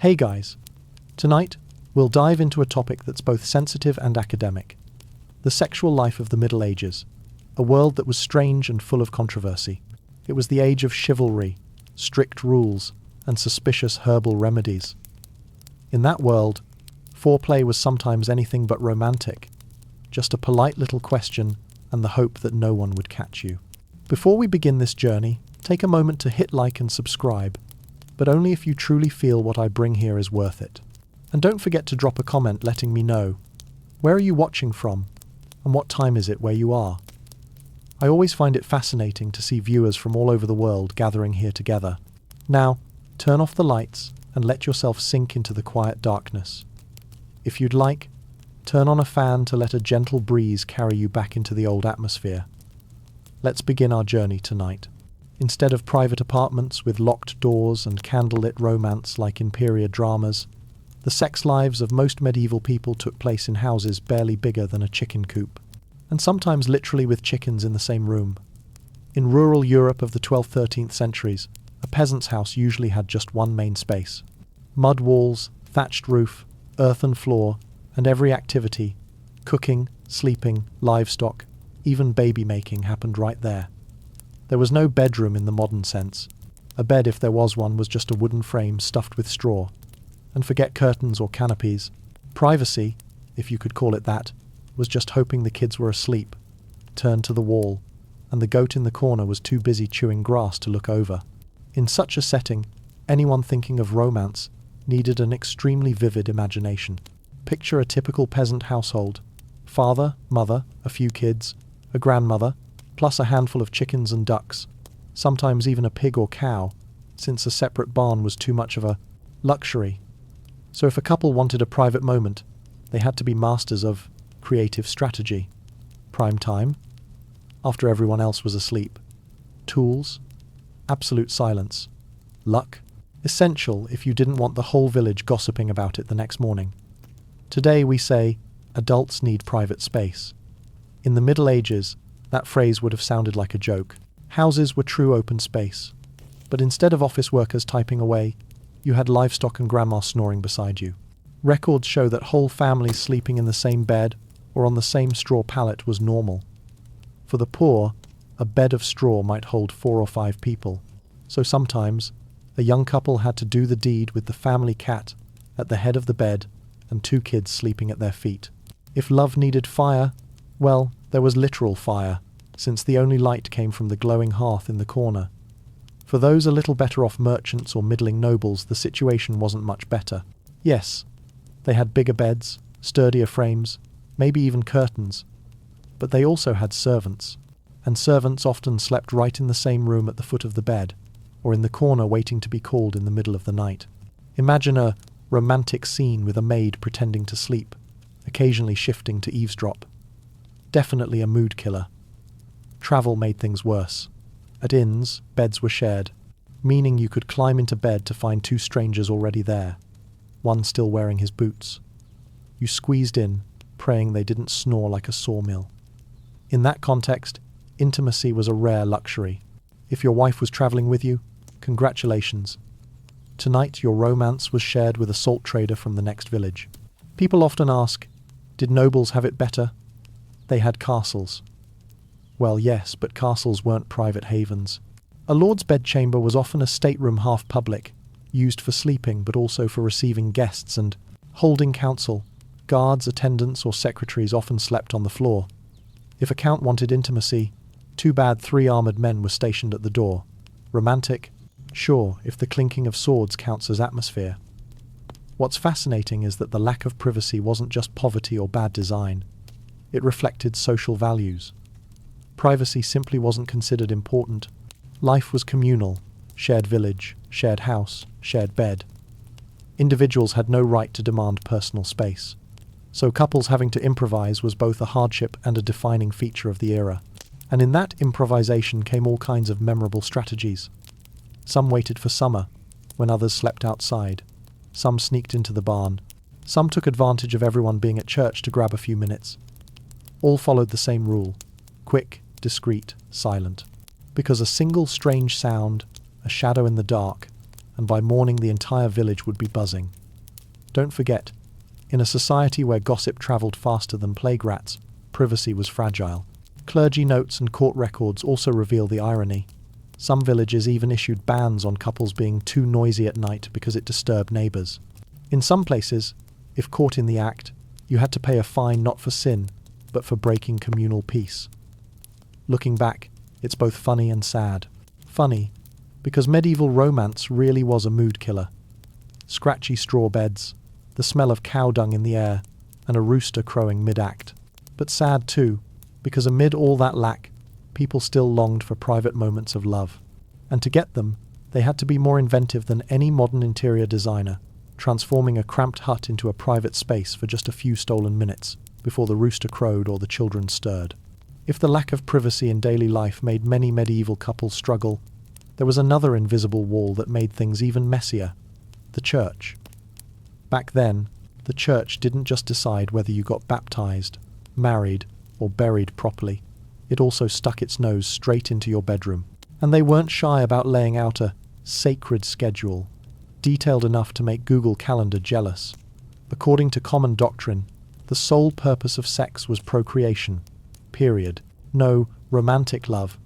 Hey guys, tonight we'll dive into a topic that's both sensitive and academic. The sexual life of the Middle Ages, a world that was strange and full of controversy. It was the age of chivalry, strict rules, and suspicious herbal remedies. In that world, foreplay was sometimes anything but romantic, just a polite little question and the hope that no one would catch you. Before we begin this journey, take a moment to hit like and subscribe, but only if you truly feel what I bring here is worth it. And don't forget to drop a comment letting me know, where are you watching from, and what time is it where you are? I always find it fascinating to see viewers from all over the world gathering here together. Now, turn off the lights and let yourself sink into the quiet darkness. If you'd like, turn on a fan to let a gentle breeze carry you back into the old atmosphere. Let's begin our journey tonight. Instead of private apartments with locked doors and candlelit romance like in period dramas, the sex lives of most medieval people took place in houses barely bigger than a chicken coop, and sometimes literally with chickens in the same room. In rural Europe of the 12th-13th centuries, a peasant's house usually had just one main space. Mud walls, thatched roof, earthen floor, and every activity, cooking, sleeping, livestock, even baby making happened right there. There was no bedroom in the modern sense. A bed, if there was one, was just a wooden frame stuffed with straw. And forget curtains or canopies. Privacy, if you could call it that, was just hoping the kids were asleep, turned to the wall, and the goat in the corner was too busy chewing grass to look over. In such a setting, anyone thinking of romance needed an extremely vivid imagination. Picture a typical peasant household. Father, mother, a few kids, a grandmother, plus a handful of chickens and ducks, sometimes even a pig or cow, since a separate barn was too much of a luxury. So if a couple wanted a private moment, they had to be masters of creative strategy. Prime time, after everyone else was asleep. Tools, absolute silence. Luck, essential if you didn't want the whole village gossiping about it the next morning. Today we say, adults need private space. In the Middle Ages, that phrase would have sounded like a joke. Houses were true open space. But instead of office workers typing away, you had livestock and grandma snoring beside you. Records show that whole families sleeping in the same bed or on the same straw pallet was normal. For the poor, a bed of straw might hold 4 or 5 people. So sometimes, a young couple had to do the deed with the family cat at the head of the bed and 2 kids sleeping at their feet. If love needed fire, well, there was literal fire, since the only light came from the glowing hearth in the corner. For those a little better off merchants or middling nobles, the situation wasn't much better. Yes, they had bigger beds, sturdier frames, maybe even curtains, but they also had servants, and servants often slept right in the same room at the foot of the bed, or in the corner waiting to be called in the middle of the night. Imagine a romantic scene with a maid pretending to sleep, occasionally shifting to eavesdrop. Definitely a mood killer. Travel made things worse. At inns, beds were shared, meaning you could climb into bed to find 2 strangers already there, one still wearing his boots. You squeezed in, praying they didn't snore like a sawmill. In that context, intimacy was a rare luxury. If your wife was traveling with you, congratulations. Tonight your romance was shared with a salt trader from the next village. People often ask, did nobles have it better? They had castles. Well, yes, but castles weren't private havens. A lord's bedchamber was often a stateroom half public, used for sleeping but also for receiving guests and holding council. Guards, attendants, or secretaries often slept on the floor. If a count wanted intimacy, too bad 3 armoured men were stationed at the door. Romantic? Sure, if the clinking of swords counts as atmosphere. What's fascinating is that the lack of privacy wasn't just poverty or bad design. It reflected social values. Privacy simply wasn't considered important. Life was communal, shared village, shared house, shared bed. Individuals had no right to demand personal space. So couples having to improvise was both a hardship and a defining feature of the era. And in that improvisation came all kinds of memorable strategies. Some waited for summer, when others slept outside. Some sneaked into the barn. Some took advantage of everyone being at church to grab a few minutes. All followed the same rule: quick, discreet, silent. Because a single strange sound, a shadow in the dark, and by morning the entire village would be buzzing. Don't forget, in a society where gossip travelled faster than plague rats, privacy was fragile. Clergy notes and court records also reveal the irony. Some villages even issued bans on couples being too noisy at night because it disturbed neighbours. In some places, if caught in the act, you had to pay a fine not for sin, but for breaking communal peace. Looking back, it's both funny and sad. Funny, because medieval romance really was a mood killer. Scratchy straw beds, the smell of cow dung in the air, and a rooster crowing mid-act. But sad too, because amid all that lack, people still longed for private moments of love. And to get them, they had to be more inventive than any modern interior designer, transforming a cramped hut into a private space for just a few stolen minutes before the rooster crowed or the children stirred. If the lack of privacy in daily life made many medieval couples struggle, there was another invisible wall that made things even messier: the church. Back then, the church didn't just decide whether you got baptized, married, or buried properly. It also stuck its nose straight into your bedroom. And they weren't shy about laying out a sacred schedule, detailed enough to make Google Calendar jealous. According to common doctrine, the sole purpose of sex was procreation. Period. No romantic love.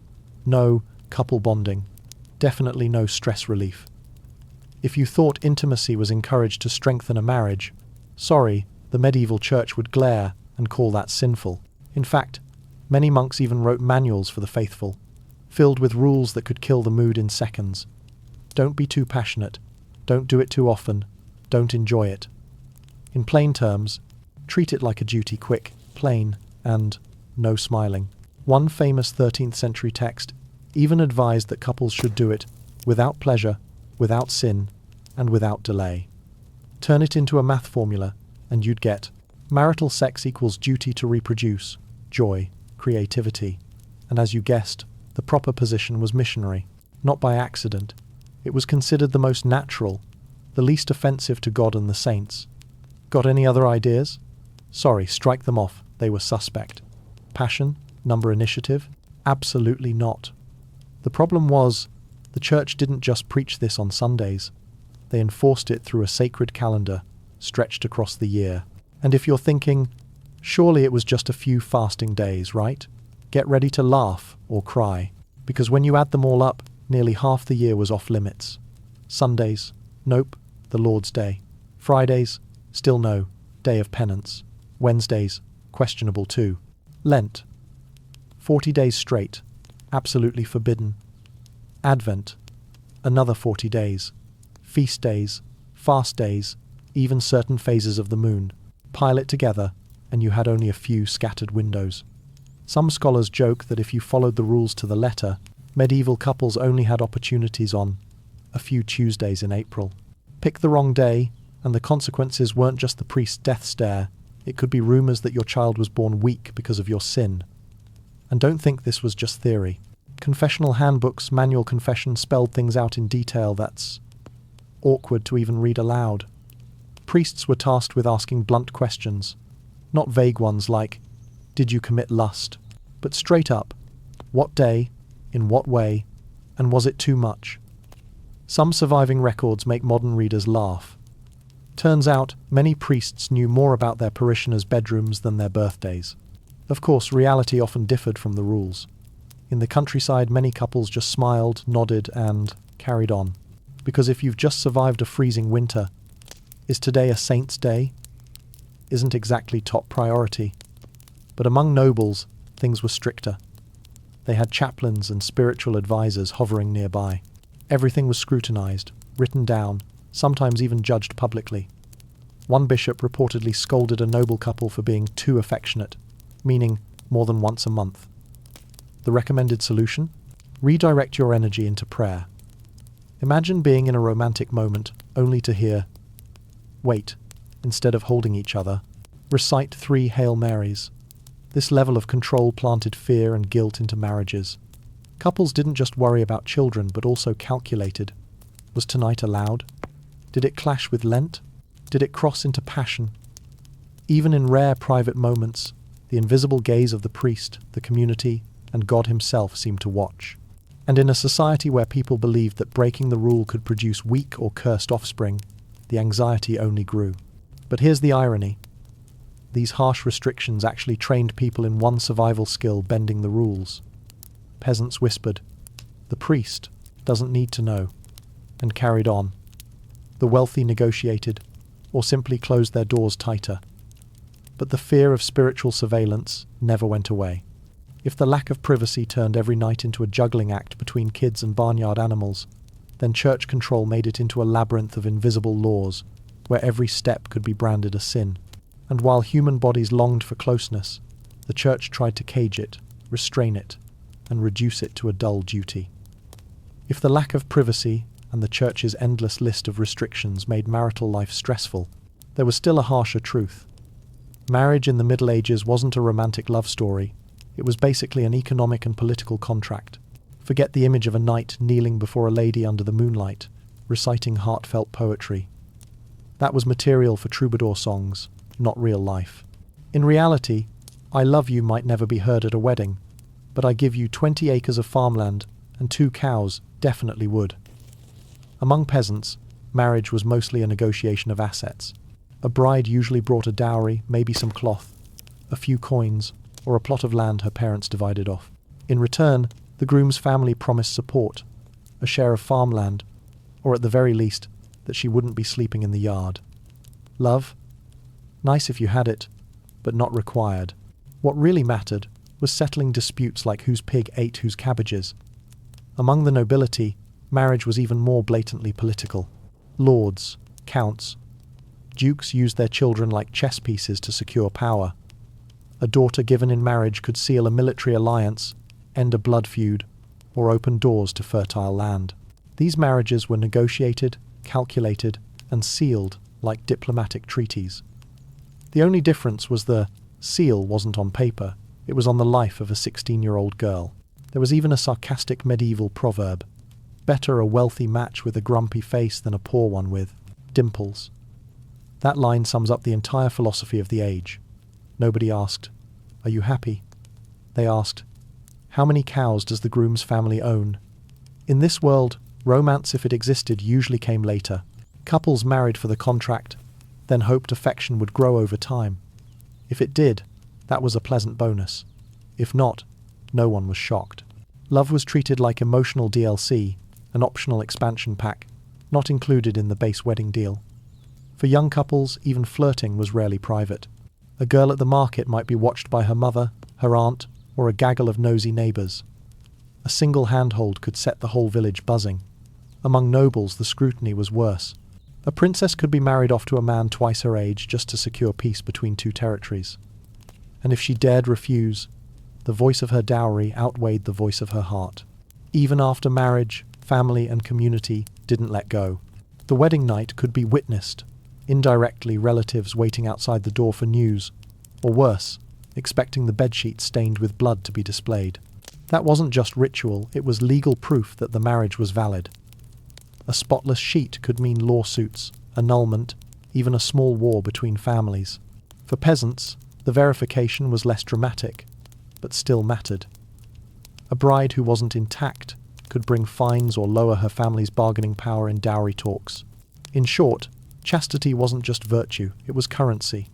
No couple bonding. Definitely no stress relief. If you thought intimacy was encouraged to strengthen a marriage, sorry, the medieval church would glare and call that sinful. In fact, many monks even wrote manuals for the faithful, filled with rules that could kill the mood in seconds. Don't be too passionate. Don't do it too often. Don't enjoy it. In plain terms, treat it like a duty, quick, plain, and no smiling. One famous 13th century text even advised that couples should do it without pleasure, without sin, and without delay. Turn it into a math formula, and you'd get marital sex equals duty to reproduce, joy, creativity. And as you guessed, the proper position was missionary. Not by accident. It was considered the most natural, the least offensive to God and the saints. Got any other ideas? Sorry, strike them off. They were suspect. Passion? Number initiative? Absolutely not. The problem was, the church didn't just preach this on Sundays. They enforced it through a sacred calendar, stretched across the year. And if you're thinking, surely it was just a few fasting days, right? Get ready to laugh or cry, because when you add them all up, nearly half the year was off limits. Sundays? Nope, the Lord's Day. Fridays? Still no, Day of Penance. Wednesdays? Questionable too. Lent? 40 days straight, absolutely forbidden. Advent? Another 40 days. Feast days, fast days, even certain phases of the moon. Pile it together, and you had only a few scattered windows. Some scholars joke that if you followed the rules to the letter, medieval couples only had opportunities on a few Tuesdays in April. Pick the wrong day, and the consequences weren't just the priest's death stare. It could be rumours that your child was born weak because of your sin. And don't think this was just theory. Confessional handbooks, manual confession spelled things out in detail that's awkward to even read aloud. Priests were tasked with asking blunt questions, not vague ones like, did you commit lust? But straight up, what day, in what way, and was it too much? Some surviving records make modern readers laugh. Turns out, many priests knew more about their parishioners' bedrooms than their birthdays. Of course, reality often differed from the rules. In the countryside, many couples just smiled, nodded, and carried on. Because if you've just survived a freezing winter, is today a saint's day? Isn't exactly top priority. But among nobles, things were stricter. They had chaplains and spiritual advisors hovering nearby. Everything was scrutinized, written down, sometimes even judged publicly. One bishop reportedly scolded a noble couple for being too affectionate, meaning more than once a month. The recommended solution? Redirect your energy into prayer. Imagine being in a romantic moment only to hear, wait, instead of holding each other, recite 3 Hail Marys. This level of control planted fear and guilt into marriages. Couples didn't just worry about children, but also calculated. Was tonight allowed? Did it clash with Lent? Did it cross into passion? Even in rare private moments, the invisible gaze of the priest, the community, and God himself seemed to watch. And in a society where people believed that breaking the rule could produce weak or cursed offspring, the anxiety only grew. But here's the irony. These harsh restrictions actually trained people in one survival skill: bending the rules. Peasants whispered, "The priest doesn't need to know," and carried on. The wealthy negotiated, or simply closed their doors tighter. But the fear of spiritual surveillance never went away. If the lack of privacy turned every night into a juggling act between kids and barnyard animals, then church control made it into a labyrinth of invisible laws, where every step could be branded a sin. And while human bodies longed for closeness, the church tried to cage it, restrain it, and reduce it to a dull duty. If the lack of privacy and the church's endless list of restrictions made marital life stressful, there was still a harsher truth. Marriage in the Middle Ages wasn't a romantic love story. It was basically an economic and political contract. Forget the image of a knight kneeling before a lady under the moonlight, reciting heartfelt poetry. That was material for troubadour songs, not real life. In reality, "I love you" might never be heard at a wedding, but "I give you 20 acres of farmland and 2 cows" definitely would. Among peasants, marriage was mostly a negotiation of assets. A bride usually brought a dowry, maybe some cloth, a few coins, or a plot of land her parents divided off. In return, the groom's family promised support, a share of farmland, or at the very least, that she wouldn't be sleeping in the yard. Love? Nice if you had it, but not required. What really mattered was settling disputes like whose pig ate whose cabbages. Among the nobility, marriage was even more blatantly political. Lords, counts, dukes used their children like chess pieces to secure power. A daughter given in marriage could seal a military alliance, end a blood feud, or open doors to fertile land. These marriages were negotiated, calculated, and sealed like diplomatic treaties. The only difference was the seal wasn't on paper, it was on the life of a 16-year-old girl. There was even a sarcastic medieval proverb: "Better a wealthy match with a grumpy face than a poor one with dimples." That line sums up the entire philosophy of the age. Nobody asked, "Are you happy?" They asked, "How many cows does the groom's family own?" In this world, romance, if it existed, usually came later. Couples married for the contract, then hoped affection would grow over time. If it did, that was a pleasant bonus. If not, no one was shocked. Love was treated like emotional DLC, an optional expansion pack, not included in the base wedding deal. For young couples, even flirting was rarely private. A girl at the market might be watched by her mother, her aunt, or a gaggle of nosy neighbours. A single handhold could set the whole village buzzing. Among nobles, the scrutiny was worse. A princess could be married off to a man twice her age just to secure peace between two territories. And if she dared refuse, the voice of her dowry outweighed the voice of her heart. Even after marriage, family and community didn't let go. The wedding night could be witnessed, indirectly relatives waiting outside the door for news, or worse, expecting the bedsheet stained with blood to be displayed. That wasn't just ritual, it was legal proof that the marriage was valid. A spotless sheet could mean lawsuits, annulment, even a small war between families. For peasants, the verification was less dramatic, but still mattered. A bride who wasn't intact could bring fines or lower her family's bargaining power in dowry talks. In short, chastity wasn't just virtue, it was currency.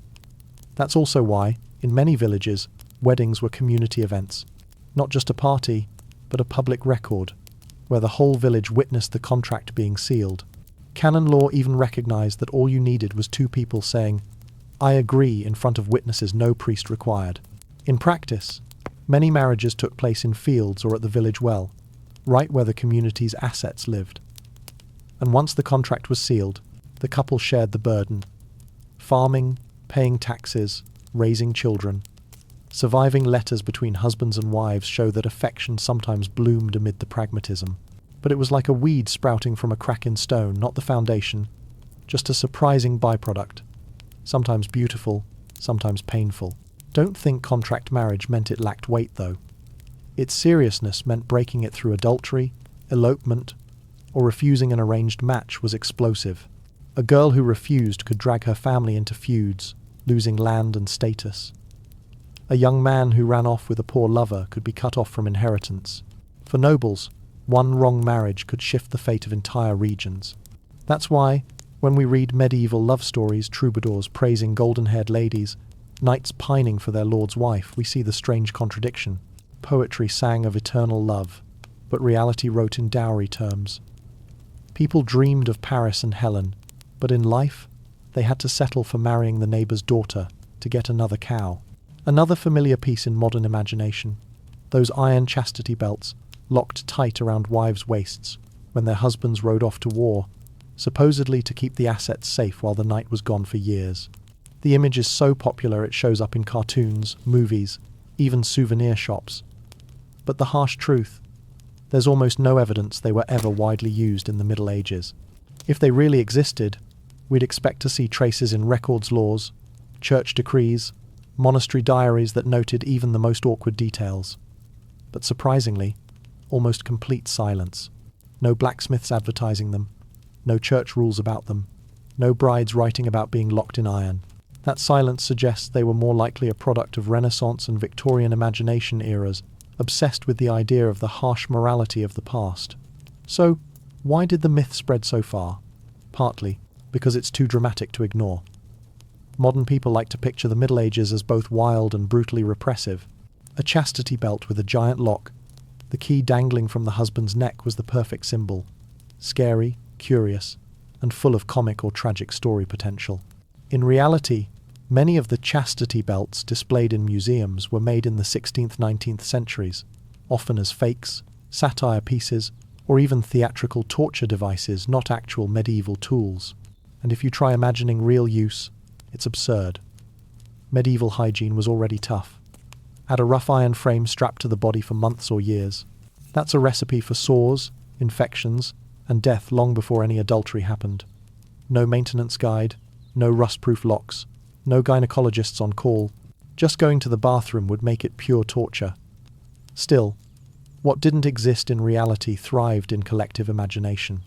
That's also why, in many villages, weddings were community events. Not just a party, but a public record, where the whole village witnessed the contract being sealed. Canon law even recognized that all you needed was two people saying, "I agree," in front of witnesses, no priest required. In practice, many marriages took place in fields or at the village well, right where the community's assets lived. And once the contract was sealed, the couple shared the burden. Farming, paying taxes, raising children. Surviving letters between husbands and wives show that affection sometimes bloomed amid the pragmatism. But it was like a weed sprouting from a crack in stone, not the foundation, just a surprising byproduct. Sometimes beautiful, sometimes painful. Don't think contract marriage meant it lacked weight, though. Its seriousness meant breaking it through adultery, elopement, or refusing an arranged match was explosive. A girl who refused could drag her family into feuds, losing land and status. A young man who ran off with a poor lover could be cut off from inheritance. For nobles, One wrong marriage could shift the fate of entire regions. That's why, when we read medieval love stories, troubadours praising golden-haired ladies, knights pining for their lord's wife, we see the strange contradiction. Poetry sang of eternal love, but reality wrote in dowry terms. People dreamed of Paris and Helen, but in life, they had to settle for marrying the neighbour's daughter to get another cow. Another familiar piece in modern imagination, those iron chastity belts locked tight around wives' waists when their husbands rode off to war, supposedly to keep the assets safe while the knight was gone for years. The image is so popular it shows up in cartoons, movies, even souvenir shops. But the harsh truth, there's almost no evidence they were ever widely used in the Middle Ages. If they really existed, we'd expect to see traces in records laws, church decrees, monastery diaries that noted even the most awkward details. But surprisingly, almost complete silence. No blacksmiths advertising them, no church rules about them, no brides writing about being locked in iron. That silence suggests they were more likely a product of Renaissance and Victorian imagination eras, obsessed with the idea of the harsh morality of the past. So, why did the myth spread so far? Partly because it's too dramatic to ignore. Modern people like to picture the Middle Ages as both wild and brutally repressive. A chastity belt with a giant lock, the key dangling from the husband's neck, was the perfect symbol. Scary, curious, and full of comic or tragic story potential. In reality, many of the chastity belts displayed in museums were made in the 16th-19th centuries, often as fakes, satire pieces, or even theatrical torture devices, not actual medieval tools. And if you try imagining real use, it's absurd. Medieval hygiene was already tough. Add a rough iron frame strapped to the body for months or years. That's a recipe for sores, infections, and death long before any adultery happened. No maintenance guide, no rust-proof locks, no gynecologists on call. Just going to the bathroom would make it pure torture. Still, what didn't exist in reality thrived in collective imagination.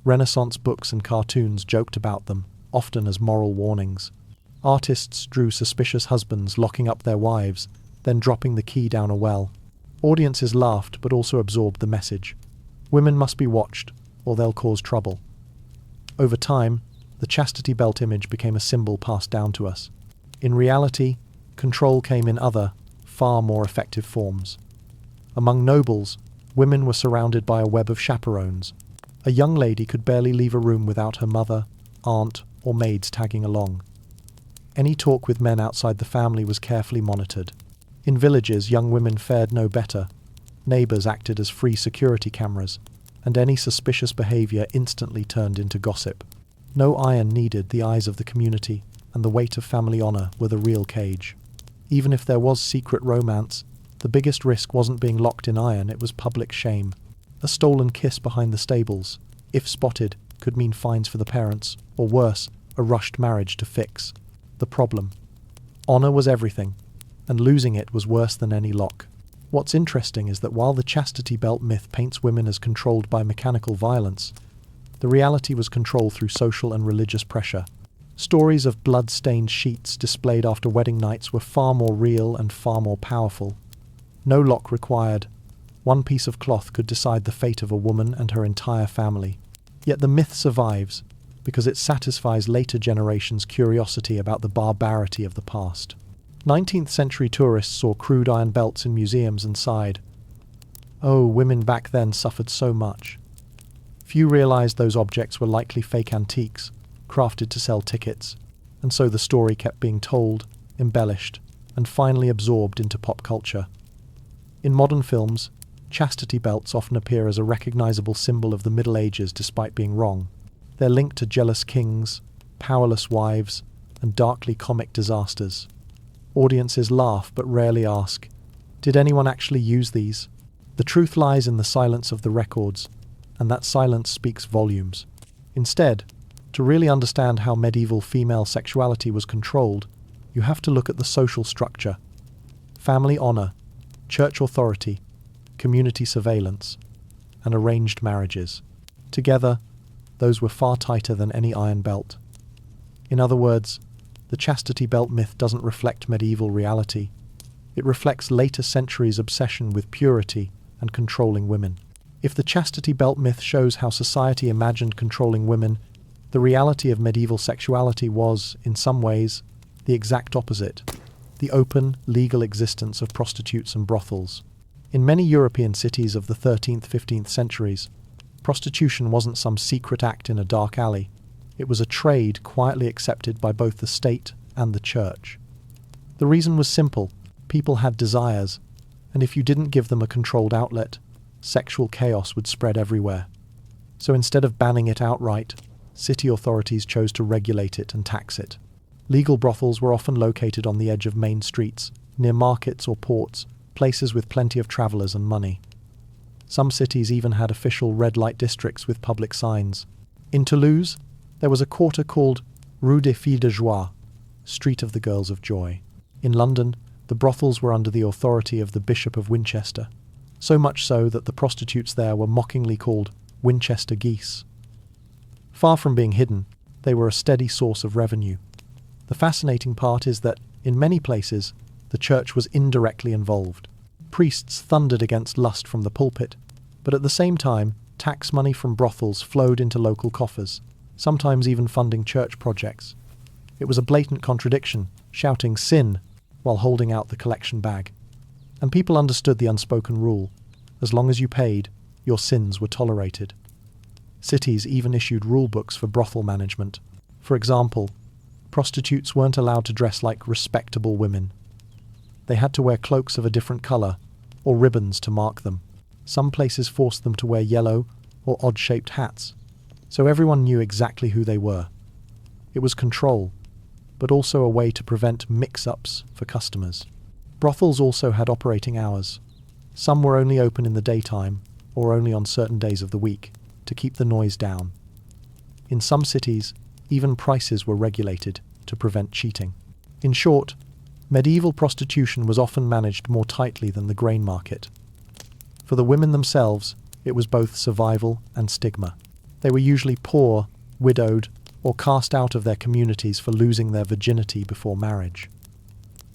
Renaissance books and cartoons joked about them, often as moral warnings. Artists drew suspicious husbands locking up their wives, then dropping the key down a well. Audiences laughed but also absorbed the message. Women must be watched, or they'll cause trouble. Over time, the chastity belt image became a symbol passed down to us. In reality, control came in other, far more effective forms. Among nobles, women were surrounded by a web of chaperones. A young lady could barely leave a room without her mother, aunt, or maids tagging along. Any talk with men outside the family was carefully monitored. In villages, young women fared no better. Neighbours acted as free security cameras, and any suspicious behaviour instantly turned into gossip. No iron needed, the eyes of the community and the weight of family honour were the real cage. Even if there was secret romance, the biggest risk wasn't being locked in iron, it was public shame. A stolen kiss behind the stables, if spotted, could mean fines for the parents, or worse, a rushed marriage to fix. The problem: honour was everything, and losing it was worse than any lock. What's interesting is that while the chastity belt myth paints women as controlled by mechanical violence, the reality was control through social and religious pressure. Stories of blood-stained sheets displayed after wedding nights were far more real and far more powerful. No lock required. One piece of cloth could decide the fate of a woman and her entire family. Yet the myth survives, because it satisfies later generations' curiosity about the barbarity of the past. 19th century tourists saw crude iron belts in museums and sighed, "Oh, women back then suffered so much." Few realized those objects were likely fake antiques, crafted to sell tickets, and so the story kept being told, embellished, and finally absorbed into pop culture. In modern films, chastity belts often appear as a recognizable symbol of the Middle Ages despite being wrong. They're linked to jealous kings, powerless wives, and darkly comic disasters. Audiences laugh but rarely ask, did anyone actually use these? The truth lies in the silence of the records, and that silence speaks volumes. Instead, to really understand how medieval female sexuality was controlled, you have to look at the social structure. Family honor, church authority, community surveillance, and arranged marriages. Together, those were far tighter than any iron belt. In other words, the chastity belt myth doesn't reflect medieval reality. It reflects later centuries' obsession with purity and controlling women. If the chastity belt myth shows how society imagined controlling women, the reality of medieval sexuality was, in some ways, the exact opposite: the open, legal existence of prostitutes and brothels. In many European cities of the 13th, 15th centuries, prostitution wasn't some secret act in a dark alley. It was a trade quietly accepted by both the state and the church. The reason was simple: people had desires, and if you didn't give them a controlled outlet, sexual chaos would spread everywhere. So instead of banning it outright, city authorities chose to regulate it and tax it. Legal brothels were often located on the edge of main streets, near markets or ports, places with plenty of travelers and money. Some cities even had official red light districts with public signs. In Toulouse, there was a quarter called Rue des Filles de Joie, Street of the Girls of Joy. In London, the brothels were under the authority of the Bishop of Winchester, so much so that the prostitutes there were mockingly called Winchester geese. Far from being hidden, they were a steady source of revenue. The fascinating part is that, in many places, the church was indirectly involved. Priests thundered against lust from the pulpit, but at the same time, tax money from brothels flowed into local coffers, sometimes even funding church projects. It was a blatant contradiction, shouting sin while holding out the collection bag. And people understood the unspoken rule: as long as you paid, your sins were tolerated. Cities even issued rule books for brothel management. For example, prostitutes weren't allowed to dress like respectable women. They had to wear cloaks of a different color, or ribbons to mark them. Some places forced them to wear yellow or odd-shaped hats, so everyone knew exactly who they were. It was control, but also a way to prevent mix-ups for customers. Brothels also had operating hours. Some were only open in the daytime, or only on certain days of the week, to keep the noise down. In some cities, even prices were regulated to prevent cheating. In short, medieval prostitution was often managed more tightly than the grain market. For the women themselves, it was both survival and stigma. They were usually poor, widowed, or cast out of their communities for losing their virginity before marriage.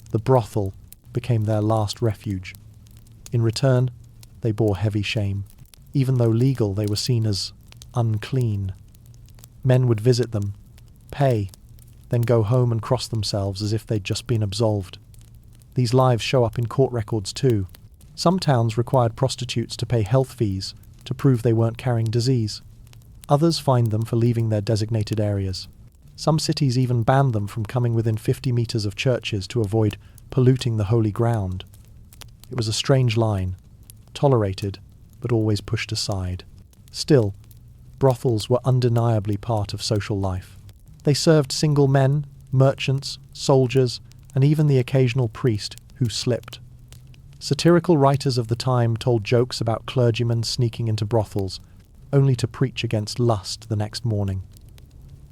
The brothel became their last refuge. In return, they bore heavy shame. Even though legal, they were seen as unclean. Men would visit them, pay, then go home and cross themselves as if they'd just been absolved. These lives show up in court records too. Some towns required prostitutes to pay health fees to prove they weren't carrying disease. Others fined them for leaving their designated areas. Some cities even banned them from coming within 50 meters of churches to avoid polluting the holy ground. It was a strange line, tolerated, but always pushed aside. Still, brothels were undeniably part of social life. They served single men, merchants, soldiers, and even the occasional priest who slipped. Satirical writers of the time told jokes about clergymen sneaking into brothels, only to preach against lust the next morning.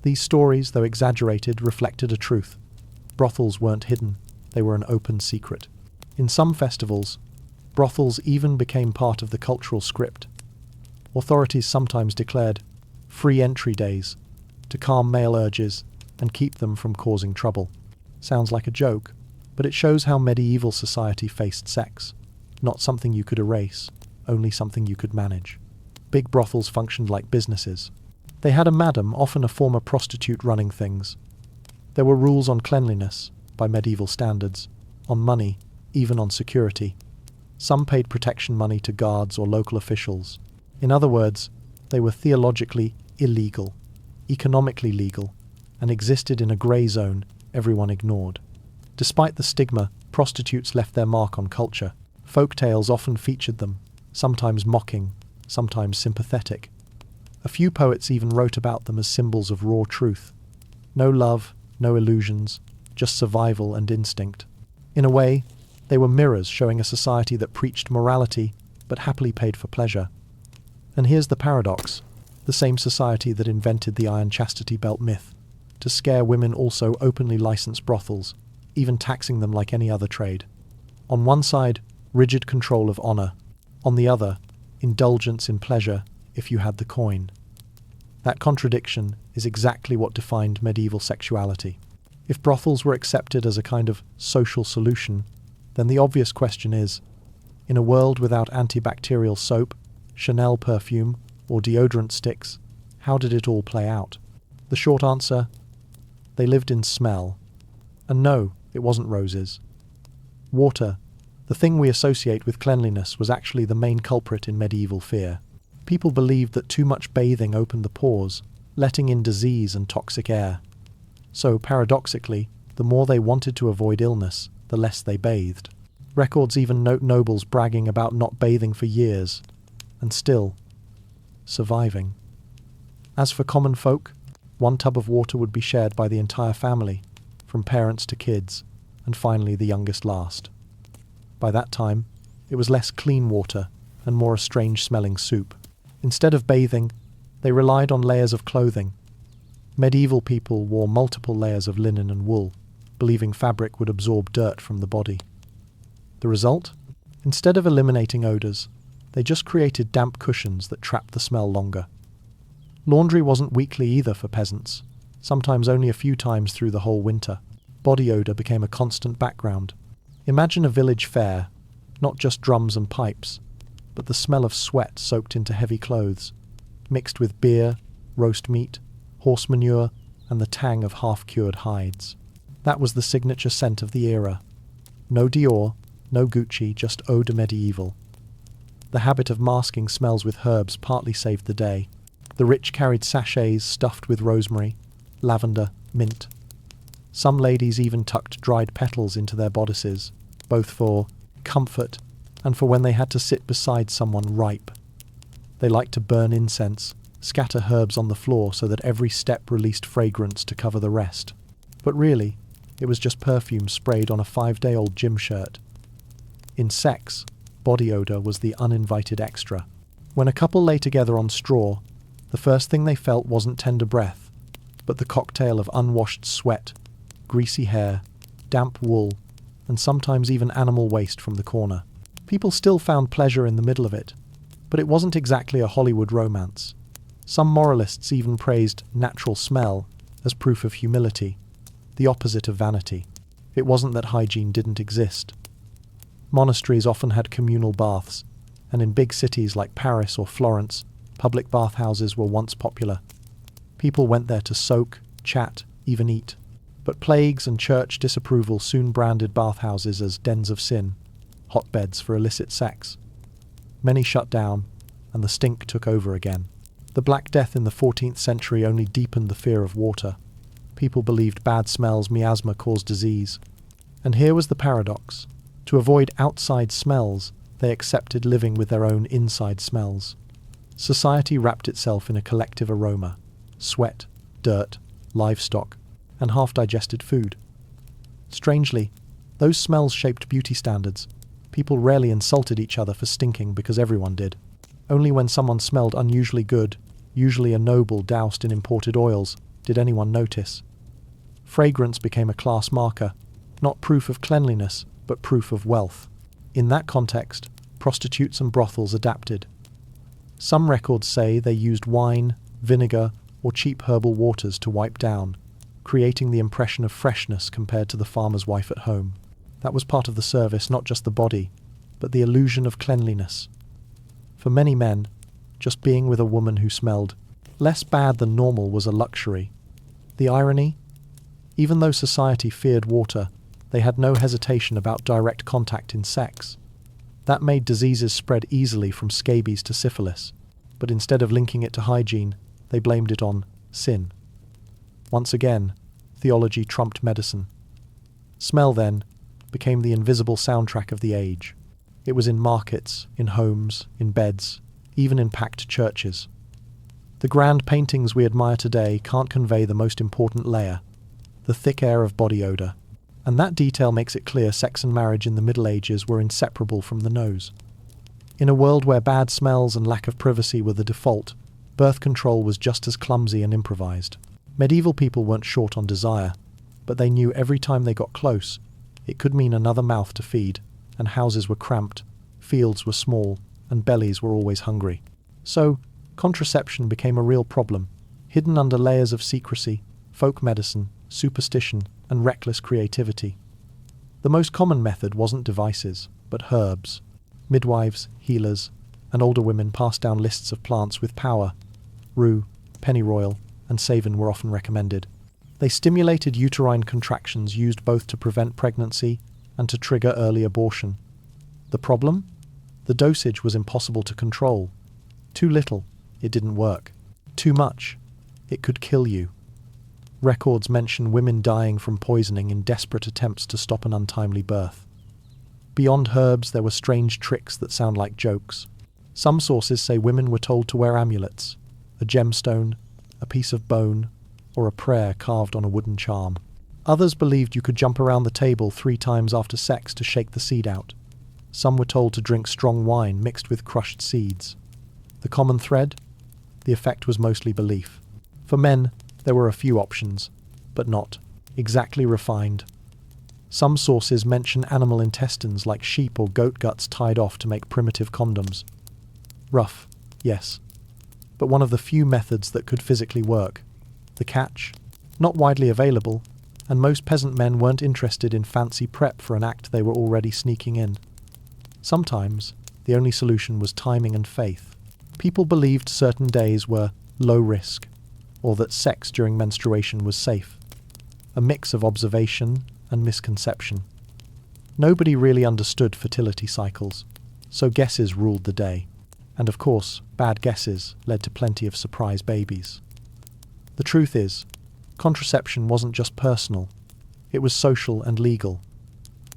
These stories, though exaggerated, reflected a truth. Brothels weren't hidden, they were an open secret. In some festivals, brothels even became part of the cultural script. Authorities sometimes declared free entry days to calm male urges and keep them from causing trouble. Sounds like a joke, but it shows how medieval society faced sex. Not something you could erase, only something you could manage. Big brothels functioned like businesses. They had a madam, often a former prostitute, running things. There were rules on cleanliness, by medieval standards, on money, even on security. Some paid protection money to guards or local officials. In other words, they were theologically illegal, economically legal, and existed in a grey zone everyone ignored. Despite the stigma, prostitutes left their mark on culture. Folk tales often featured them, sometimes mocking, sometimes sympathetic. A few poets even wrote about them as symbols of raw truth. No love, no illusions, just survival and instinct. In a way, they were mirrors showing a society that preached morality, but happily paid for pleasure. And here's the paradox: the same society that invented the iron chastity belt myth. To scare women also openly licensed brothels, even taxing them like any other trade. On one side, rigid control of honor. On the other, indulgence in pleasure if you had the coin. That contradiction is exactly what defined medieval sexuality. If brothels were accepted as a kind of social solution, then the obvious question is, in a world without antibacterial soap, Chanel perfume, or deodorant sticks? How did it all play out? The short answer: they lived in smell. And no, it wasn't roses. Water, the thing we associate with cleanliness, was actually the main culprit in medieval fear. People believed that too much bathing opened the pores, letting in disease and toxic air. So, paradoxically, the more they wanted to avoid illness, the less they bathed. Records even note nobles bragging about not bathing for years, and still surviving. As for common folk, one tub of water would be shared by the entire family, from parents to kids, and finally the youngest last. By that time, it was less clean water and more a strange-smelling soup. Instead of bathing, they relied on layers of clothing. Medieval people wore multiple layers of linen and wool, believing fabric would absorb dirt from the body. The result? Instead of eliminating odors, they just created damp cushions that trapped the smell longer. Laundry wasn't weekly either for peasants, sometimes only a few times through the whole winter. Body odor became a constant background. Imagine a village fair, not just drums and pipes, but the smell of sweat soaked into heavy clothes, mixed with beer, roast meat, horse manure, and the tang of half-cured hides. That was the signature scent of the era. No Dior, no Gucci, just eau de medieval. The habit of masking smells with herbs partly saved the day. The rich carried sachets stuffed with rosemary, lavender, mint. Some ladies even tucked dried petals into their bodices, both for comfort and for when they had to sit beside someone ripe. They liked to burn incense, scatter herbs on the floor so that every step released fragrance to cover the rest. But really, it was just perfume sprayed on a 5-day-old gym shirt. In sex, body odor was the uninvited extra. When a couple lay together on straw, the first thing they felt wasn't tender breath, but the cocktail of unwashed sweat, greasy hair, damp wool, and sometimes even animal waste from the corner. People still found pleasure in the middle of it, but it wasn't exactly a Hollywood romance. Some moralists even praised natural smell as proof of humility, the opposite of vanity. It wasn't that hygiene didn't exist. Monasteries often had communal baths, and in big cities like Paris or Florence, public bathhouses were once popular. People went there to soak, chat, even eat. But plagues and church disapproval soon branded bathhouses as dens of sin, hotbeds for illicit sex. Many shut down, and the stink took over again. The Black Death in the 14th century only deepened the fear of water. People believed bad smells, miasma, caused disease. And here was the paradox. To avoid outside smells, they accepted living with their own inside smells. Society wrapped itself in a collective aroma: sweat, dirt, livestock, and half-digested food. Strangely, those smells shaped beauty standards. People rarely insulted each other for stinking because everyone did. Only when someone smelled unusually good, usually a noble doused in imported oils, did anyone notice. Fragrance became a class marker, not proof of cleanliness, but proof of wealth. In that context, prostitutes and brothels adapted. Some records say they used wine, vinegar, or cheap herbal waters to wipe down, creating the impression of freshness compared to the farmer's wife at home. That was part of the service, not just the body, but the illusion of cleanliness. For many men, just being with a woman who smelled less bad than normal was a luxury. The irony? Even though society feared water, they had no hesitation about direct contact in sex. That made diseases spread easily from scabies to syphilis, but instead of linking it to hygiene, they blamed it on sin. Once again, theology trumped medicine. Smell, then, became the invisible soundtrack of the age. It was in markets, in homes, in beds, even in packed churches. The grand paintings we admire today can't convey the most important layer, the thick air of body odor. And that detail makes it clear sex and marriage in the Middle Ages were inseparable from the nose. In a world where bad smells and lack of privacy were the default, birth control was just as clumsy and improvised. Medieval people weren't short on desire, but they knew every time they got close, it could mean another mouth to feed, and houses were cramped, fields were small, and bellies were always hungry. So, contraception became a real problem, hidden under layers of secrecy, folk medicine, superstition, and reckless creativity. The most common method wasn't devices, but herbs. Midwives, healers, and older women passed down lists of plants with power. Rue, pennyroyal, and savin were often recommended. They stimulated uterine contractions used both to prevent pregnancy and to trigger early abortion. The problem? The dosage was impossible to control. Too little, it didn't work. Too much, it could kill you. Records mention women dying from poisoning in desperate attempts to stop an untimely birth. Beyond herbs, there were strange tricks that sound like jokes. Some sources say women were told to wear amulets, a gemstone, a piece of bone, or a prayer carved on a wooden charm. Others believed you could jump around the table 3 times after sex to shake the seed out. Some were told to drink strong wine mixed with crushed seeds. The common thread? The effect was mostly belief. For men, there were a few options, but not exactly refined. Some sources mention animal intestines like sheep or goat guts tied off to make primitive condoms. Rough, yes, but one of the few methods that could physically work. The catch? Not widely available, and most peasant men weren't interested in fancy prep for an act they were already sneaking in. Sometimes, the only solution was timing and faith. People believed certain days were low risk, or that sex during menstruation was safe. A mix of observation and misconception. Nobody really understood fertility cycles, so guesses ruled the day. And of course, bad guesses led to plenty of surprise babies. The truth is, contraception wasn't just personal, it was social and legal.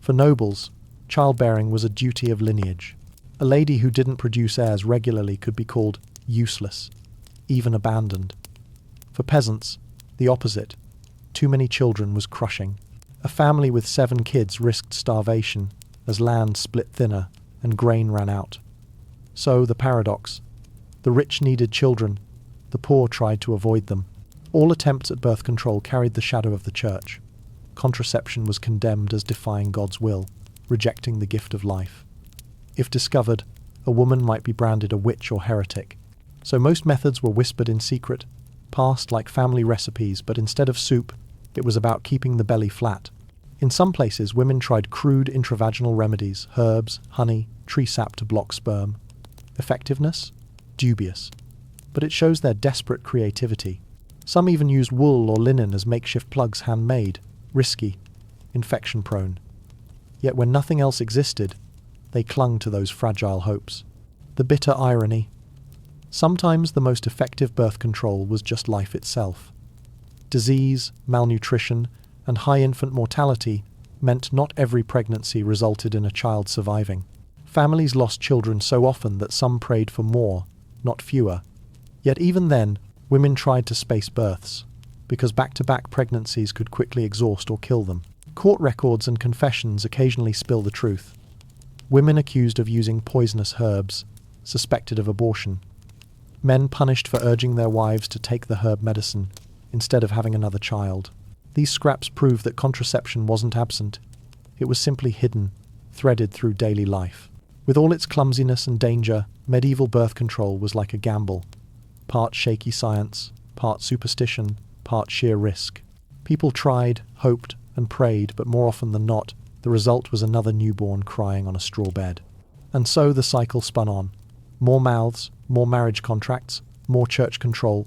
For nobles, childbearing was a duty of lineage. A lady who didn't produce heirs regularly could be called useless, even abandoned. For peasants, the opposite. Too many children was crushing. A family with 7 kids risked starvation as land split thinner and grain ran out. So, the paradox. The rich needed children, the poor tried to avoid them. All attempts at birth control carried the shadow of the church. Contraception was condemned as defying God's will, rejecting the gift of life. If discovered, a woman might be branded a witch or heretic. So most methods were whispered in secret, passed like family recipes, but instead of soup, it was about keeping the belly flat. In some places, women tried crude intravaginal remedies, herbs, honey, tree sap to block sperm. Effectiveness? Dubious. But it shows their desperate creativity. Some even used wool or linen as makeshift plugs handmade, risky, infection-prone. Yet when nothing else existed, they clung to those fragile hopes. The bitter irony. Sometimes the most effective birth control was just life itself. Disease, malnutrition, and high infant mortality meant not every pregnancy resulted in a child surviving. Families lost children so often that some prayed for more, not fewer. Yet even then, women tried to space births, because back-to-back pregnancies could quickly exhaust or kill them. Court records and confessions occasionally spill the truth. Women accused of using poisonous herbs, suspected of abortion. Men punished for urging their wives to take the herb medicine, instead of having another child. These scraps prove that contraception wasn't absent. It was simply hidden, threaded through daily life. With all its clumsiness and danger, medieval birth control was like a gamble. Part shaky science, part superstition, part sheer risk. People tried, hoped, and prayed, but more often than not, the result was another newborn crying on a straw bed. And so the cycle spun on. More mouths, more marriage contracts, more church control,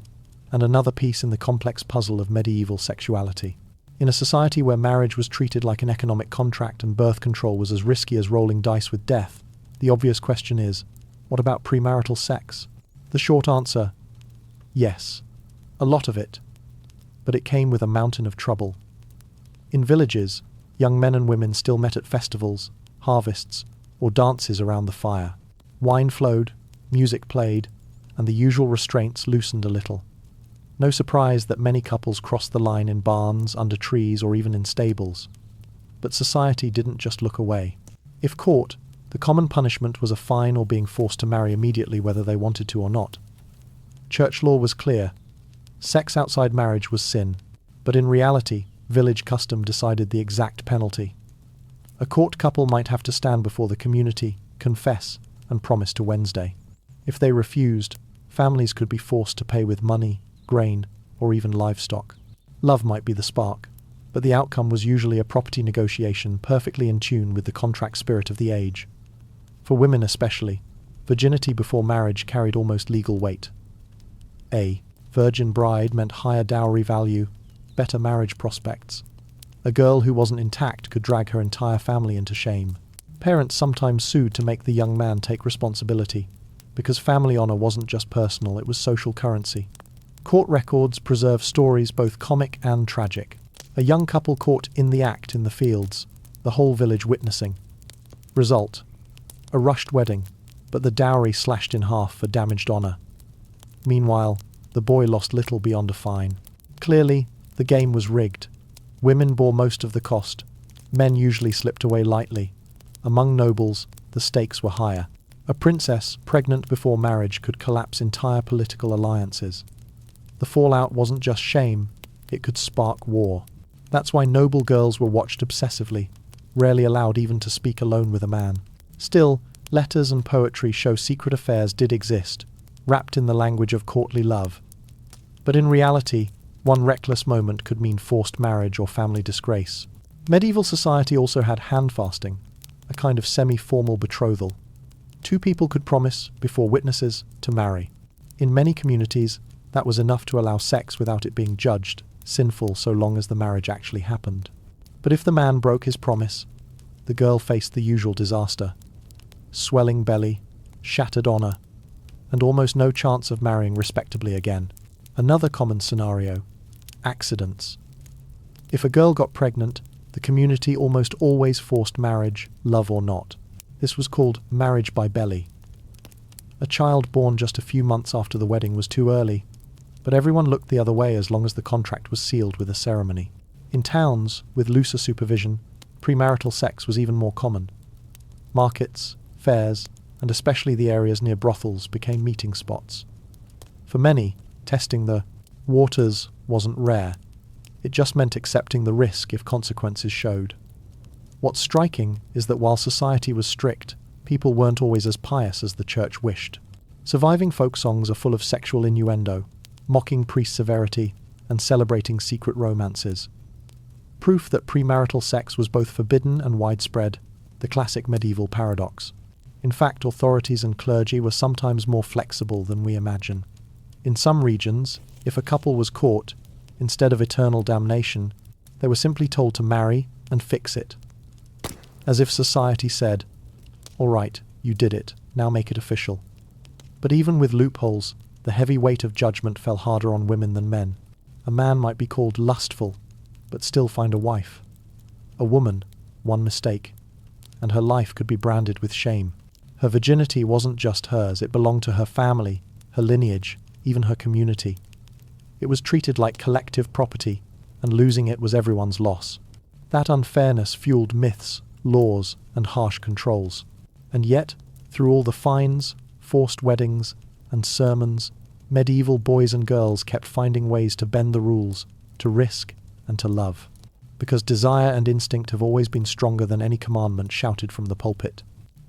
and another piece in the complex puzzle of medieval sexuality. In a society where marriage was treated like an economic contract and birth control was as risky as rolling dice with death, the obvious question is, what about premarital sex? The short answer, yes, a lot of it. But it came with a mountain of trouble. In villages, young men and women still met at festivals, harvests, or dances around the fire. Wine flowed, music played, and the usual restraints loosened a little. No surprise that many couples crossed the line in barns, under trees, or even in stables. But society didn't just look away. If caught, the common punishment was a fine or being forced to marry immediately whether they wanted to or not. Church law was clear. Sex outside marriage was sin, but in reality, village custom decided the exact penalty. A court couple might have to stand before the community, confess, and promise to Wednesday. If they refused, families could be forced to pay with money, grain, or even livestock. Love might be the spark, but the outcome was usually a property negotiation perfectly in tune with the contract spirit of the age. For women especially, virginity before marriage carried almost legal weight. A virgin bride meant higher dowry value, better marriage prospects. A girl who wasn't intact could drag her entire family into shame. Parents sometimes sued to make the young man take responsibility, because family honor wasn't just personal, it was social currency. Court records preserve stories both comic and tragic. A young couple caught in the act in the fields, the whole village witnessing. Result: a rushed wedding, but the dowry slashed in half for damaged honor. Meanwhile, the boy lost little beyond a fine. Clearly, the game was rigged. Women bore most of the cost. Men usually slipped away lightly. Among nobles, the stakes were higher. A princess pregnant before marriage could collapse entire political alliances. The fallout wasn't just shame, it could spark war. That's why noble girls were watched obsessively, rarely allowed even to speak alone with a man. Still, letters and poetry show secret affairs did exist, wrapped in the language of courtly love. But in reality, one reckless moment could mean forced marriage or family disgrace. Medieval society also had handfasting, a kind of semi-formal betrothal. Two people could promise, before witnesses, to marry. In many communities, that was enough to allow sex without it being judged sinful so long as the marriage actually happened. But if the man broke his promise, the girl faced the usual disaster: swelling belly, shattered honor, and almost no chance of marrying respectably again. Another common scenario: accidents. If a girl got pregnant, the community almost always forced marriage, love or not. This was called marriage by belly. A child born just a few months after the wedding was too early, but everyone looked the other way as long as the contract was sealed with a ceremony. In towns, with looser supervision, premarital sex was even more common. Markets, fairs, and especially the areas near brothels became meeting spots. For many, testing the waters wasn't rare. It just meant accepting the risk if consequences showed. What's striking is that while society was strict, people weren't always as pious as the church wished. Surviving folk songs are full of sexual innuendo, mocking priest severity, and celebrating secret romances. Proof that premarital sex was both forbidden and widespread, the classic medieval paradox. In fact, authorities and clergy were sometimes more flexible than we imagine. In some regions, if a couple was caught, instead of eternal damnation, they were simply told to marry and fix it. As if society said, "All right, you did it, now make it official." But even with loopholes, the heavy weight of judgment fell harder on women than men. A man might be called lustful, but still find a wife. A woman, one mistake, and her life could be branded with shame. Her virginity wasn't just hers, it belonged to her family, her lineage, even her community. It was treated like collective property, and losing it was everyone's loss. That unfairness fueled myths, laws, and harsh controls. And yet, through all the fines, forced weddings, and sermons, medieval boys and girls kept finding ways to bend the rules, to risk, and to love. Because desire and instinct have always been stronger than any commandment shouted from the pulpit.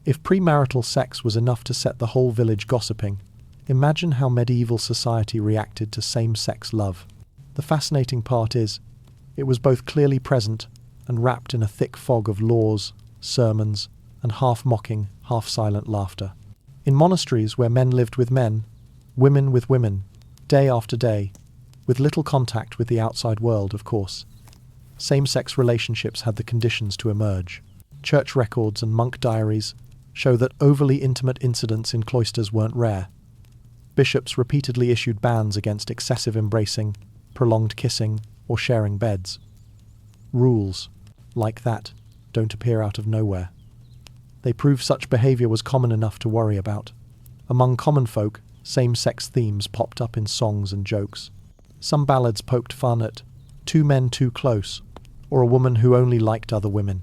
If premarital sex was enough to set the whole village gossiping, imagine how medieval society reacted to same-sex love. The fascinating part is, it was both clearly present and wrapped in a thick fog of laws, sermons, and half-mocking, half-silent laughter. In monasteries where men lived with men, women with women, day after day, with little contact with the outside world, of course, same-sex relationships had the conditions to emerge. Church records and monk diaries show that overly intimate incidents in cloisters weren't rare. Bishops repeatedly issued bans against excessive embracing, prolonged kissing, or sharing beds. Rules, like that, don't appear out of nowhere. They prove such behavior was common enough to worry about. Among common folk, same-sex themes popped up in songs and jokes. Some ballads poked fun at two men too close, or a woman who only liked other women.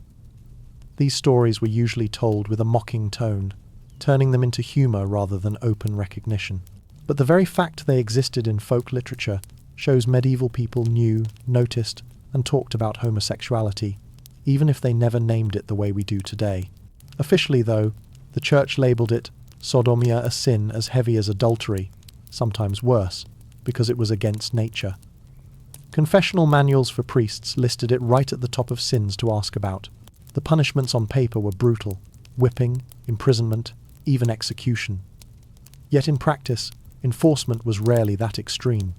These stories were usually told with a mocking tone, turning them into humor rather than open recognition. But the very fact they existed in folk literature shows medieval people knew, noticed, and talked about homosexuality, even if they never named it the way we do today. Officially, though, the church labelled it sodomia, a sin as heavy as adultery, sometimes worse, because it was against nature. Confessional manuals for priests listed it right at the top of sins to ask about. The punishments on paper were brutal: whipping, imprisonment, even execution. Yet in practice, enforcement was rarely that extreme.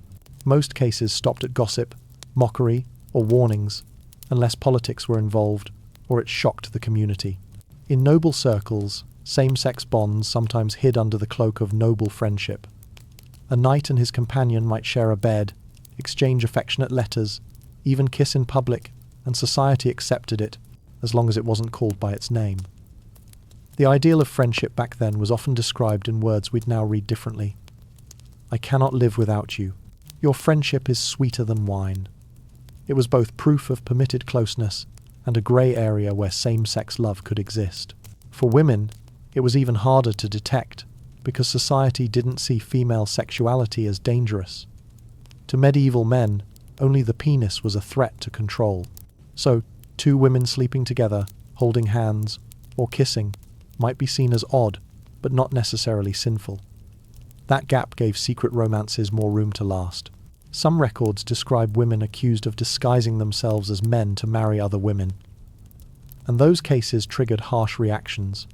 Most cases stopped at gossip, mockery, or warnings, unless politics were involved or it shocked the community. In noble circles, same-sex bonds sometimes hid under the cloak of noble friendship. A knight and his companion might share a bed, exchange affectionate letters, even kiss in public, and society accepted it, as long as it wasn't called by its name. The ideal of friendship back then was often described in words we'd now read differently. I cannot live without you. Your friendship is sweeter than wine. It was both proof of permitted closeness and a grey area where same-sex love could exist. For women, it was even harder to detect, because society didn't see female sexuality as dangerous. To medieval men, only the penis was a threat to control. So, two women sleeping together, holding hands, or kissing, might be seen as odd, but not necessarily sinful. That gap gave secret romances more room to last. Some records describe women accused of disguising themselves as men to marry other women, and those cases triggered harsh reactions.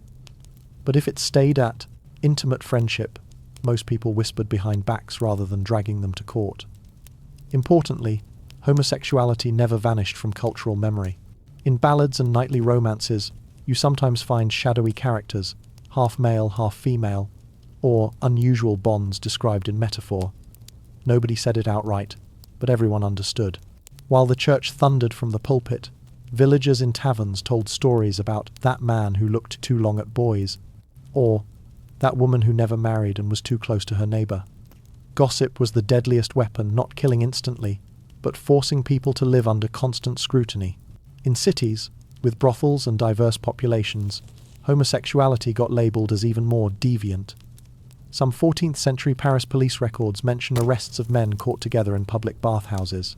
But if it stayed at intimate friendship, most people whispered behind backs rather than dragging them to court. Importantly, homosexuality never vanished from cultural memory. In ballads and knightly romances, you sometimes find shadowy characters, half male, half female, or unusual bonds described in metaphor. Nobody said it outright, but everyone understood. While the church thundered from the pulpit, villagers in taverns told stories about that man who looked too long at boys, or that woman who never married and was too close to her neighbour. Gossip was the deadliest weapon, not killing instantly, but forcing people to live under constant scrutiny. In cities, with brothels and diverse populations, homosexuality got labelled as even more deviant. Some 14th century Paris police records mention arrests of men caught together in public bathhouses.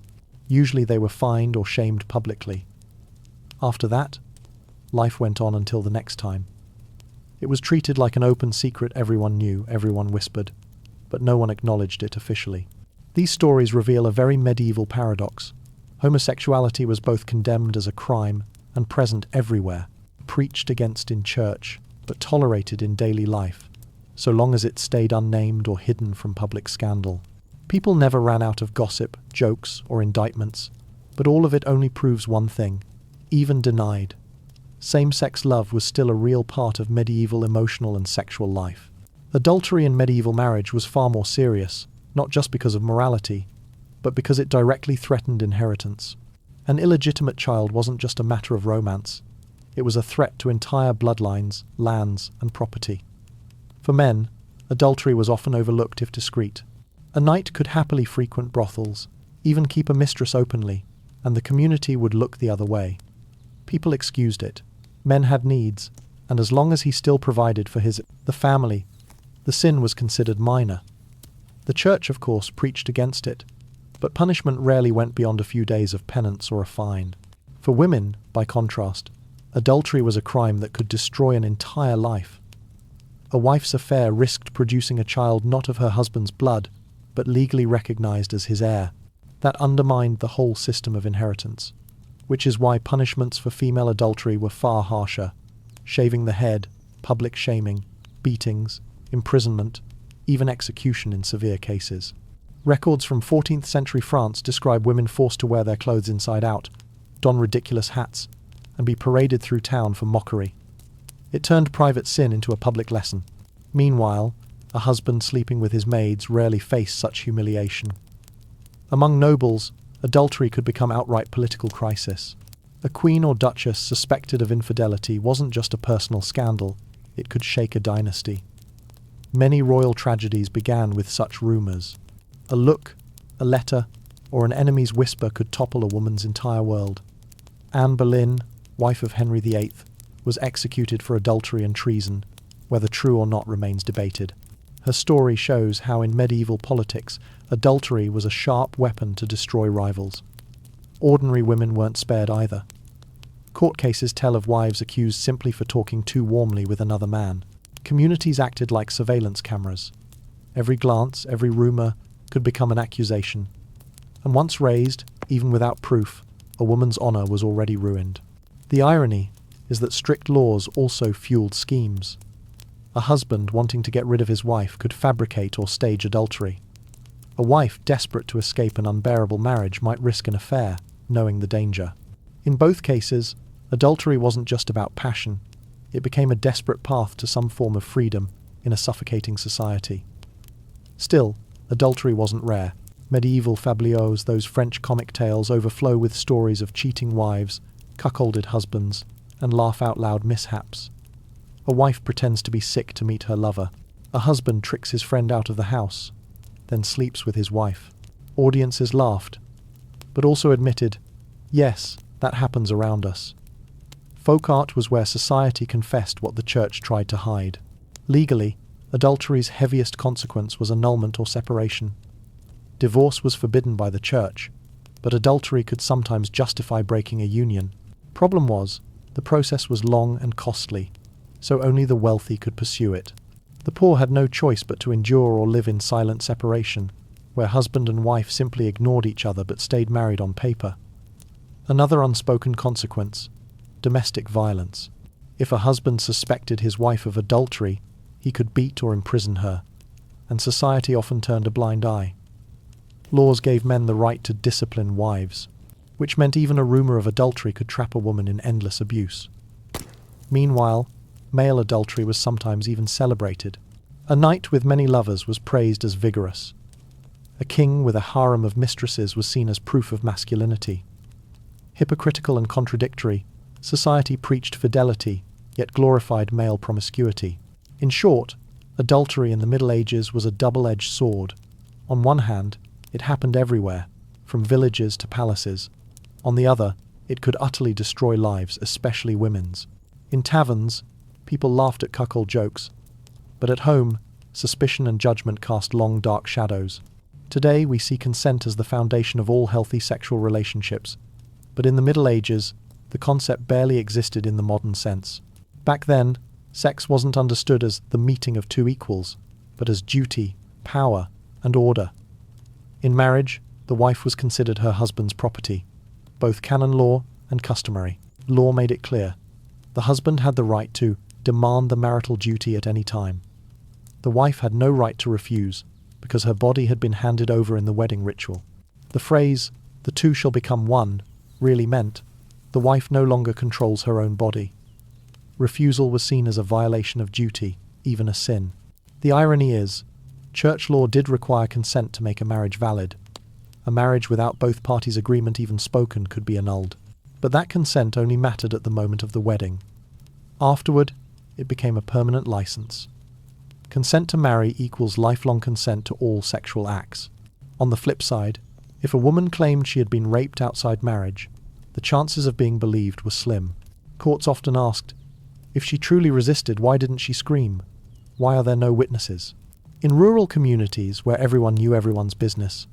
Usually they were fined or shamed publicly. After that, life went on until the next time. It was treated like an open secret everyone knew, everyone whispered, but no one acknowledged it officially. These stories reveal a very medieval paradox. Homosexuality was both condemned as a crime and present everywhere, preached against in church, but tolerated in daily life, so long as it stayed unnamed or hidden from public scandal. People never ran out of gossip, jokes, or indictments, but all of it only proves one thing: even denied, same-sex love was still a real part of medieval emotional and sexual life. Adultery in medieval marriage was far more serious, not just because of morality, but because it directly threatened inheritance. An illegitimate child wasn't just a matter of romance, it was a threat to entire bloodlines, lands, and property. For men, adultery was often overlooked if discreet. A knight could happily frequent brothels, even keep a mistress openly, and the community would look the other way. People excused it. Men had needs, and as long as he still provided for the family, the sin was considered minor. The church, of course, preached against it, but punishment rarely went beyond a few days of penance or a fine. For women, by contrast, adultery was a crime that could destroy an entire life. A wife's affair risked producing a child not of her husband's blood, but legally recognized as his heir. That undermined the whole system of inheritance, which is why punishments for female adultery were far harsher: shaving the head, public shaming, beatings, imprisonment, even execution in severe cases. Records from 14th century France describe women forced to wear their clothes inside out, don ridiculous hats, and be paraded through town for mockery. It turned private sin into a public lesson. Meanwhile, a husband sleeping with his maids rarely faced such humiliation. Among nobles, adultery could become outright political crisis. A queen or duchess suspected of infidelity wasn't just a personal scandal, it could shake a dynasty. Many royal tragedies began with such rumours. A look, a letter, or an enemy's whisper could topple a woman's entire world. Anne Boleyn, wife of Henry VIII, was executed for adultery and treason, whether true or not remains debated. Her story shows how in medieval politics, adultery was a sharp weapon to destroy rivals. Ordinary women weren't spared either. Court cases tell of wives accused simply for talking too warmly with another man. Communities acted like surveillance cameras. Every glance, every rumour, could become an accusation. And once raised, even without proof, a woman's honour was already ruined. The irony is that strict laws also fueled schemes. A husband wanting to get rid of his wife could fabricate or stage adultery. A wife desperate to escape an unbearable marriage might risk an affair, knowing the danger. In both cases, adultery wasn't just about passion. It became a desperate path to some form of freedom in a suffocating society. Still, adultery wasn't rare. Medieval fabliaux, those French comic tales, overflow with stories of cheating wives, cuckolded husbands, and laugh-out-loud mishaps. A wife pretends to be sick to meet her lover. A husband tricks his friend out of the house, then sleeps with his wife. Audiences laughed, but also admitted, yes, that happens around us. Folk art was where society confessed what the church tried to hide. Legally, adultery's heaviest consequence was annulment or separation. Divorce was forbidden by the church, but adultery could sometimes justify breaking a union. Problem was, the process was long and costly, so only the wealthy could pursue it. The poor had no choice but to endure or live in silent separation, where husband and wife simply ignored each other but stayed married on paper. Another unspoken consequence: domestic violence. If a husband suspected his wife of adultery, he could beat or imprison her, and society often turned a blind eye. Laws gave men the right to discipline wives, which meant even a rumor of adultery could trap a woman in endless abuse. Meanwhile, male adultery was sometimes even celebrated. A knight with many lovers was praised as vigorous. A king with a harem of mistresses was seen as proof of masculinity. Hypocritical and contradictory, society preached fidelity, yet glorified male promiscuity. In short, adultery in the Middle Ages was a double-edged sword. On one hand, it happened everywhere, from villages to palaces. On the other, it could utterly destroy lives, especially women's. In taverns, people laughed at cuckold jokes, but at home, suspicion and judgment cast long, dark shadows. Today, we see consent as the foundation of all healthy sexual relationships, but in the Middle Ages, the concept barely existed in the modern sense. Back then, sex wasn't understood as the meeting of two equals, but as duty, power, and order. In marriage, the wife was considered her husband's property, both canon law and customary. Law made it clear. The husband had the right to demand the marital duty at any time. The wife had no right to refuse, because her body had been handed over in the wedding ritual. The phrase, "the two shall become one," really meant the wife no longer controls her own body. Refusal was seen as a violation of duty, even a sin. The irony is, church law did require consent to make a marriage valid. A marriage without both parties' agreement even spoken could be annulled. But that consent only mattered at the moment of the wedding. Afterward, it became a permanent license. Consent to marry equals lifelong consent to all sexual acts. On the flip side, if a woman claimed she had been raped outside marriage, the chances of being believed were slim. Courts often asked, if she truly resisted, why didn't she scream? Why are there no witnesses? In rural communities where everyone knew everyone's business,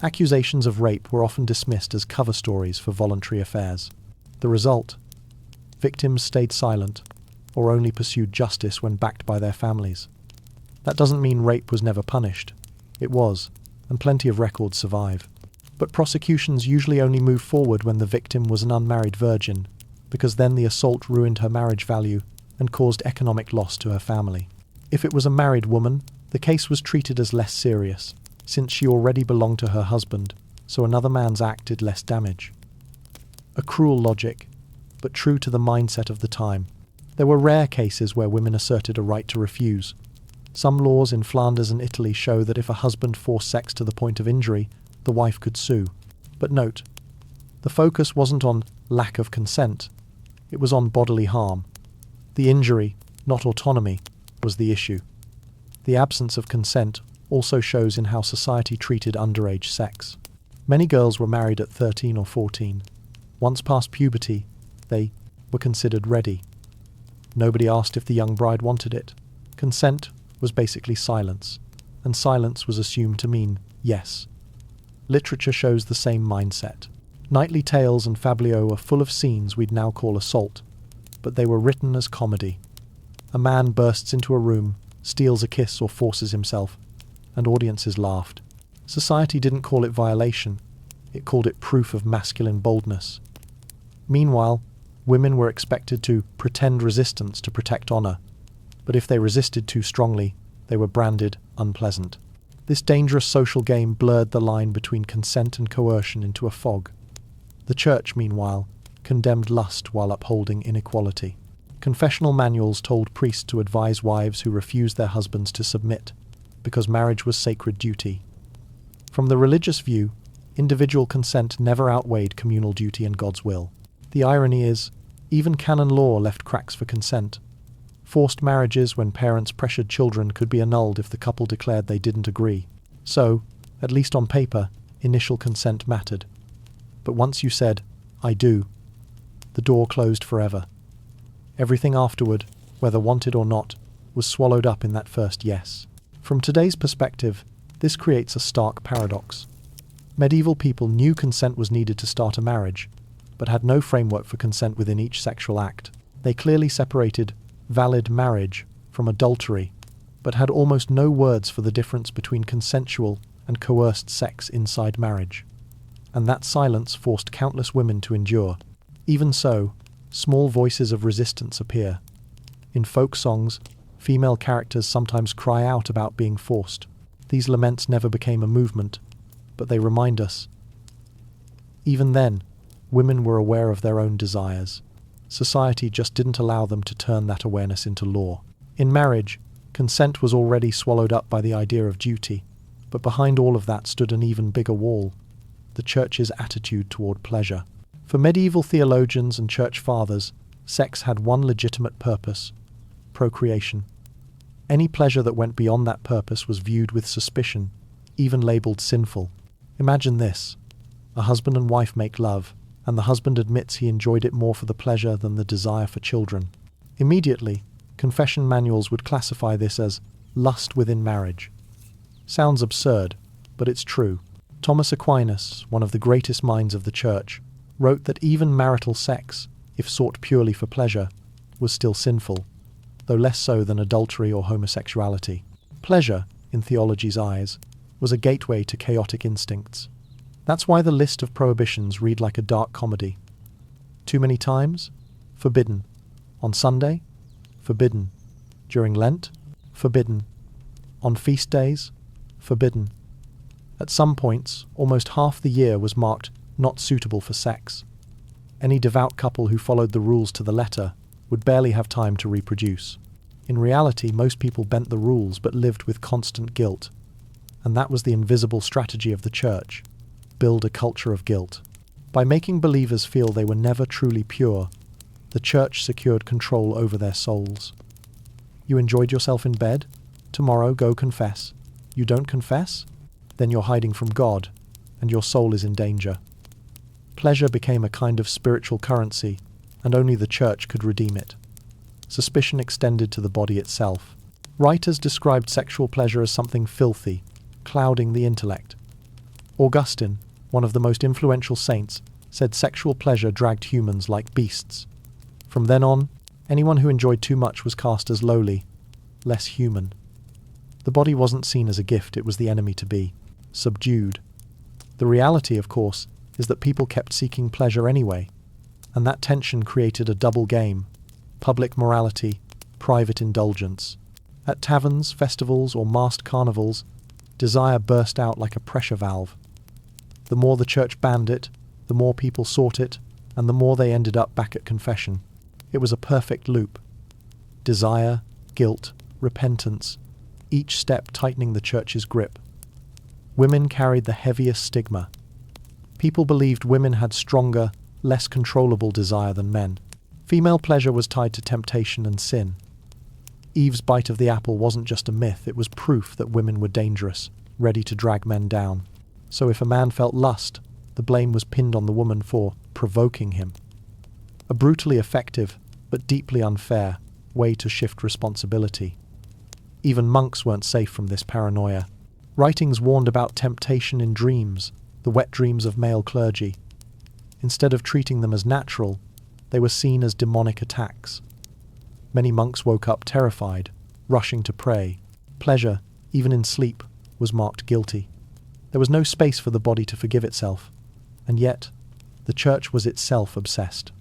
accusations of rape were often dismissed as cover stories for voluntary affairs. The result? Victims stayed silent, or only pursued justice when backed by their families. That doesn't mean rape was never punished. It was, and plenty of records survive. But prosecutions usually only move forward when the victim was an unmarried virgin, because then the assault ruined her marriage value and caused economic loss to her family. If it was a married woman, the case was treated as less serious, since she already belonged to her husband, so another man's act did less damage. A cruel logic, but true to the mindset of the time. There were rare cases where women asserted a right to refuse. Some laws in Flanders and Italy show that if a husband forced sex to the point of injury, the wife could sue. But note, the focus wasn't on lack of consent, it was on bodily harm. The injury, not autonomy, was the issue. The absence of consent also shows in how society treated underage sex. Many girls were married at 13 or 14. Once past puberty, they were considered ready. Nobody asked if the young bride wanted it. Consent was basically silence, and silence was assumed to mean yes. Literature shows the same mindset. Knightly tales and fabliaux are full of scenes we'd now call assault, but they were written as comedy. A man bursts into a room, steals a kiss or forces himself, and audiences laughed. Society didn't call it violation, it called it proof of masculine boldness. Meanwhile, women were expected to pretend resistance to protect honor. but if they resisted too strongly, they were branded unpleasant. This dangerous social game blurred the line between consent and coercion into a fog. The church, meanwhile, condemned lust while upholding inequality. Confessional manuals told priests to advise wives who refused their husbands to submit, because marriage was sacred duty. From the religious view, individual consent never outweighed communal duty and God's will. The irony is, even canon law left cracks for consent. Forced marriages when parents pressured children could be annulled if the couple declared they didn't agree. So, at least on paper, initial consent mattered. But once you said, "I do," the door closed forever. Everything afterward, whether wanted or not, was swallowed up in that first yes. From today's perspective, this creates a stark paradox. Medieval people knew consent was needed to start a marriage, but had no framework for consent within each sexual act. They clearly separated valid marriage from adultery, but had almost no words for the difference between consensual and coerced sex inside marriage. And that silence forced countless women to endure. Even so, small voices of resistance appear. In folk songs, female characters sometimes cry out about being forced. These laments never became a movement, but they remind us. Even then, women were aware of their own desires. Society just didn't allow them to turn that awareness into law. In marriage, consent was already swallowed up by the idea of duty, but behind all of that stood an even bigger wall: the church's attitude toward pleasure. For medieval theologians and church fathers, sex had one legitimate purpose: procreation. Any pleasure that went beyond that purpose was viewed with suspicion, even labeled sinful. Imagine this: a husband and wife make love, and the husband admits he enjoyed it more for the pleasure than the desire for children. Immediately, confession manuals would classify this as lust within marriage. Sounds absurd, but it's true. Thomas Aquinas, one of the greatest minds of the church, wrote that even marital sex, if sought purely for pleasure, was still sinful, though less so than adultery or homosexuality. Pleasure, in theology's eyes, was a gateway to chaotic instincts. That's why the list of prohibitions read like a dark comedy. Too many times? Forbidden. On Sunday? Forbidden. During Lent? Forbidden. On feast days? Forbidden. At some points, almost half the year was marked not suitable for sex. Any devout couple who followed the rules to the letter would barely have time to reproduce. In reality, most people bent the rules but lived with constant guilt. And that was the invisible strategy of the church: build a culture of guilt. By making believers feel they were never truly pure, the church secured control over their souls. You enjoyed yourself in bed? Tomorrow go confess. You don't confess? Then you're hiding from God, and your soul is in danger. Pleasure became a kind of spiritual currency, and only the church could redeem it. Suspicion extended to the body itself. Writers described sexual pleasure as something filthy, clouding the intellect. Augustine, one of the most influential saints, said sexual pleasure dragged humans like beasts. From then on, anyone who enjoyed too much was cast as lowly, less human. The body wasn't seen as a gift, it was the enemy to be subdued. The reality, of course, is that people kept seeking pleasure anyway, and that tension created a double game: public morality, private indulgence. At taverns, festivals, or masked carnivals, desire burst out like a pressure valve. The more the church banned it, the more people sought it, and the more they ended up back at confession. It was a perfect loop. Desire, guilt, repentance, each step tightening the church's grip. Women carried the heaviest stigma. People believed women had stronger, less controllable desire than men. Female pleasure was tied to temptation and sin. Eve's bite of the apple wasn't just a myth, it was proof that women were dangerous, ready to drag men down. So if a man felt lust, the blame was pinned on the woman for provoking him. A brutally effective, but deeply unfair, way to shift responsibility. Even monks weren't safe from this paranoia. Writings warned about temptation in dreams, the wet dreams of male clergy. Instead of treating them as natural, they were seen as demonic attacks. Many monks woke up terrified, rushing to pray. Pleasure, even in sleep, was marked guilty. There was no space for the body to forgive itself, and yet, the church was itself obsessed.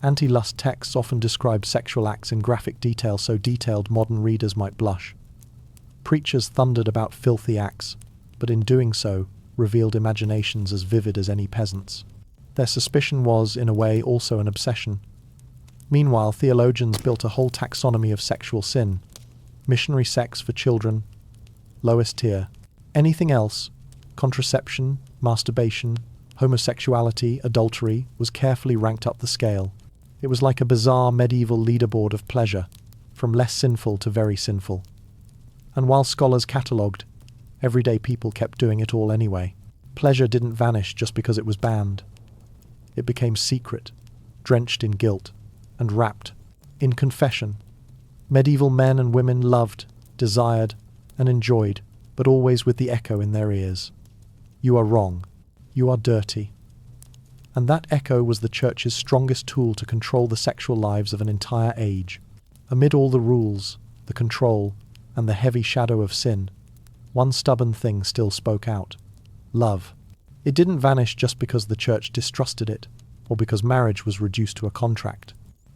Anti-lust texts often describe sexual acts in graphic detail, so detailed modern readers might blush. Preachers thundered about filthy acts, but in doing so, revealed imaginations as vivid as any peasant's. Their suspicion was, in a way, also an obsession. Meanwhile, theologians built a whole taxonomy of sexual sin. Missionary sex for children, lowest tier. Anything else, contraception, masturbation, homosexuality, adultery, was carefully ranked up the scale. It was like a bizarre medieval leaderboard of pleasure, from less sinful to very sinful. And while scholars catalogued, everyday people kept doing it all anyway. Pleasure didn't vanish just because it was banned. It became secret, drenched in guilt, and wrapped in confession. Medieval men and women loved, desired, and enjoyed, but always with the echo in their ears. You are wrong. You are dirty. And that echo was the church's strongest tool to control the sexual lives of an entire age. Amid all the rules, the control, and the heavy shadow of sin, one stubborn thing still spoke out: love. It didn't vanish just because the church distrusted it, or because marriage was reduced to a contract.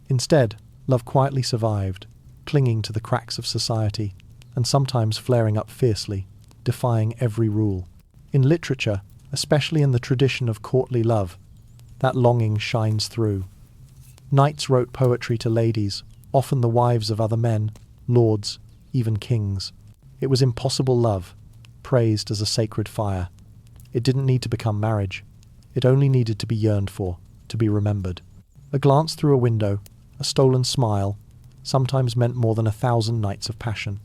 Instead, love quietly survived, clinging to the cracks of society, and sometimes flaring up fiercely, defying every rule. In literature, especially in the tradition of courtly love, that longing shines through. Knights wrote poetry to ladies, often the wives of other men, lords, even kings. It was impossible love, praised as a sacred fire. It didn't need to become marriage. It only needed to be yearned for, to be remembered. A glance through a window, a stolen smile, sometimes meant more than 1,000 nights of passion.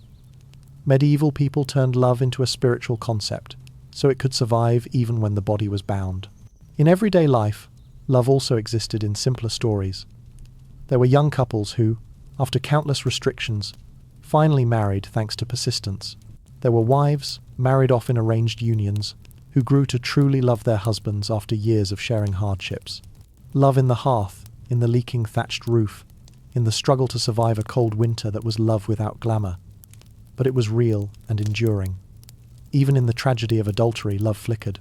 Medieval people turned love into a spiritual concept, so it could survive even when the body was bound. In everyday life, love also existed in simpler stories. There were young couples who, after countless restrictions, finally married thanks to persistence. There were wives, married off in arranged unions, who grew to truly love their husbands after years of sharing hardships. Love in the hearth, in the leaking thatched roof, in the struggle to survive a cold winter that was love without glamour. But it was real and enduring. Even in the tragedy of adultery, love flickered.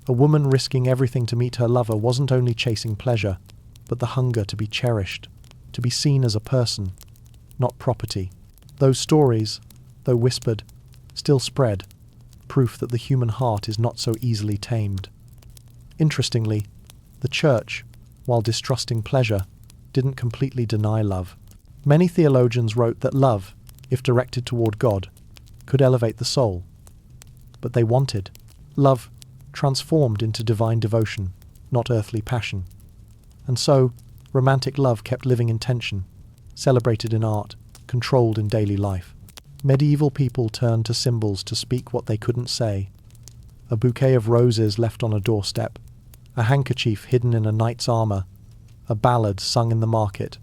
A woman risking everything to meet her lover wasn't only chasing pleasure, but the hunger to be cherished, to be seen as a person, not property. Those stories, though whispered, still spread, proof that the human heart is not so easily tamed. Interestingly, the church, while distrusting pleasure, didn't completely deny love. Many theologians wrote that love, if directed toward God, could elevate the soul. But they wanted love transformed into divine devotion, not earthly passion. And so, romantic love kept living in tension, celebrated in art, controlled in daily life. Medieval people turned to symbols to speak what they couldn't say. A bouquet of roses left on a doorstep, a handkerchief hidden in a knight's armor, a ballad sung in the market.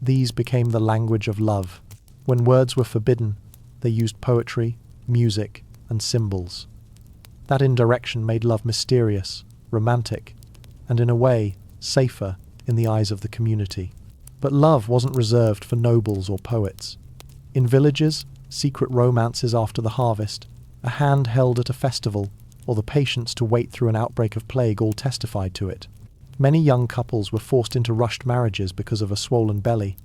These became the language of love. When words were forbidden, they used poetry, music, and symbols. That indirection made love mysterious, romantic, and in a way, safer in the eyes of the community. But love wasn't reserved for nobles or poets. In villages, secret romances after the harvest, a hand held at a festival, or the patience to wait through an outbreak of plague all testified to it. Many young couples were forced into rushed marriages because of a swollen belly.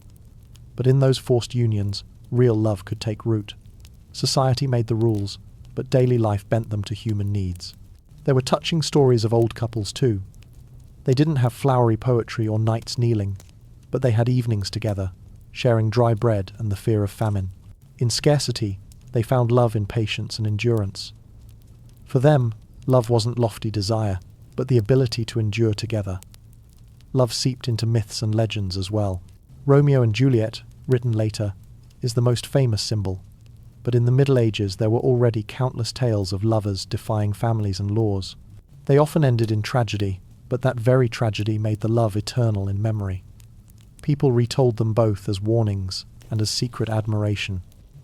But in those forced unions, real love could take root. Society made the rules, but daily life bent them to human needs. There were touching stories of old couples too. They didn't have flowery poetry or nights kneeling, but they had evenings together, sharing dry bread and the fear of famine. In scarcity, they found love in patience and endurance. For them, love wasn't lofty desire, but the ability to endure together. Love seeped into myths and legends as well. Romeo and Juliet, written later, is the most famous symbol, but in the Middle Ages there were already countless tales of lovers defying families and laws. They often ended in tragedy, but that very tragedy made the love eternal in memory. People retold them both as warnings and as secret admiration.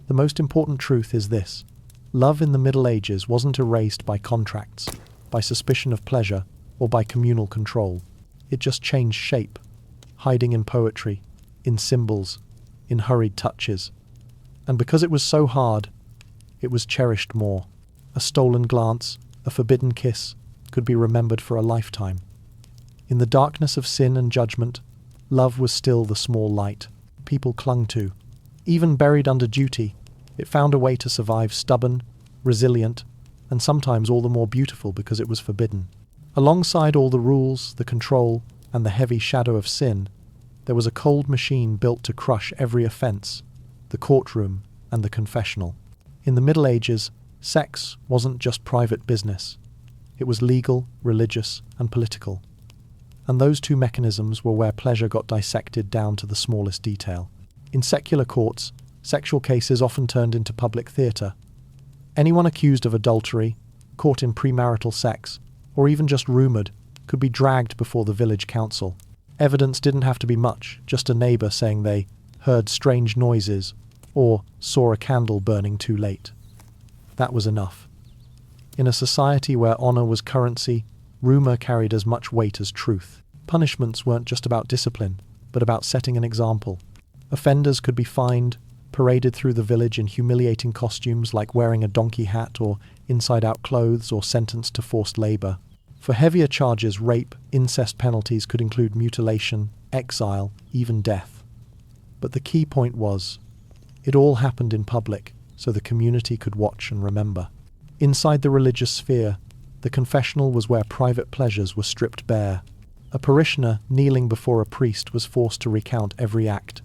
The most important truth is this: love in the Middle Ages wasn't erased by contracts, by suspicion of pleasure, or by communal control. It just changed shape, hiding in poetry, in symbols, in hurried touches. And because it was so hard, it was cherished more. A stolen glance, a forbidden kiss, could be remembered for a lifetime. In the darkness of sin and judgment, love was still the small light people clung to. Even buried under duty, it found a way to survive, stubborn, resilient, and sometimes all the more beautiful because it was forbidden. Alongside all the rules, the control, and the heavy shadow of sin, there was a cold machine built to crush every offense: the courtroom and the confessional. In the Middle Ages, sex wasn't just private business. It was legal, religious, and political. And those two mechanisms were where pleasure got dissected down to the smallest detail. In secular courts, sexual cases often turned into public theatre. Anyone accused of adultery, caught in premarital sex, or even just rumoured, could be dragged before the village council. Evidence didn't have to be much, just a neighbour saying they heard strange noises or saw a candle burning too late. That was enough. In a society where honour was currency, rumour carried as much weight as truth. Punishments weren't just about discipline, but about setting an example. Offenders could be fined, paraded through the village in humiliating costumes like wearing a donkey hat or inside-out clothes, or sentenced to forced labour. For heavier charges, rape, incest penalties could include mutilation, exile, even death. But the key point was, it all happened in public, so the community could watch and remember. Inside the religious sphere, the confessional was where private pleasures were stripped bare. A parishioner kneeling before a priest was forced to recount every act.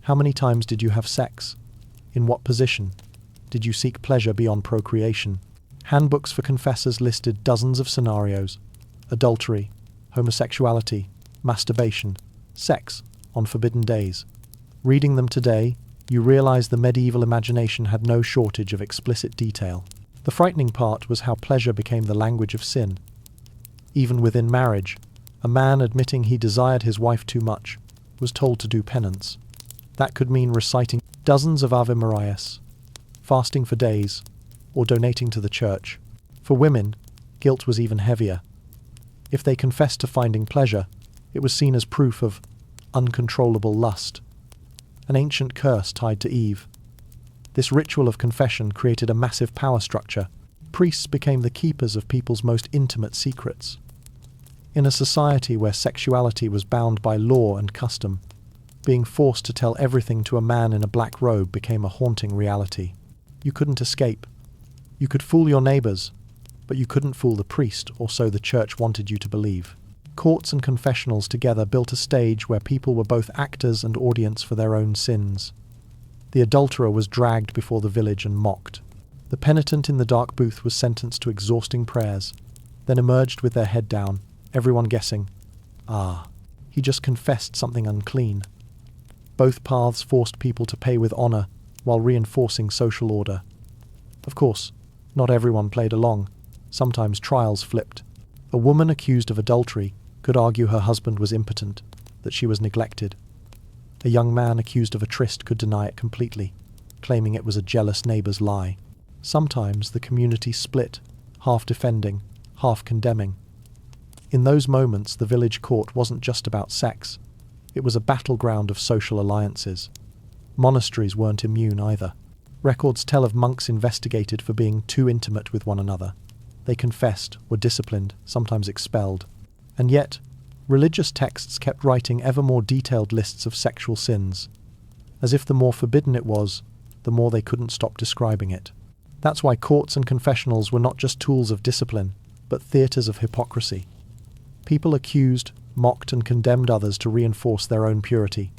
How many times did you have sex? In what position? Did you seek pleasure beyond procreation? Handbooks for confessors listed dozens of scenarios: adultery, homosexuality, masturbation, sex on forbidden days. Reading them today, you realize the medieval imagination had no shortage of explicit detail. The frightening part was how pleasure became the language of sin. Even within marriage, a man admitting he desired his wife too much was told to do penance. That could mean reciting dozens of Ave Marias, fasting for days, or donating to the church. For women, guilt was even heavier. If they confessed to finding pleasure, it was seen as proof of uncontrollable lust, an ancient curse tied to Eve. This ritual of confession created a massive power structure. Priests became the keepers of people's most intimate secrets. In a society where sexuality was bound by law and custom, being forced to tell everything to a man in a black robe became a haunting reality. You couldn't escape. You could fool your neighbours, but you couldn't fool the priest, or so the church wanted you to believe. Courts and confessionals together built a stage where people were both actors and audience for their own sins. The adulterer was dragged before the village and mocked. The penitent in the dark booth was sentenced to exhausting prayers, then emerged with their head down, everyone guessing, he just confessed something unclean. Both paths forced people to pay with honour while reinforcing social order. Of course, not everyone played along. Sometimes trials flipped. A woman accused of adultery could argue her husband was impotent, that she was neglected. A young man accused of a tryst could deny it completely, claiming it was a jealous neighbour's lie. Sometimes the community split, half defending, half condemning. In those moments, the village court wasn't just about sex. It was a battleground of social alliances. Monasteries weren't immune either. Records tell of monks investigated for being too intimate with one another. They confessed, were disciplined, sometimes expelled. And yet, religious texts kept writing ever more detailed lists of sexual sins, as if the more forbidden it was, the more they couldn't stop describing it. That's why courts and confessionals were not just tools of discipline, but theatres of hypocrisy. People accused, mocked and condemned others to reinforce their own purity.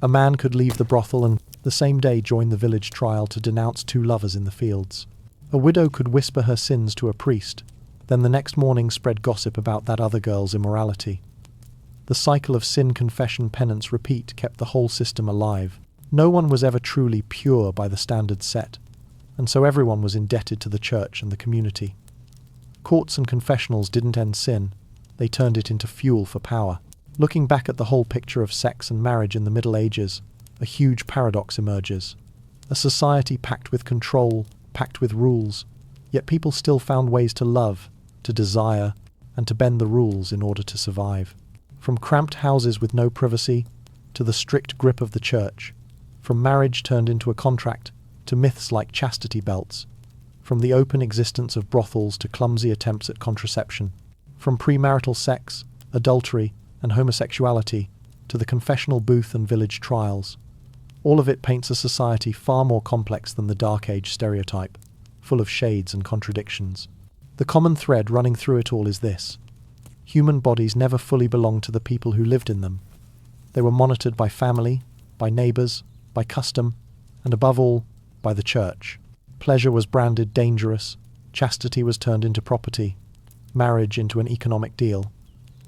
A man could leave the brothel and the same day join the village trial to denounce two lovers in the fields. A widow could whisper her sins to a priest, then the next morning spread gossip about that other girl's immorality. The cycle of sin, confession, penance, repeat kept the whole system alive. No one was ever truly pure by the standards set, and so everyone was indebted to the church and the community. Courts and confessionals didn't end sin, they turned it into fuel for power. Looking back at the whole picture of sex and marriage in the Middle Ages, a huge paradox emerges. A society packed with control, packed with rules, yet people still found ways to love, to desire, and to bend the rules in order to survive. From cramped houses with no privacy, to the strict grip of the church. From marriage turned into a contract, to myths like chastity belts. From the open existence of brothels to clumsy attempts at contraception. From premarital sex, adultery, and homosexuality, to the confessional booth and village trials. All of it paints a society far more complex than the Dark Age stereotype, full of shades and contradictions. The common thread running through it all is this: human bodies never fully belonged to the people who lived in them. They were monitored by family, by neighbours, by custom, and above all, by the church. Pleasure was branded dangerous, chastity was turned into property, marriage into an economic deal.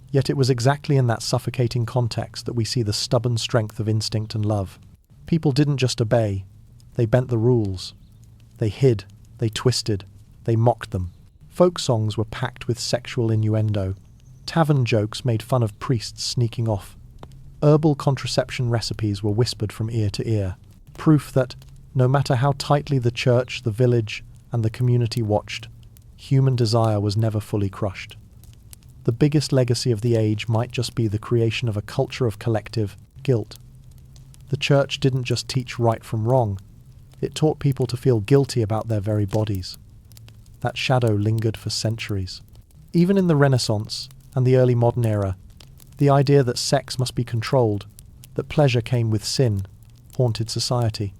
Yet it was exactly in that suffocating context that we see the stubborn strength of instinct and love. People didn't just obey, they bent the rules. They hid, they twisted, they mocked them. Folk songs were packed with sexual innuendo. Tavern jokes made fun of priests sneaking off. Herbal contraception recipes were whispered from ear to ear. Proof that, no matter how tightly the church, the village, and the community watched, human desire was never fully crushed. The biggest legacy of the age might just be the creation of a culture of collective guilt. The church didn't just teach right from wrong, it taught people to feel guilty about their very bodies. That shadow lingered for centuries. Even in the Renaissance and the early modern era, the idea that sex must be controlled, that pleasure came with sin, haunted society.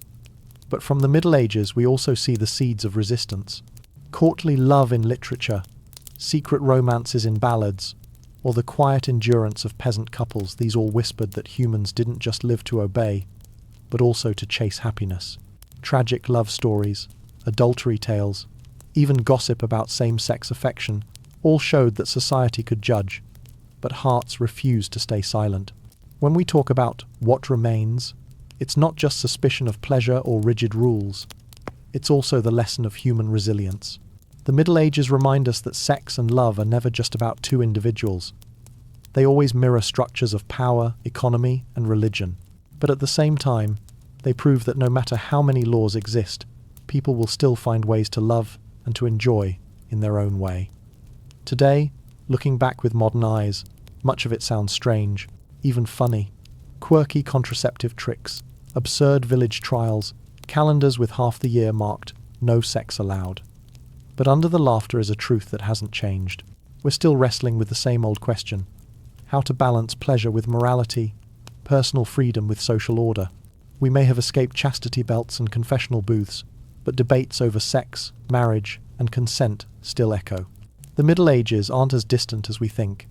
But from the Middle Ages we also see the seeds of resistance. Courtly love in literature, secret romances in ballads, or the quiet endurance of peasant couples, these all whispered that humans didn't just live to obey, but also to chase happiness. Tragic love stories, adultery tales, even gossip about same-sex affection, all showed that society could judge, but hearts refused to stay silent. When we talk about what remains, it's not just suspicion of pleasure or rigid rules, it's also the lesson of human resilience. The Middle Ages remind us that sex and love are never just about two individuals. They always mirror structures of power, economy, and religion. But at the same time, they prove that no matter how many laws exist, people will still find ways to love and to enjoy in their own way. Today, looking back with modern eyes, much of it sounds strange, even funny. Quirky contraceptive tricks, absurd village trials, calendars with half the year marked "no sex allowed." But under the laughter is a truth that hasn't changed. We're still wrestling with the same old question: how to balance pleasure with morality, personal freedom with social order. We may have escaped chastity belts and confessional booths, but debates over sex, marriage, and consent still echo. The Middle Ages aren't as distant as we think.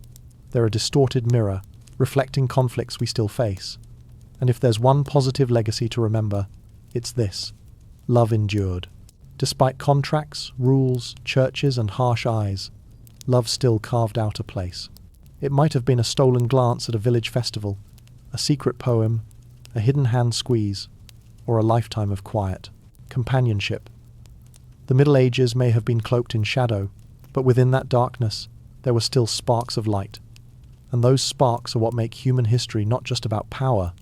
They're a distorted mirror, reflecting conflicts we still face. And if there's one positive legacy to remember, it's this: love endured. Despite contracts, rules, churches, and harsh eyes, love still carved out a place. It might have been a stolen glance at a village festival, a secret poem, a hidden hand squeeze, or a lifetime of quiet companionship. The Middle Ages may have been cloaked in shadow, but within that darkness, there were still sparks of light. And those sparks are what make human history not just about power,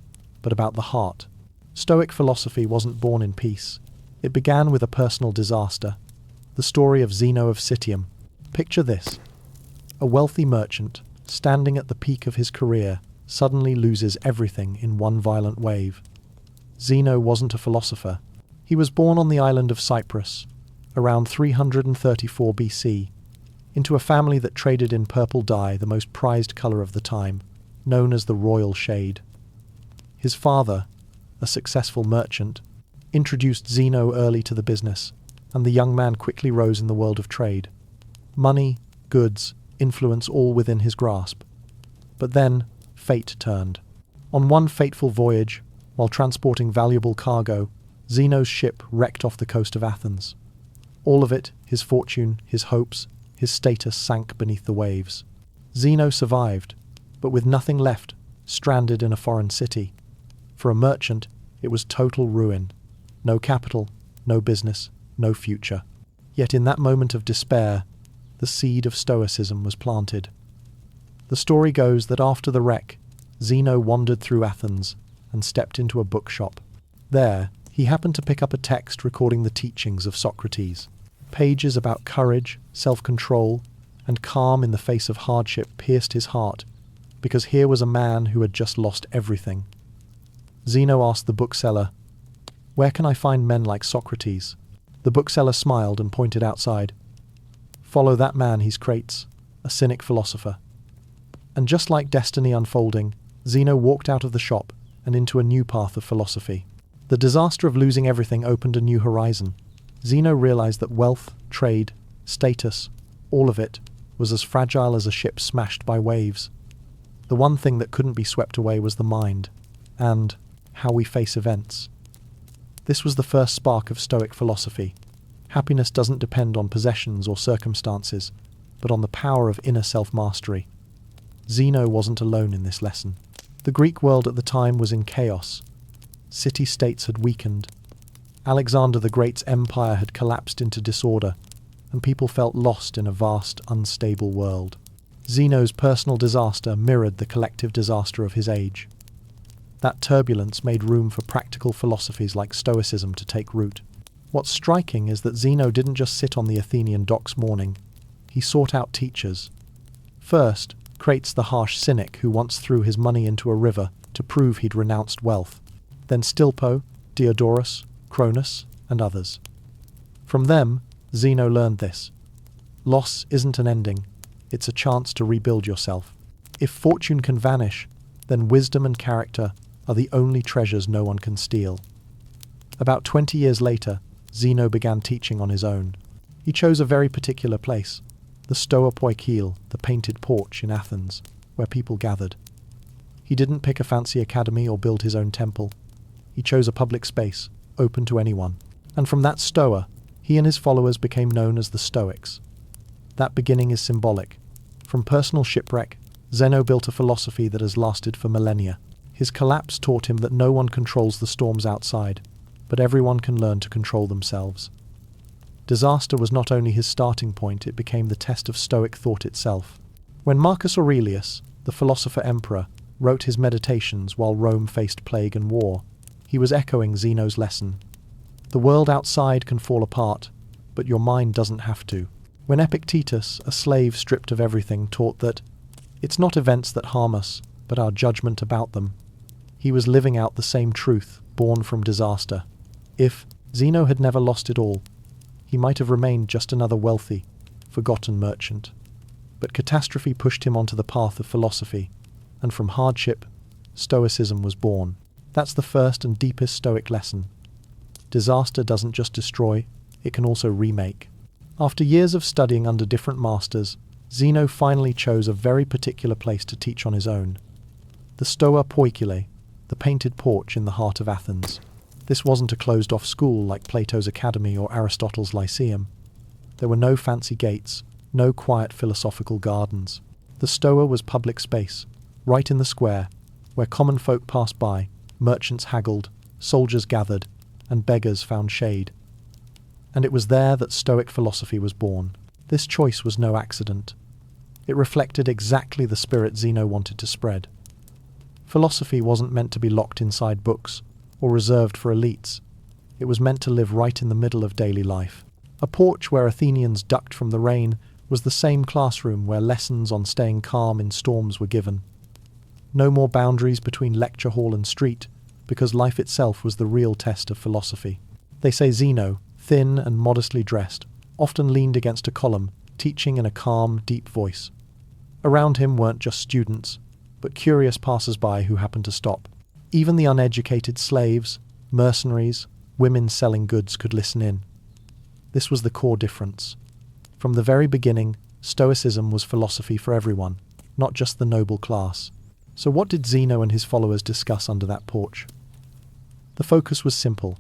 but about the heart. Stoic philosophy wasn't born in peace. It began with a personal disaster, the story of Zeno of Citium. Picture this: a wealthy merchant, standing at the peak of his career, suddenly loses everything in one violent wave. Zeno wasn't a philosopher. He was born on the island of Cyprus, around 334 BC, into a family that traded in purple dye, the most prized colour of the time, known as the royal shade. His father, a successful merchant, introduced Zeno early to the business, and the young man quickly rose in the world of trade. Money, goods, influence all within his grasp. But then, fate turned. On one fateful voyage, while transporting valuable cargo, Zeno's ship wrecked off the coast of Athens. All of it, his fortune, his hopes, his status, sank beneath the waves. Zeno survived, but with nothing left, stranded in a foreign city. For a merchant, it was total ruin. No capital, no business, no future. Yet in that moment of despair, the seed of Stoicism was planted. The story goes that after the wreck, Zeno wandered through Athens and stepped into a bookshop. There, he happened to pick up a text recording the teachings of Socrates. Pages about courage, self-control, and calm in the face of hardship pierced his heart, because here was a man who had just lost everything. Zeno asked the bookseller, "Where can I find men like Socrates?" The bookseller smiled and pointed outside. "Follow that man, he creates, a cynic philosopher." And just like destiny unfolding, Zeno walked out of the shop and into a new path of philosophy. The disaster of losing everything opened a new horizon. Zeno realized that wealth, trade, status, all of it, was as fragile as a ship smashed by waves. The one thing that couldn't be swept away was the mind, and how we face events. This was the first spark of Stoic philosophy. Happiness doesn't depend on possessions or circumstances, but on the power of inner self-mastery. Zeno wasn't alone in this lesson. The Greek world at the time was in chaos. City-states had weakened. Alexander the Great's empire had collapsed into disorder, and people felt lost in a vast, unstable world. Zeno's personal disaster mirrored the collective disaster of his age. That turbulence made room for practical philosophies like Stoicism to take root. What's striking is that Zeno didn't just sit on the Athenian docks mourning. He sought out teachers. First, Crates the harsh cynic who once threw his money into a river to prove he'd renounced wealth. Then Stilpo, Diodorus, Cronus, and others. From them, Zeno learned this. Loss isn't an ending, it's a chance to rebuild yourself. If fortune can vanish, then wisdom and character are the only treasures no one can steal. About 20 years later, Zeno began teaching on his own. He chose a very particular place, the Stoa Poikile, the painted porch in Athens, where people gathered. He didn't pick a fancy academy or build his own temple. He chose a public space, open to anyone. And from that Stoa, he and his followers became known as the Stoics. That beginning is symbolic. From personal shipwreck, Zeno built a philosophy that has lasted for millennia. His collapse taught him that no one controls the storms outside, but everyone can learn to control themselves. Disaster was not only his starting point, it became the test of Stoic thought itself. When Marcus Aurelius, the philosopher-emperor, wrote his Meditations while Rome faced plague and war, he was echoing Zeno's lesson. The world outside can fall apart, but your mind doesn't have to. When Epictetus, a slave stripped of everything, taught that it's not events that harm us, but our judgment about them, he was living out the same truth born from disaster. If Zeno had never lost it all, he might have remained just another wealthy, forgotten merchant. But catastrophe pushed him onto the path of philosophy, and from hardship, Stoicism was born. That's the first and deepest Stoic lesson. Disaster doesn't just destroy, it can also remake. After years of studying under different masters, Zeno finally chose a very particular place to teach on his own. The Stoa Poikile, the painted porch in the heart of Athens. This wasn't a closed-off school like Plato's Academy or Aristotle's Lyceum. There were no fancy gates, no quiet philosophical gardens. The Stoa was public space, right in the square, where common folk passed by, merchants haggled, soldiers gathered, and beggars found shade. And it was there that Stoic philosophy was born. This choice was no accident. It reflected exactly the spirit Zeno wanted to spread. Philosophy wasn't meant to be locked inside books, or reserved for elites. It was meant to live right in the middle of daily life. A porch where Athenians ducked from the rain was the same classroom where lessons on staying calm in storms were given. No more boundaries between lecture hall and street, because life itself was the real test of philosophy. They say Zeno, thin and modestly dressed, often leaned against a column, teaching in a calm, deep voice. Around him weren't just students, but curious passers-by who happened to stop. Even the uneducated slaves, mercenaries, women selling goods could listen in. This was the core difference. From the very beginning, Stoicism was philosophy for everyone, not just the noble class. So what did Zeno and his followers discuss under that porch? The focus was simple: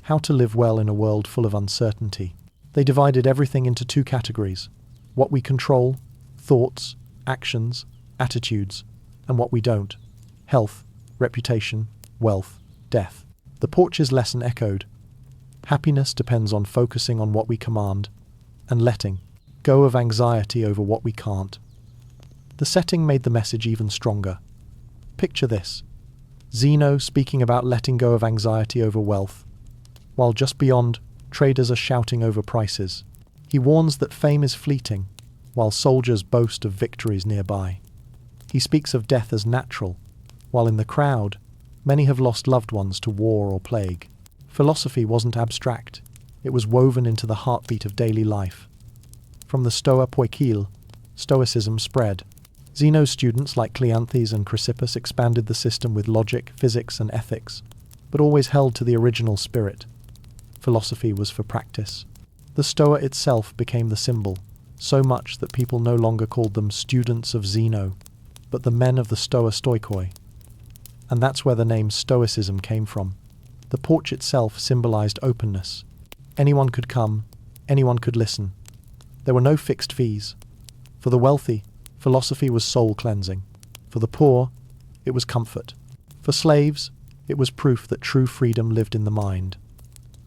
how to live well in a world full of uncertainty. They divided everything into two categories: what we control, thoughts, actions, attitudes, and what we don't, health, reputation, wealth, death. The porch's lesson echoed: happiness depends on focusing on what we command, and letting go of anxiety over what we can't. The setting made the message even stronger. Picture this: Zeno speaking about letting go of anxiety over wealth, while just beyond, traders are shouting over prices. He warns that fame is fleeting, while soldiers boast of victories nearby. He speaks of death as natural, while in the crowd, many have lost loved ones to war or plague. Philosophy wasn't abstract, it was woven into the heartbeat of daily life. From the Stoa Poikile, Stoicism spread. Zeno's students like Cleanthes and Chrysippus expanded the system with logic, physics, and ethics, but always held to the original spirit. Philosophy was for practice. The Stoa itself became the symbol, so much that people no longer called them students of Zeno, but the men of the Stoa Stoikoi. And that's where the name Stoicism came from. The porch itself symbolized openness. Anyone could come, anyone could listen. There were no fixed fees. For the wealthy, philosophy was soul cleansing. For the poor, it was comfort. For slaves, it was proof that true freedom lived in the mind.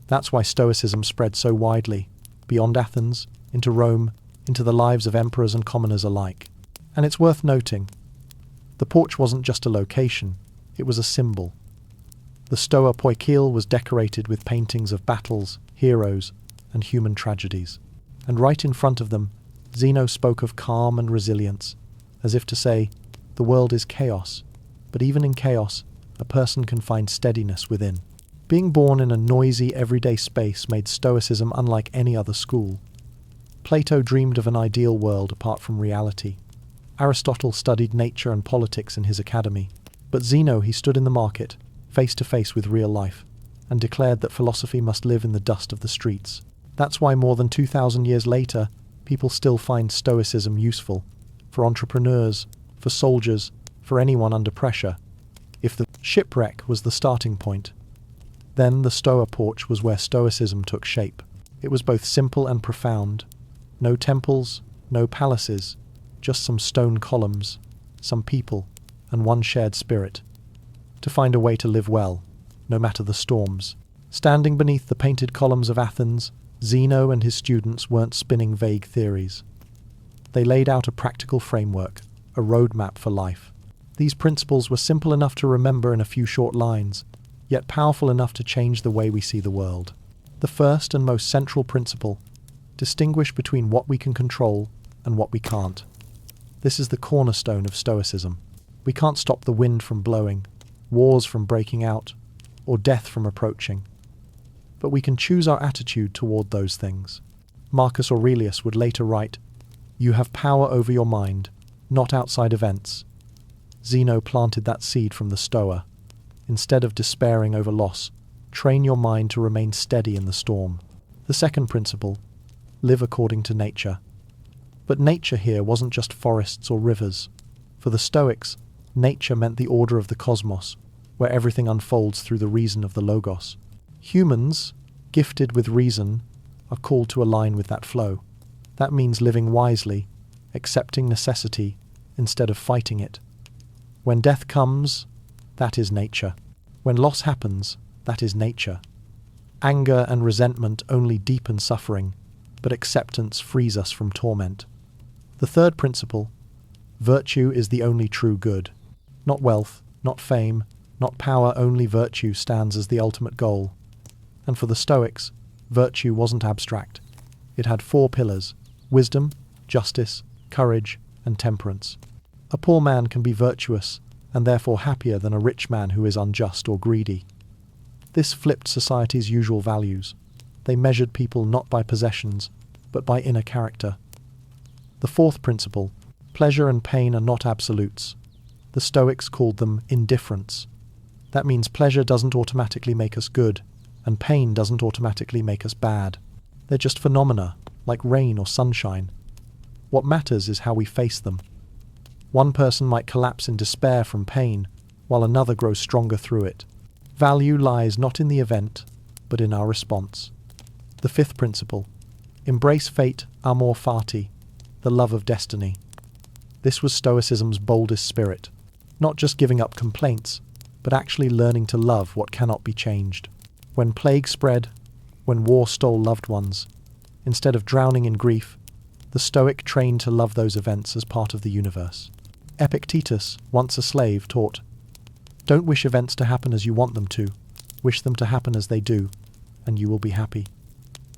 That's why Stoicism spread so widely, beyond Athens, into Rome, into the lives of emperors and commoners alike. And it's worth noting, the porch wasn't just a location, it was a symbol. The Stoa Poikile was decorated with paintings of battles, heroes, and human tragedies. And right in front of them, Zeno spoke of calm and resilience, as if to say, the world is chaos, but even in chaos, a person can find steadiness within. Being born in a noisy, everyday space made Stoicism unlike any other school. Plato dreamed of an ideal world apart from reality. Aristotle studied nature and politics in his academy. But Zeno, he stood in the market, face to face with real life, and declared that philosophy must live in the dust of the streets. That's why more than 2,000 years later, people still find Stoicism useful, for entrepreneurs, for soldiers, for anyone under pressure. If the shipwreck was the starting point, then the Stoa porch was where Stoicism took shape. It was both simple and profound. No temples, no palaces, just some stone columns, some people, and one shared spirit. To find a way to live well, no matter the storms. Standing beneath the painted columns of Athens, Zeno and his students weren't spinning vague theories. They laid out a practical framework, a roadmap for life. These principles were simple enough to remember in a few short lines, yet powerful enough to change the way we see the world. The first and most central principle: distinguish between what we can control and what we can't. This is the cornerstone of Stoicism. We can't stop the wind from blowing, wars from breaking out, or death from approaching. But we can choose our attitude toward those things. Marcus Aurelius would later write, "You have power over your mind, not outside events." Zeno planted that seed from the Stoa. Instead of despairing over loss, train your mind to remain steady in the storm. The second principle: live according to nature. But nature here wasn't just forests or rivers. For the Stoics, nature meant the order of the cosmos, where everything unfolds through the reason of the logos. Humans, gifted with reason, are called to align with that flow. That means living wisely, accepting necessity instead of fighting it. When death comes, that is nature. When loss happens, that is nature. Anger and resentment only deepen suffering, but acceptance frees us from torment. The third principle: virtue is the only true good. Not wealth, not fame, not power, only virtue stands as the ultimate goal. And for the Stoics, virtue wasn't abstract. It had 4 pillars: wisdom, justice, courage, and temperance. A poor man can be virtuous, and therefore happier than a rich man who is unjust or greedy. This flipped society's usual values. They measured people not by possessions, but by inner character. The fourth principle: pleasure and pain are not absolutes. The Stoics called them indifferents. That means pleasure doesn't automatically make us good, and pain doesn't automatically make us bad. They're just phenomena, like rain or sunshine. What matters is how we face them. One person might collapse in despair from pain, while another grows stronger through it. Value lies not in the event, but in our response. The fifth principle: embrace fate, amor fati, the love of destiny. This was Stoicism's boldest spirit, not just giving up complaints, but actually learning to love what cannot be changed. When plague spread, when war stole loved ones, instead of drowning in grief, the Stoic trained to love those events as part of the universe. Epictetus, once a slave, taught, "Don't wish events to happen as you want them to, wish them to happen as they do, and you will be happy."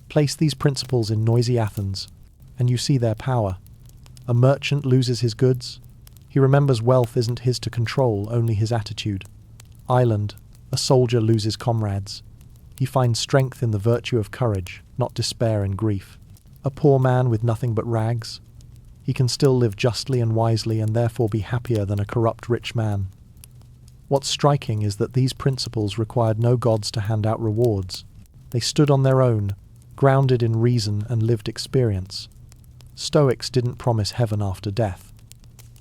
Place these principles in noisy Athens, and you see their power. A merchant loses his goods. He remembers wealth isn't his to control, only his attitude. Island, a soldier loses comrades. He finds strength in the virtue of courage, not despair and grief. A poor man with nothing but rags. he can still live justly and wisely and therefore be happier than a corrupt rich man. What's striking is that these principles required no gods to hand out rewards. They stood on their own, grounded in reason and lived experience. Stoics didn't promise heaven after death.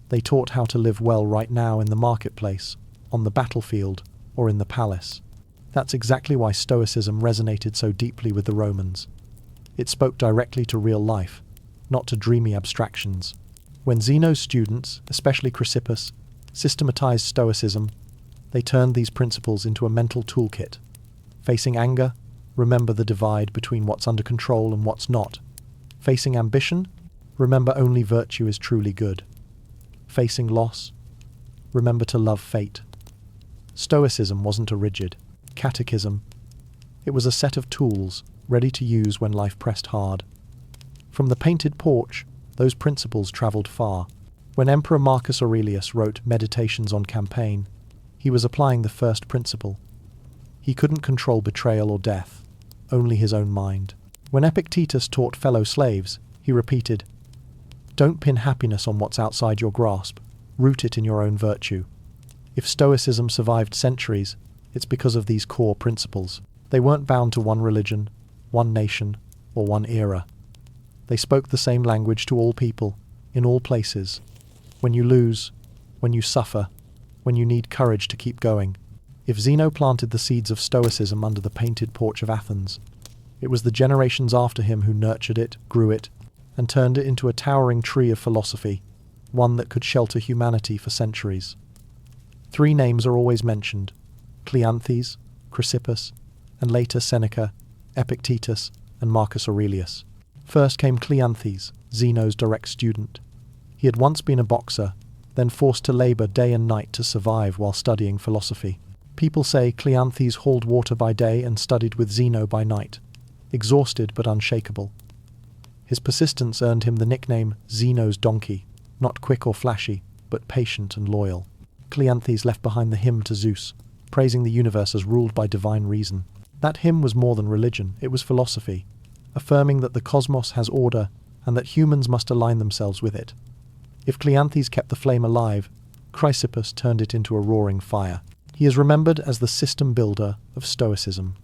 They taught how to live well right now in the marketplace, on the battlefield, or in the palace. That's exactly why Stoicism resonated so deeply with the Romans. It spoke directly to real life, not to dreamy abstractions. When Zeno's students, especially Chrysippus, systematized Stoicism, they turned these principles into a mental toolkit. Facing anger, remember the divide between what's under control and what's not. Facing ambition, remember only virtue is truly good. Facing loss, remember to love fate. Stoicism wasn't a rigid catechism. It was a set of tools, ready to use when life pressed hard. From the painted porch, those principles travelled far. When Emperor Marcus Aurelius wrote Meditations on Campaign, he was applying the first principle. He couldn't control betrayal or death, only his own mind. When Epictetus taught fellow slaves, he repeated, "Don't pin happiness on what's outside your grasp, root it in your own virtue." If Stoicism survived centuries, it's because of these core principles. They weren't bound to one religion, one nation, or one era. They spoke the same language to all people, in all places. When you lose, when you suffer, when you need courage to keep going. If Zeno planted the seeds of Stoicism under the painted porch of Athens, it was the generations after him who nurtured it, grew it, and turned it into a towering tree of philosophy, one that could shelter humanity for centuries. 3 names are always mentioned: Cleanthes, Chrysippus, and later Seneca, Epictetus, and Marcus Aurelius. First came Cleanthes, Zeno's direct student. He had once been a boxer, then forced to labour day and night to survive while studying philosophy. People say Cleanthes hauled water by day and studied with Zeno by night, exhausted but unshakable. His persistence earned him the nickname Zeno's donkey, not quick or flashy, but patient and loyal. Cleanthes left behind the hymn to Zeus, praising the universe as ruled by divine reason. That hymn was more than religion, it was philosophy, affirming that the cosmos has order and that humans must align themselves with it. If Cleanthes kept the flame alive, Chrysippus turned it into a roaring fire. He is remembered as the system builder of Stoicism.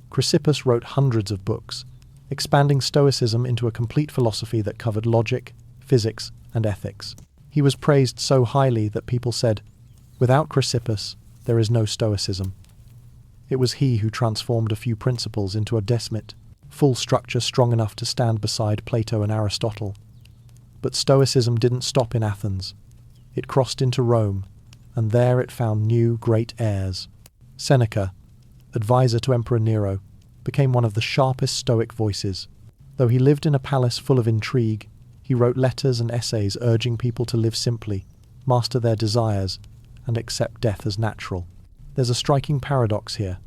Chrysippus wrote hundreds of books, expanding Stoicism into a complete philosophy that covered logic, physics, and ethics. He was praised so highly that people said, "Without Chrysippus, there is no Stoicism." It was he who transformed a few principles into a decimate, full structure strong enough to stand beside Plato and Aristotle. But Stoicism didn't stop in Athens. It crossed into Rome, and there it found new great heirs. Seneca, advisor to Emperor Nero, became one of the sharpest Stoic voices. Though he lived in a palace full of intrigue, he wrote letters and essays urging people to live simply, master their desires, and accept death as natural. There's a striking paradox here.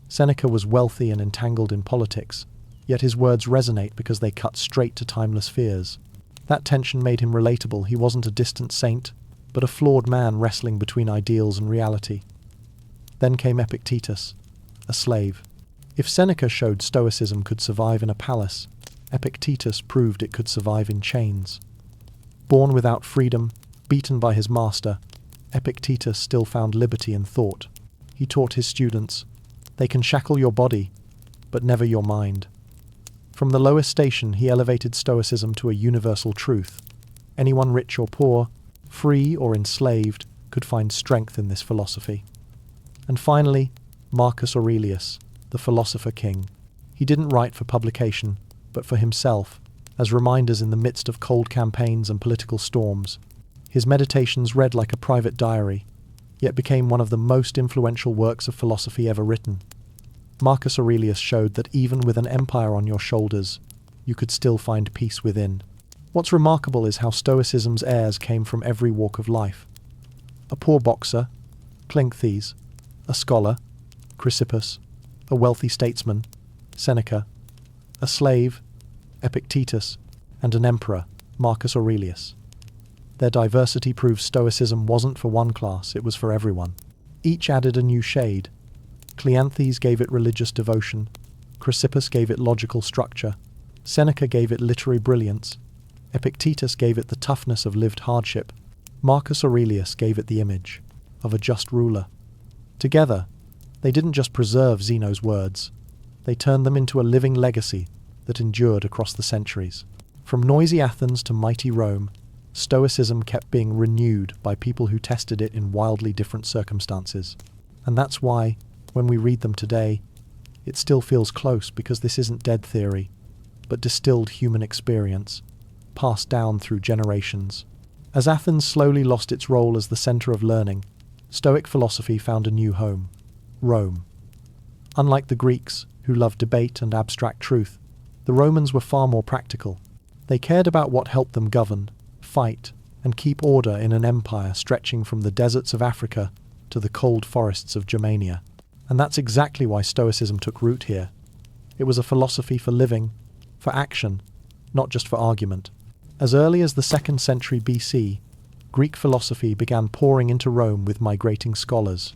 Seneca was wealthy and entangled in politics, yet his words resonate because they cut straight to timeless fears. That tension made him relatable. He wasn't a distant saint, but a flawed man wrestling between ideals and reality. Then came Epictetus, a slave. If Seneca showed Stoicism could survive in a palace, Epictetus proved it could survive in chains. Born without freedom, beaten by his master, Epictetus still found liberty in thought. He taught his students, "They can shackle your body, but never your mind." From the lowest station, he elevated Stoicism to a universal truth. Anyone rich or poor, free or enslaved, could find strength in this philosophy. And finally, Marcus Aurelius, the philosopher king. He didn't write for publication, but for himself, as reminders in the midst of cold campaigns and political storms. His meditations read like a private diary, yet became one of the most influential works of philosophy ever written. Marcus Aurelius showed that even with an empire on your shoulders, you could still find peace within. What's remarkable is how Stoicism's heirs came from every walk of life. A poor boxer, Cleanthes; a scholar, Chrysippus; a wealthy statesman, Seneca; a slave, Epictetus; and an emperor, Marcus Aurelius. Their diversity proves Stoicism wasn't for one class, it was for everyone. Each added a new shade. Cleanthes gave it religious devotion, Chrysippus gave it logical structure, Seneca gave it literary brilliance, Epictetus gave it the toughness of lived hardship. Marcus Aurelius gave it the image of a just ruler. Together, they didn't just preserve Zeno's words, they turned them into a living legacy that endured across the centuries. From noisy Athens to mighty Rome, Stoicism kept being renewed by people who tested it in wildly different circumstances. And that's why, when we read them today, it still feels close, because this isn't dead theory, but distilled human experience, passed down through generations. As Athens slowly lost its role as the center of learning, Stoic philosophy found a new home: Rome. Unlike the Greeks, who loved debate and abstract truth, the Romans were far more practical. They cared about what helped them govern, fight, and keep order in an empire stretching from the deserts of Africa to the cold forests of Germania. And that's exactly why Stoicism took root here. It was a philosophy for living, for action, not just for argument. As early as the 2nd century BC, Greek philosophy began pouring into Rome with migrating scholars.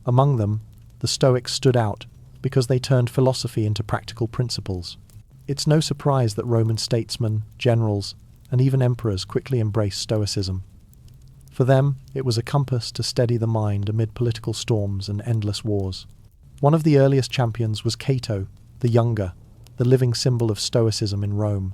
Among them, the Stoics stood out because they turned philosophy into practical principles. It's no surprise that Roman statesmen, generals, and even emperors quickly embraced Stoicism. For them, it was a compass to steady the mind amid political storms and endless wars. One of the earliest champions was Cato, the Younger, the living symbol of Stoicism in Rome.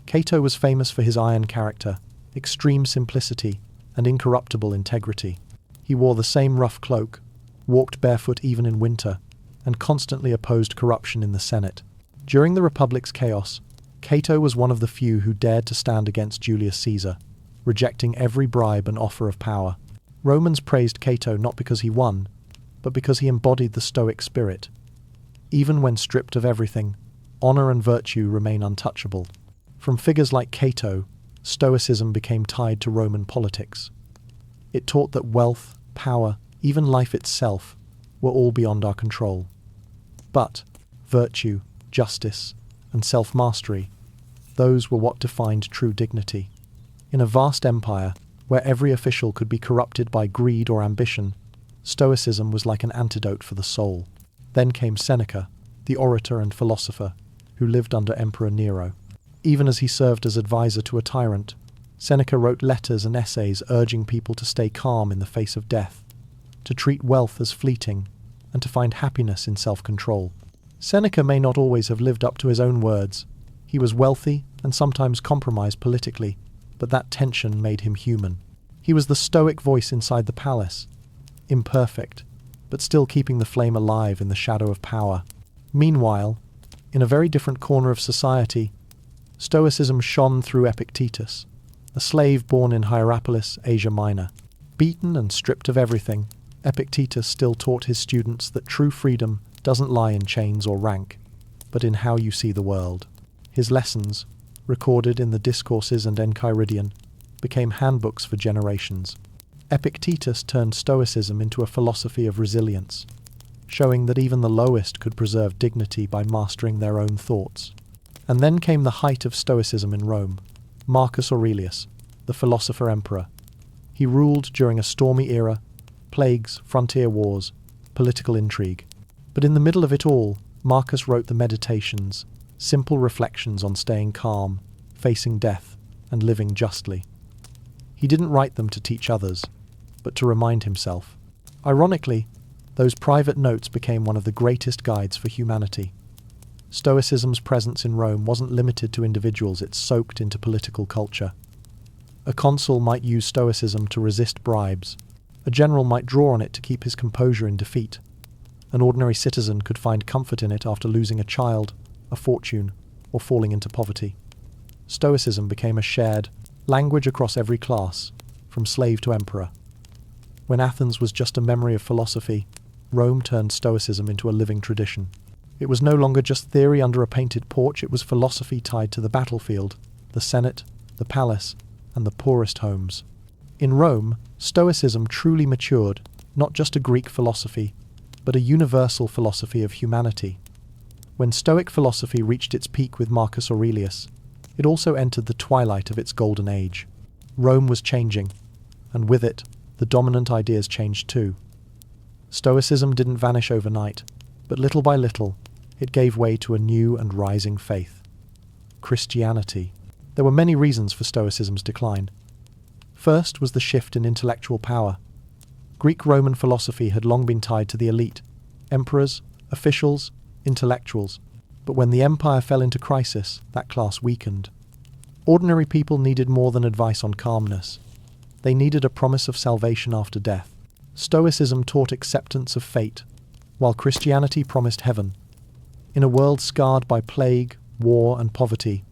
Cato was famous for his iron character, extreme simplicity, and incorruptible integrity. He wore the same rough cloak, walked barefoot even in winter, and constantly opposed corruption in the Senate. During the Republic's chaos, Cato was one of the few who dared to stand against Julius Caesar, rejecting every bribe and offer of power. Romans praised Cato not because he won, but because he embodied the Stoic spirit. Even when stripped of everything, honor and virtue remain untouchable. From figures like Cato, Stoicism became tied to Roman politics. It taught that wealth, power, even life itself, were all beyond our control. But virtue, justice, and self-mastery, those were what defined true dignity. In a vast empire, where every official could be corrupted by greed or ambition, Stoicism was like an antidote for the soul. Then came Seneca, the orator and philosopher, who lived under Emperor Nero. Even as he served as advisor to a tyrant, Seneca wrote letters and essays urging people to stay calm in the face of death, to treat wealth as fleeting, and to find happiness in self-control. Seneca may not always have lived up to his own words. He was wealthy and sometimes compromised politically, but that tension made him human. He was the Stoic voice inside the palace, imperfect, but still keeping the flame alive in the shadow of power. Meanwhile, in a very different corner of society, Stoicism shone through Epictetus, a slave born in Hierapolis, Asia Minor. Beaten and stripped of everything, Epictetus still taught his students that true freedom doesn't lie in chains or rank, but in how you see the world. His lessons, recorded in the Discourses and Enchiridion, became handbooks for generations. Epictetus turned Stoicism into a philosophy of resilience, showing that even the lowest could preserve dignity by mastering their own thoughts. And then came the height of Stoicism in Rome, Marcus Aurelius, the philosopher emperor. He ruled during a stormy era, plagues, frontier wars, political intrigue. But in the middle of it all, Marcus wrote the Meditations, simple reflections on staying calm, facing death, and living justly. He didn't write them to teach others, but to remind himself. Ironically, those private notes became one of the greatest guides for humanity. Stoicism's presence in Rome wasn't limited to individuals, it soaked into political culture. A consul might use Stoicism to resist bribes. A general might draw on it to keep his composure in defeat. An ordinary citizen could find comfort in it after losing a child, a fortune, or falling into poverty. Stoicism became a shared language across every class, from slave to emperor. When Athens was just a memory of philosophy, Rome turned Stoicism into a living tradition. It was no longer just theory under a painted porch, it was philosophy tied to the battlefield, the Senate, the palace, and the poorest homes. In Rome, Stoicism truly matured, not just a Greek philosophy, but a universal philosophy of humanity. When Stoic philosophy reached its peak with Marcus Aurelius, it also entered the twilight of its golden age. Rome was changing, and with it, the dominant ideas changed too. Stoicism didn't vanish overnight, but little by little, it gave way to a new and rising faith: Christianity. There were many reasons for Stoicism's decline. First was the shift in intellectual power. Greek-Roman philosophy had long been tied to the elite, emperors, officials, intellectuals, but when the empire fell into crisis, that class weakened. Ordinary people needed more than advice on calmness. They needed a promise of salvation after death. Stoicism taught acceptance of fate, while Christianity promised heaven. In a world scarred by plague, war, and poverty,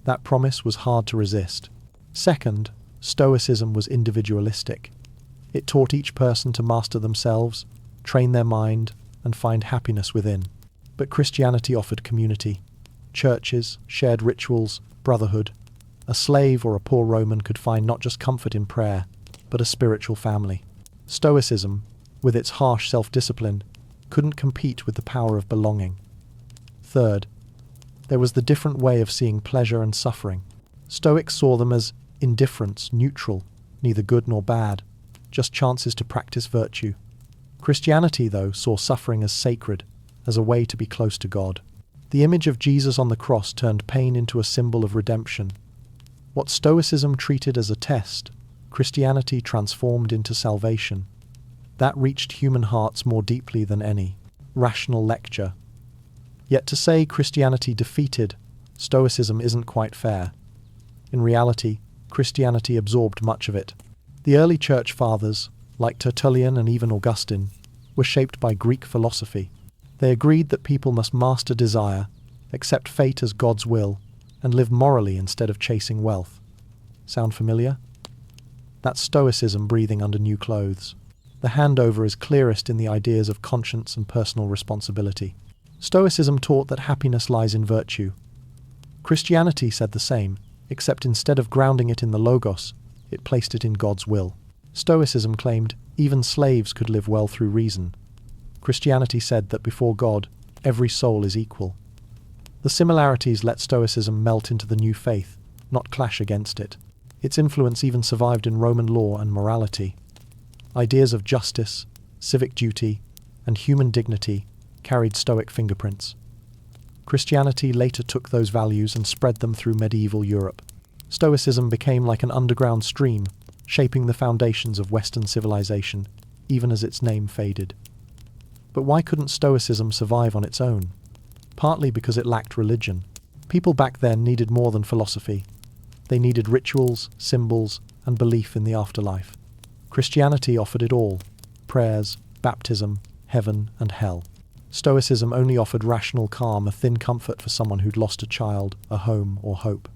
that promise was hard to resist. Second, Stoicism was individualistic. It taught each person to master themselves, train their mind, and find happiness within. But Christianity offered community. Churches, shared rituals, brotherhood. A slave or a poor Roman could find not just comfort in prayer, but a spiritual family. Stoicism, with its harsh self-discipline, couldn't compete with the power of belonging. Third, there was the different way of seeing pleasure and suffering. Stoics saw them as indifference, neutral, neither good nor bad, just chances to practice virtue. Christianity, though, saw suffering as sacred, as a way to be close to God. The image of Jesus on the cross turned pain into a symbol of redemption. What Stoicism treated as a test, Christianity transformed into salvation. That reached human hearts more deeply than any rational lecture. Yet to say Christianity defeated Stoicism isn't quite fair. In reality, Christianity absorbed much of it. The early church fathers, like Tertullian and even Augustine, were shaped by Greek philosophy. They agreed that people must master desire, accept fate as God's will, and live morally instead of chasing wealth. Sound familiar? That's Stoicism breathing under new clothes. The handover is clearest in the ideas of conscience and personal responsibility. Stoicism taught that happiness lies in virtue. Christianity said the same, except instead of grounding it in the Logos, it placed it in God's will. Stoicism claimed even slaves could live well through reason. Christianity said that before God, every soul is equal. The similarities let Stoicism melt into the new faith, not clash against it. Its influence even survived in Roman law and morality. Ideas of justice, civic duty, and human dignity carried Stoic fingerprints. Christianity later took those values and spread them through medieval Europe. Stoicism became like an underground stream, shaping the foundations of Western civilization, even as its name faded. But why couldn't Stoicism survive on its own? Partly because it lacked religion. People back then needed more than philosophy. They needed rituals, symbols, and belief in the afterlife. Christianity offered it all: prayers, baptism, heaven, and hell. Stoicism only offered rational calm, a thin comfort for someone who'd lost a child, a home, or hope.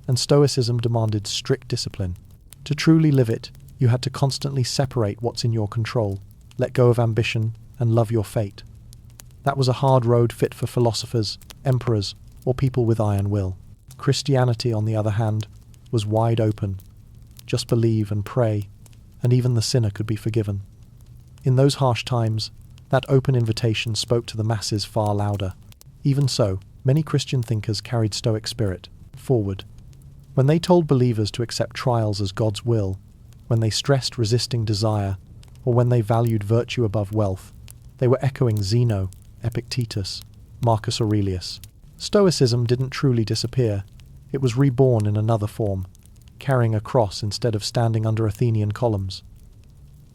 And Stoicism demanded strict discipline. To truly live it, you had to constantly separate what's in your control, let go of ambition, and love your fate. That was a hard road fit for philosophers, emperors, or people with iron will. Christianity, on the other hand, was wide open. Just believe and pray, and even the sinner could be forgiven. In those harsh times, that open invitation spoke to the masses far louder. Even so, many Christian thinkers carried Stoic spirit forward. When they told believers to accept trials as God's will, when they stressed resisting desire, or when they valued virtue above wealth, they were echoing Zeno, Epictetus, Marcus Aurelius. Stoicism didn't truly disappear. It was reborn in another form, carrying a cross instead of standing under Athenian columns.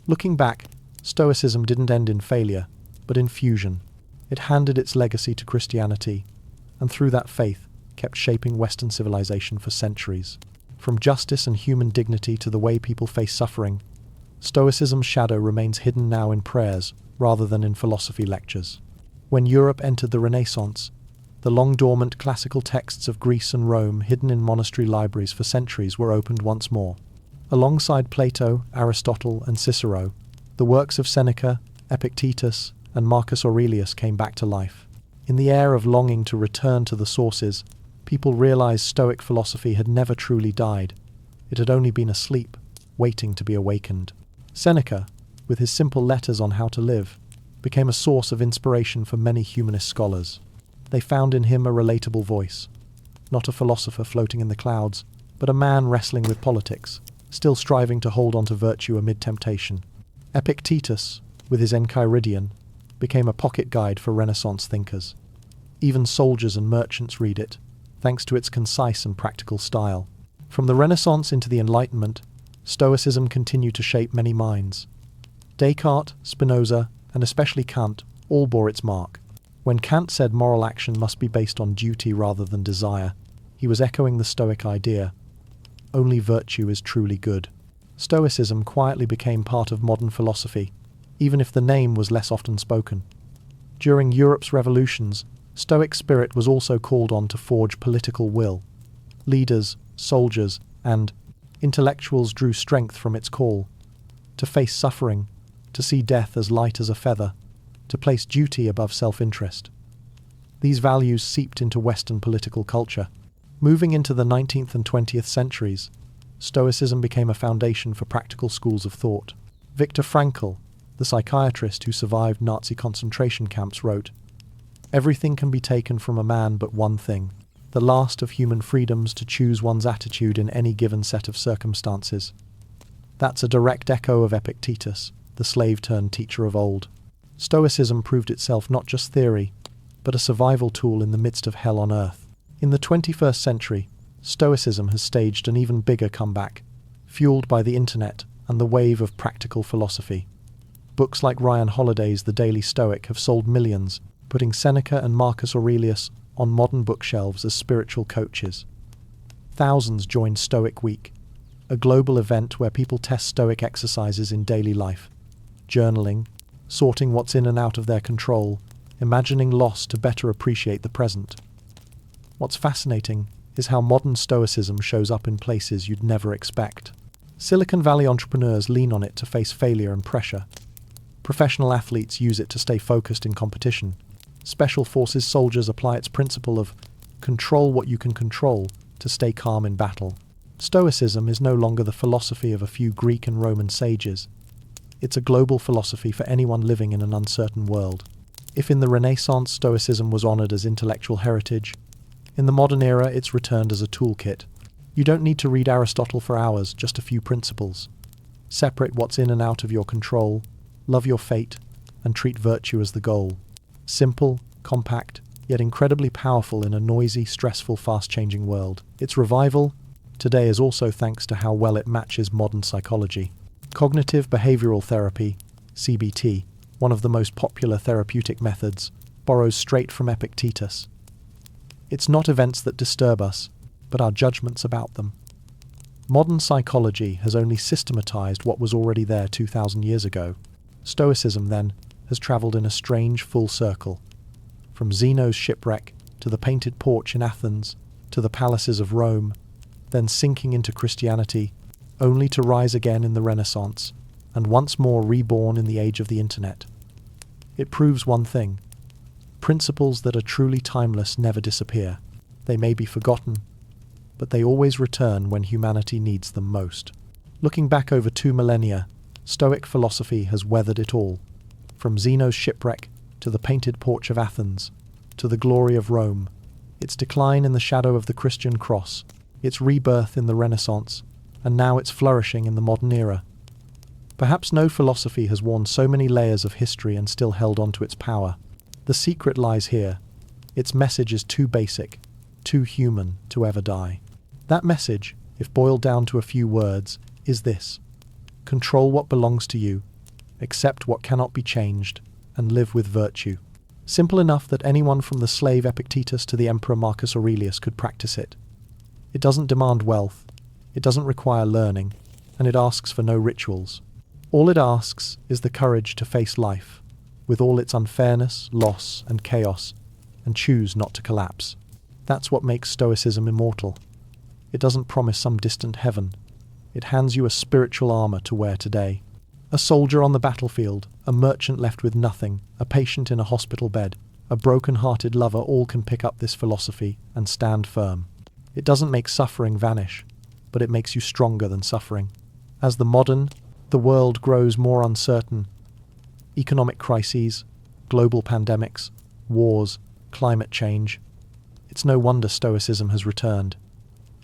Looking back, Stoicism didn't end in failure, but in fusion. It handed its legacy to Christianity, and through that faith, kept shaping Western civilization for centuries. From justice and human dignity to the way people face suffering, Stoicism's shadow remains hidden now in prayers rather than in philosophy lectures. When Europe entered the Renaissance, the long-dormant classical texts of Greece and Rome, hidden in monastery libraries for centuries, were opened once more. Alongside Plato, Aristotle, and Cicero, the works of Seneca, Epictetus, and Marcus Aurelius came back to life. In the air of longing to return to the sources, people realized Stoic philosophy had never truly died. It had only been asleep, waiting to be awakened. Seneca, with his simple letters on how to live, became a source of inspiration for many humanist scholars. They found in him a relatable voice, not a philosopher floating in the clouds, but a man wrestling with politics, still striving to hold on to virtue amid temptation. Epictetus, with his Enchiridion, became a pocket guide for Renaissance thinkers. Even soldiers and merchants read it, thanks to its concise and practical style. From the Renaissance into the Enlightenment, Stoicism continued to shape many minds. Descartes, Spinoza, and especially Kant all bore its mark. When Kant said moral action must be based on duty rather than desire, he was echoing the Stoic idea: only virtue is truly good. Stoicism quietly became part of modern philosophy, even if the name was less often spoken. During Europe's revolutions, Stoic spirit was also called on to forge political will. Leaders, soldiers, and intellectuals drew strength from its call: to face suffering, to see death as light as a feather, to place duty above self-interest. These values seeped into Western political culture. Moving into the 19th and 20th centuries, Stoicism became a foundation for practical schools of thought. Viktor Frankl, the psychiatrist who survived Nazi concentration camps, wrote, "Everything can be taken from a man but one thing, the last of human freedoms to choose one's attitude in any given set of circumstances." That's a direct echo of Epictetus, the slave-turned-teacher of old. Stoicism proved itself not just theory, but a survival tool in the midst of hell on earth. In the 21st century, Stoicism has staged an even bigger comeback, fueled by the internet and the wave of practical philosophy. Books like Ryan Holiday's The Daily Stoic have sold millions, putting Seneca and Marcus Aurelius on modern bookshelves as spiritual coaches. Thousands joined Stoic Week, a global event where people test Stoic exercises in daily life, journaling, sorting what's in and out of their control, imagining loss to better appreciate the present. What's fascinating is how modern Stoicism shows up in places you'd never expect. Silicon Valley entrepreneurs lean on it to face failure and pressure. Professional athletes use it to stay focused in competition. Special Forces soldiers apply its principle of control what you can control to stay calm in battle. Stoicism is no longer the philosophy of a few Greek and Roman sages. It's a global philosophy for anyone living in an uncertain world. If in the Renaissance Stoicism was honored as intellectual heritage, in the modern era it's returned as a toolkit. You don't need to read Aristotle for hours, just a few principles. Separate what's in and out of your control, love your fate, and treat virtue as the goal. Simple, compact, yet incredibly powerful in a noisy, stressful, fast-changing world. Its revival today is also thanks to how well it matches modern psychology. Cognitive behavioral therapy, CBT, one of the most popular therapeutic methods, borrows straight from Epictetus. It's not events that disturb us, but our judgments about them. Modern psychology has only systematized what was already there 2,000 years ago. Stoicism, then, has traveled in a strange full circle. From Zeno's shipwreck to the painted porch in Athens to the palaces of Rome, then sinking into Christianity, only to rise again in the Renaissance, and once more reborn in the age of the internet. It proves one thing: principles that are truly timeless never disappear. They may be forgotten, but they always return when humanity needs them most. Looking back over 2 millennia, Stoic philosophy has weathered it all. From Zeno's shipwreck to the painted porch of Athens, to the glory of Rome, its decline in the shadow of the Christian cross, its rebirth in the Renaissance, and now its flourishing in the modern era. Perhaps no philosophy has worn so many layers of history and still held on to its power. The secret lies here. Its message is too basic, too human to ever die. That message, if boiled down to a few words, is this: control what belongs to you, accept what cannot be changed, and live with virtue. Simple enough that anyone from the slave Epictetus to the Emperor Marcus Aurelius could practice it. It doesn't demand wealth, it doesn't require learning, and it asks for no rituals. All it asks is the courage to face life, with all its unfairness, loss, and chaos, and choose not to collapse. That's what makes Stoicism immortal. It doesn't promise some distant heaven. It hands you a spiritual armor to wear today. A soldier on the battlefield, a merchant left with nothing, a patient in a hospital bed, a broken-hearted lover, all can pick up this philosophy and stand firm. It doesn't make suffering vanish, but it makes you stronger than suffering. As the world grows more uncertain, economic crises, global pandemics, wars, climate change, it's no wonder Stoicism has returned.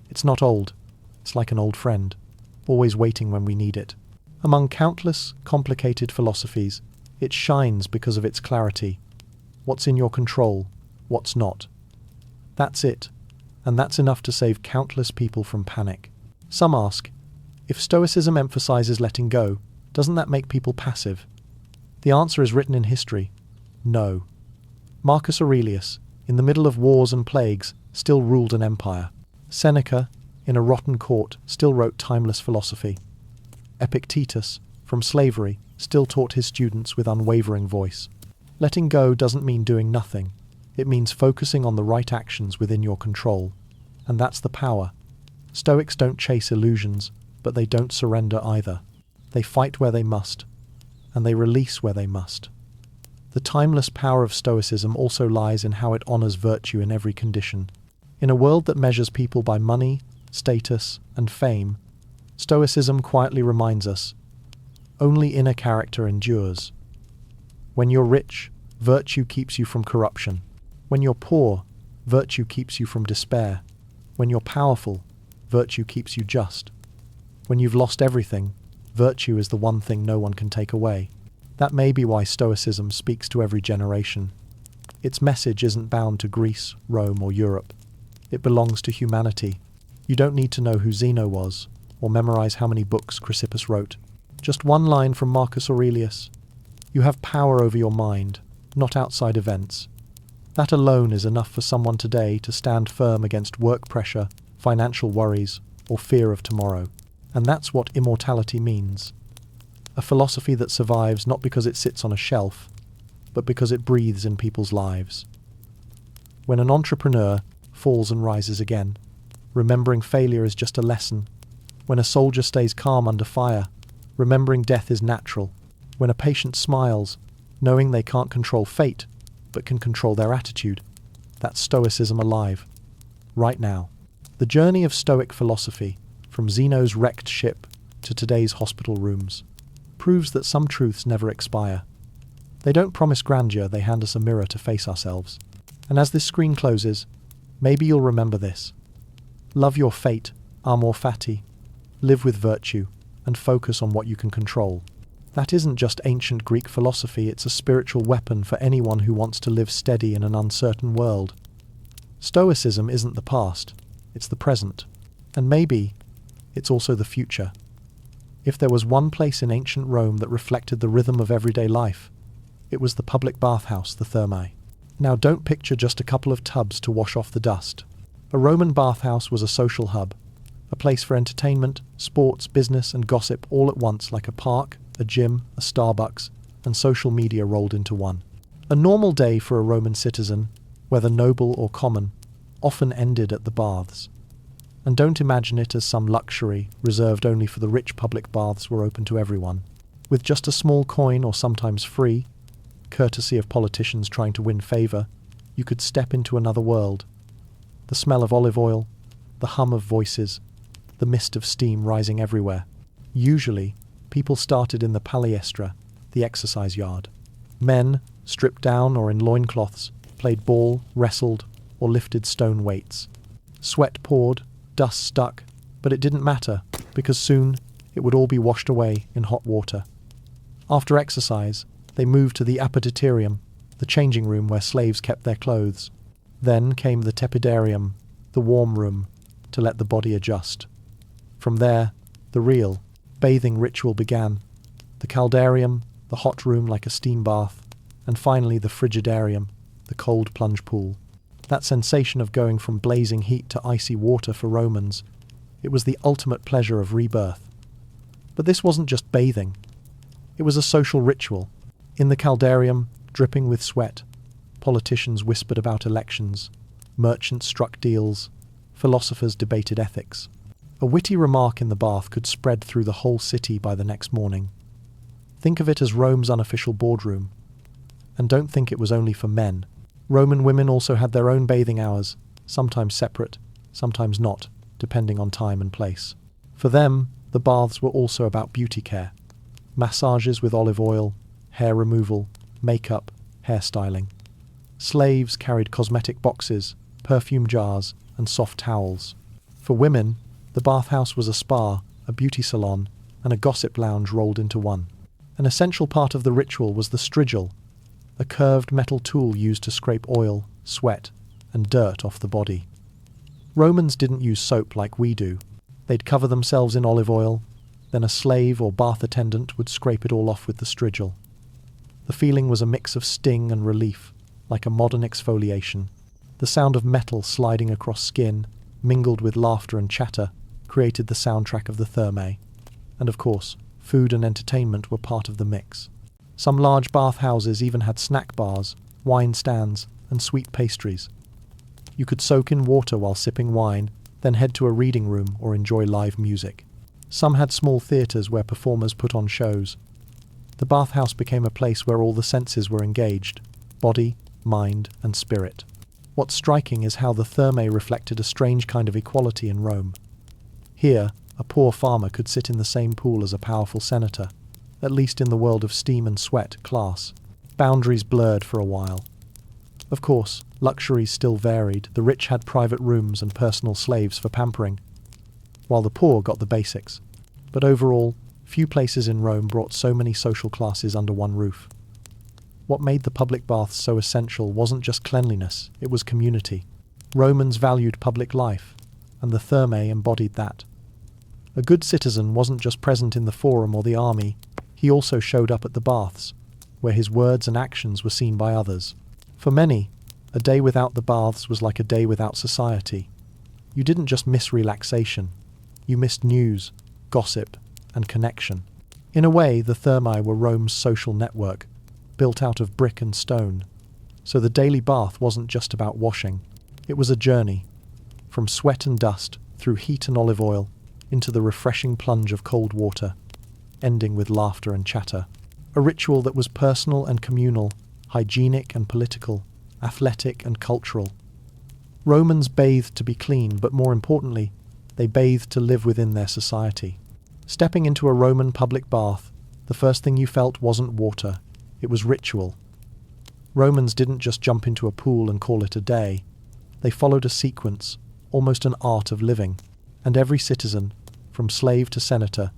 It's not old, it's like an old friend, always waiting when we need it. Among countless, complicated philosophies, it shines because of its clarity. What's in your control, what's not. That's it. and that's enough to save countless people from panic. Some ask, if Stoicism emphasizes letting go, doesn't that make people passive? The answer is written in history. No. Marcus Aurelius, in the middle of wars and plagues, still ruled an empire. Seneca, in a rotten court, still wrote timeless philosophy. Epictetus, from slavery, still taught his students with unwavering voice. Letting go doesn't mean doing nothing. It means focusing on the right actions within your control. And that's the power. Stoics don't chase illusions, but they don't surrender either. They fight where they must, and they release where they must. The timeless power of Stoicism also lies in how it honors virtue in every condition. In a world that measures people by money, status, and fame, Stoicism quietly reminds us, only inner character endures. When you're rich, virtue keeps you from corruption. When you're poor, virtue keeps you from despair. When you're powerful, virtue keeps you just. When you've lost everything, virtue is the one thing no one can take away. That may be why Stoicism speaks to every generation. Its message isn't bound to Greece, Rome, or Europe. It belongs to humanity. You don't need to know who Zeno was, or memorize how many books Chrysippus wrote. Just one line from Marcus Aurelius. You have power over your mind, not outside events. That alone is enough for someone today to stand firm against work pressure, financial worries, or fear of tomorrow. And that's what immortality means. A philosophy that survives not because it sits on a shelf, but because it breathes in people's lives. When an entrepreneur falls and rises again, remembering failure is just a lesson. When a soldier stays calm under fire, remembering death is natural. When a patient smiles, knowing they can't control fate, but can control their attitude, that's Stoicism alive, right now. The journey of Stoic philosophy, from Zeno's wrecked ship to today's hospital rooms, proves that some truths never expire. They don't promise grandeur, they hand us a mirror to face ourselves. And as this screen closes, maybe you'll remember this. Love your fate, amor fati. Live with virtue, and focus on what you can control. That isn't just ancient Greek philosophy, it's a spiritual weapon for anyone who wants to live steady in an uncertain world. Stoicism isn't the past, it's the present. And maybe it's also the future. If there was one place in ancient Rome that reflected the rhythm of everyday life, it was the public bathhouse, the thermae. Now don't picture just a couple of tubs to wash off the dust. A Roman bathhouse was a social hub, a place for entertainment, sports, business, and gossip all at once, like a park, a gym, a Starbucks, and social media rolled into one. A normal day for a Roman citizen, whether noble or common, often ended at the baths. And don't imagine it as some luxury reserved only for the rich. Public baths were open to everyone. With just a small coin, or sometimes free, courtesy of politicians trying to win favour, you could step into another world. The smell of olive oil, the hum of voices, the mist of steam rising everywhere. Usually, people started in the palestra, the exercise yard. Men, stripped down or in loincloths, played ball, wrestled, or lifted stone weights. Sweat poured, dust stuck, but it didn't matter, because soon it would all be washed away in hot water. After exercise, they moved to the appetiterium, the changing room where slaves kept their clothes. Then came the tepidarium, the warm room, to let the body adjust. From there, the real, bathing ritual began. The caldarium, the hot room like a steam bath, and finally the frigidarium, the cold plunge pool. That sensation of going from blazing heat to icy water for Romans, it was the ultimate pleasure of rebirth. But this wasn't just bathing. It was a social ritual. In the caldarium, dripping with sweat, politicians whispered about elections, merchants struck deals, philosophers debated ethics. A witty remark in the bath could spread through the whole city by the next morning. Think of it as Rome's unofficial boardroom. And don't think it was only for men. Roman women also had their own bathing hours, sometimes separate, sometimes not, depending on time and place. For them, the baths were also about beauty care. Massages with olive oil, hair removal, makeup, hairstyling. Slaves carried cosmetic boxes, perfume jars, and soft towels. For women, the bathhouse was a spa, a beauty salon, and a gossip lounge rolled into one. An essential part of the ritual was the strigil, a curved metal tool used to scrape oil, sweat, and dirt off the body. Romans didn't use soap like we do. They'd cover themselves in olive oil, then a slave or bath attendant would scrape it all off with the strigil. The feeling was a mix of sting and relief, like a modern exfoliation. The sound of metal sliding across skin, mingled with laughter and chatter, created the soundtrack of the thermae. And of course, food and entertainment were part of the mix. Some large bathhouses even had snack bars, wine stands, and sweet pastries. You could soak in water while sipping wine, then head to a reading room or enjoy live music. Some had small theatres where performers put on shows. The bathhouse became a place where all the senses were engaged: body, mind, and spirit. What's striking is how the thermae reflected a strange kind of equality in Rome. Here, a poor farmer could sit in the same pool as a powerful senator, at least in the world of steam and sweat class. Boundaries blurred for a while. Of course, luxuries still varied. The rich had private rooms and personal slaves for pampering, while the poor got the basics. But overall, few places in Rome brought so many social classes under one roof. What made the public baths so essential wasn't just cleanliness, it was community. Romans valued public life, and the thermae embodied that. A good citizen wasn't just present in the forum or the army, he also showed up at the baths, where his words and actions were seen by others. For many, a day without the baths was like a day without society. You didn't just miss relaxation, you missed news, gossip, and connection. In a way, the thermae were Rome's social network, built out of brick and stone. So the daily bath wasn't just about washing, it was a journey, from sweat and dust, through heat and olive oil, into the refreshing plunge of cold water, ending with laughter and chatter. A ritual that was personal and communal, hygienic and political, athletic and cultural. Romans bathed to be clean, but more importantly, they bathed to live within their society. Stepping into a Roman public bath, the first thing you felt wasn't water, it was ritual. Romans didn't just jump into a pool and call it a day. They followed a sequence, almost an art of living, and every citizen, from slave to senator,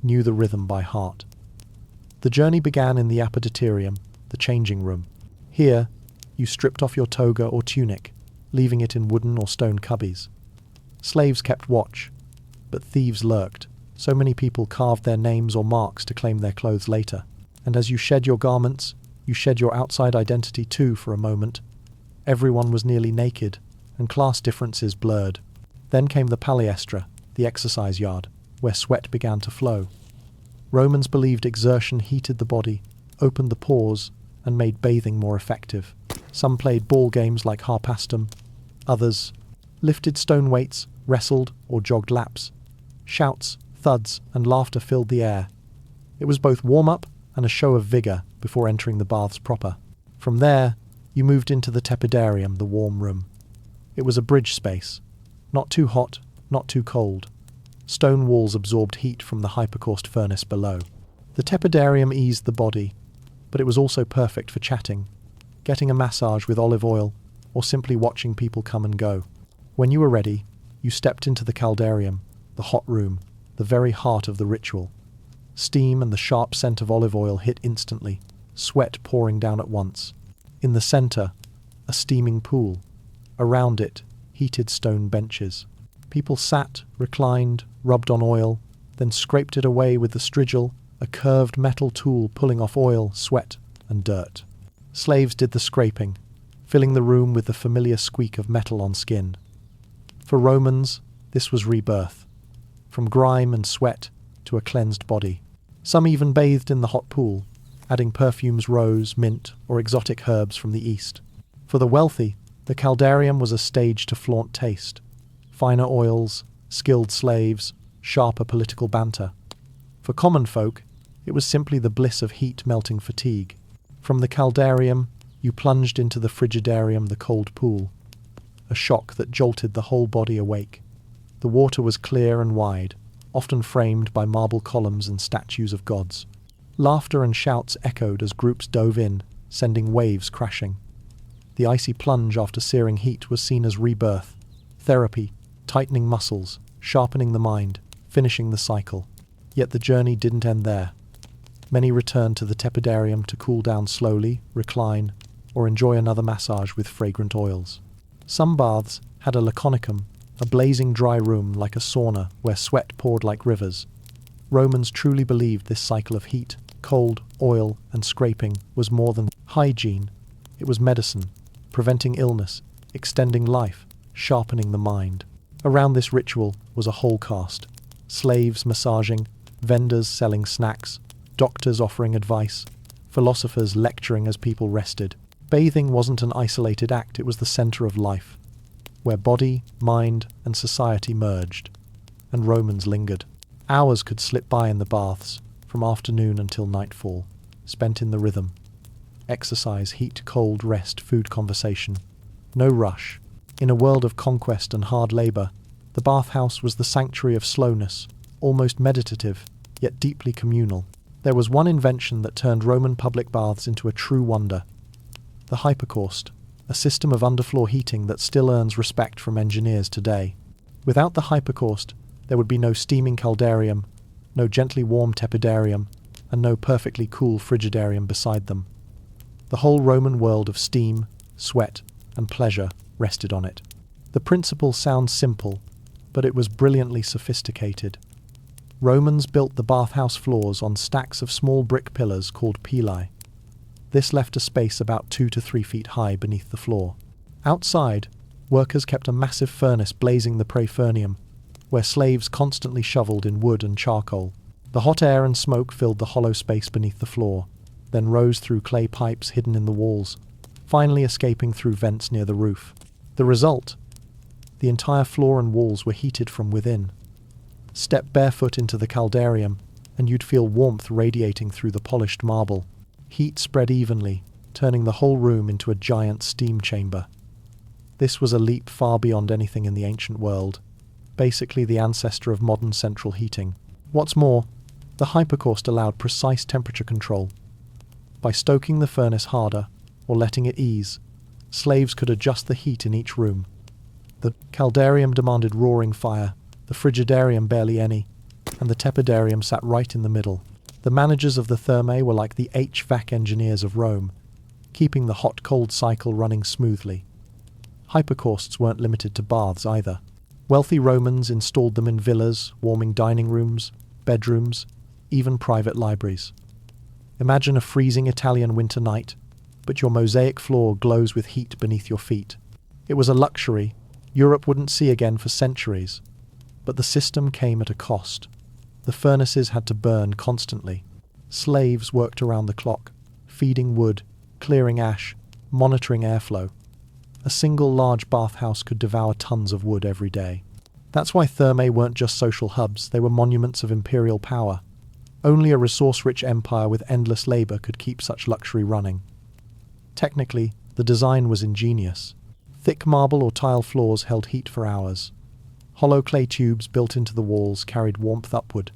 knew the rhythm by heart. The journey began in the apoditerium, the changing room. Here, you stripped off your toga or tunic, leaving it in wooden or stone cubbies. Slaves kept watch, but thieves lurked. So many people carved their names or marks to claim their clothes later. And as you shed your garments, you shed your outside identity too for a moment. Everyone was nearly naked, and class differences blurred. Then came the palaestra, the exercise yard, where sweat began to flow. Romans believed exertion heated the body, opened the pores, and made bathing more effective. Some played ball games like harpastum, others lifted stone weights, wrestled, or jogged laps. Shouts, thuds, and laughter filled the air. It was both warm-up and a show of vigour before entering the baths proper. From there, you moved into the tepidarium, the warm room. It was a bridge space, not too hot, not too cold. Stone walls absorbed heat from the hypercaust furnace below. The tepidarium eased the body, but it was also perfect for chatting, getting a massage with olive oil, or simply watching people come and go. When you were ready, you stepped into the caldarium, the hot room, the very heart of the ritual. Steam and the sharp scent of olive oil hit instantly, sweat pouring down at once. In the centre, a steaming pool. Around it, heated stone benches. People sat, reclined, rubbed on oil, then scraped it away with the strigil, a curved metal tool pulling off oil, sweat, and dirt. Slaves did the scraping, filling the room with the familiar squeak of metal on skin. For Romans, this was rebirth, from grime and sweat to a cleansed body. Some even bathed in the hot pool, adding perfumes, rose, mint, or exotic herbs from the east. For the wealthy, the caldarium was a stage to flaunt taste. Finer oils, skilled slaves, sharper political banter. For common folk, it was simply the bliss of heat-melting fatigue. From the caldarium, you plunged into the frigidarium, the cold pool, a shock that jolted the whole body awake. The water was clear and wide, often framed by marble columns and statues of gods. Laughter and shouts echoed as groups dove in, sending waves crashing. The icy plunge after searing heat was seen as rebirth, therapy, tightening muscles, sharpening the mind, finishing the cycle. Yet the journey didn't end there. Many returned to the tepidarium to cool down slowly, recline, or enjoy another massage with fragrant oils. Some baths had a laconicum, a blazing dry room like a sauna where sweat poured like rivers. Romans truly believed this cycle of heat, cold, oil, and scraping was more than hygiene. It was medicine, preventing illness, extending life, sharpening the mind. Around this ritual was a whole caste: slaves massaging, vendors selling snacks, doctors offering advice, philosophers lecturing as people rested. Bathing wasn't an isolated act, it was the center of life, where body, mind, and society merged. And Romans lingered. Hours could slip by in the baths, from afternoon until nightfall, spent in the rhythm. Exercise, heat, cold, rest, food, conversation. No rush. In a world of conquest and hard labor, the bathhouse was the sanctuary of slowness, almost meditative, yet deeply communal. There was one invention that turned Roman public baths into a true wonder: the hypocaust, a system of underfloor heating that still earns respect from engineers today. Without the hypocaust, there would be no steaming caldarium, no gently warm tepidarium, and no perfectly cool frigidarium beside them. The whole Roman world of steam, sweat, and pleasure rested on it. The principle sounds simple, but it was brilliantly sophisticated. Romans built the bathhouse floors on stacks of small brick pillars called pili. This left a space about 2 to 3 feet high beneath the floor. Outside, workers kept a massive furnace blazing the praefurnium, where slaves constantly shoveled in wood and charcoal. The hot air and smoke filled the hollow space beneath the floor, then rose through clay pipes hidden in the walls, finally escaping through vents near the roof. The result? The entire floor and walls were heated from within. Step barefoot into the caldarium, and you'd feel warmth radiating through the polished marble. Heat spread evenly, turning the whole room into a giant steam chamber. This was a leap far beyond anything in the ancient world, basically the ancestor of modern central heating. What's more, the hypocaust allowed precise temperature control. By stoking the furnace harder, or letting it ease, slaves could adjust the heat in each room. The caldarium demanded roaring fire, the frigidarium barely any, and the tepidarium sat right in the middle. The managers of the thermae were like the HVAC engineers of Rome, keeping the hot-cold cycle running smoothly. Hypocausts weren't limited to baths either. Wealthy Romans installed them in villas, warming dining rooms, bedrooms, even private libraries. Imagine a freezing Italian winter night, but your mosaic floor glows with heat beneath your feet. It was a luxury Europe wouldn't see again for centuries, but the system came at a cost. The furnaces had to burn constantly. Slaves worked around the clock, feeding wood, clearing ash, monitoring airflow. A single large bathhouse could devour tons of wood every day. That's why thermae weren't just social hubs, they were monuments of imperial power. Only a resource-rich empire with endless labor could keep such luxury running. Technically, the design was ingenious. Thick marble or tile floors held heat for hours. Hollow clay tubes built into the walls carried warmth upward.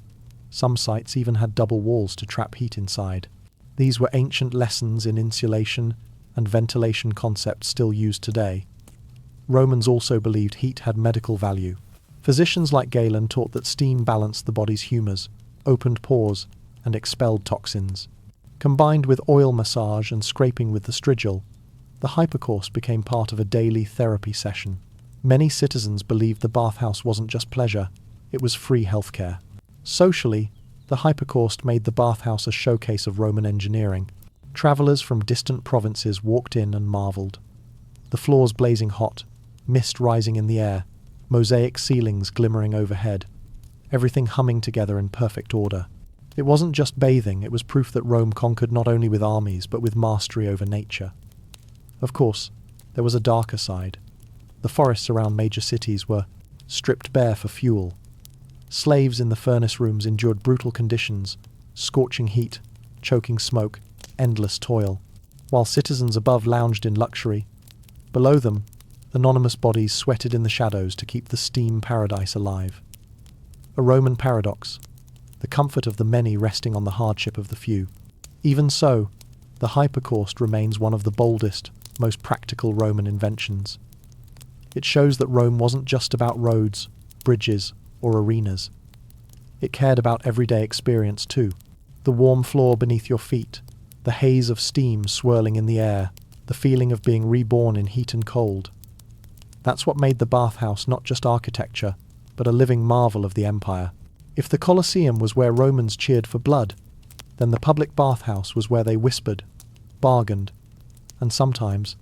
Some sites even had double walls to trap heat inside. These were ancient lessons in insulation and ventilation concepts still used today. Romans also believed heat had medical value. Physicians like Galen taught that steam balanced the body's humours, opened pores, and expelled toxins. Combined with oil massage and scraping with the strigil, the hypocaust became part of a daily therapy session. Many citizens believed the bathhouse wasn't just pleasure, it was free healthcare. Socially, the hypocaust made the bathhouse a showcase of Roman engineering. Travellers from distant provinces walked in and marvelled. The floors blazing hot, mist rising in the air, mosaic ceilings glimmering overhead, everything humming together in perfect order. It wasn't just bathing, it was proof that Rome conquered not only with armies, but with mastery over nature. Of course, there was a darker side. The forests around major cities were stripped bare for fuel. Slaves in the furnace rooms endured brutal conditions, scorching heat, choking smoke, endless toil, while citizens above lounged in luxury. Below them, anonymous bodies sweated in the shadows to keep the steam paradise alive. A Roman paradox, the comfort of the many resting on the hardship of the few. Even so, the hypocaust remains one of the boldest, most practical Roman inventions. It shows that Rome wasn't just about roads, bridges, or arenas. It cared about everyday experience too. The warm floor beneath your feet, the haze of steam swirling in the air, the feeling of being reborn in heat and cold. That's what made the bathhouse not just architecture, but a living marvel of the empire. If the Colosseum was where Romans cheered for blood, then the public bathhouse was where they whispered, bargained, and sometimes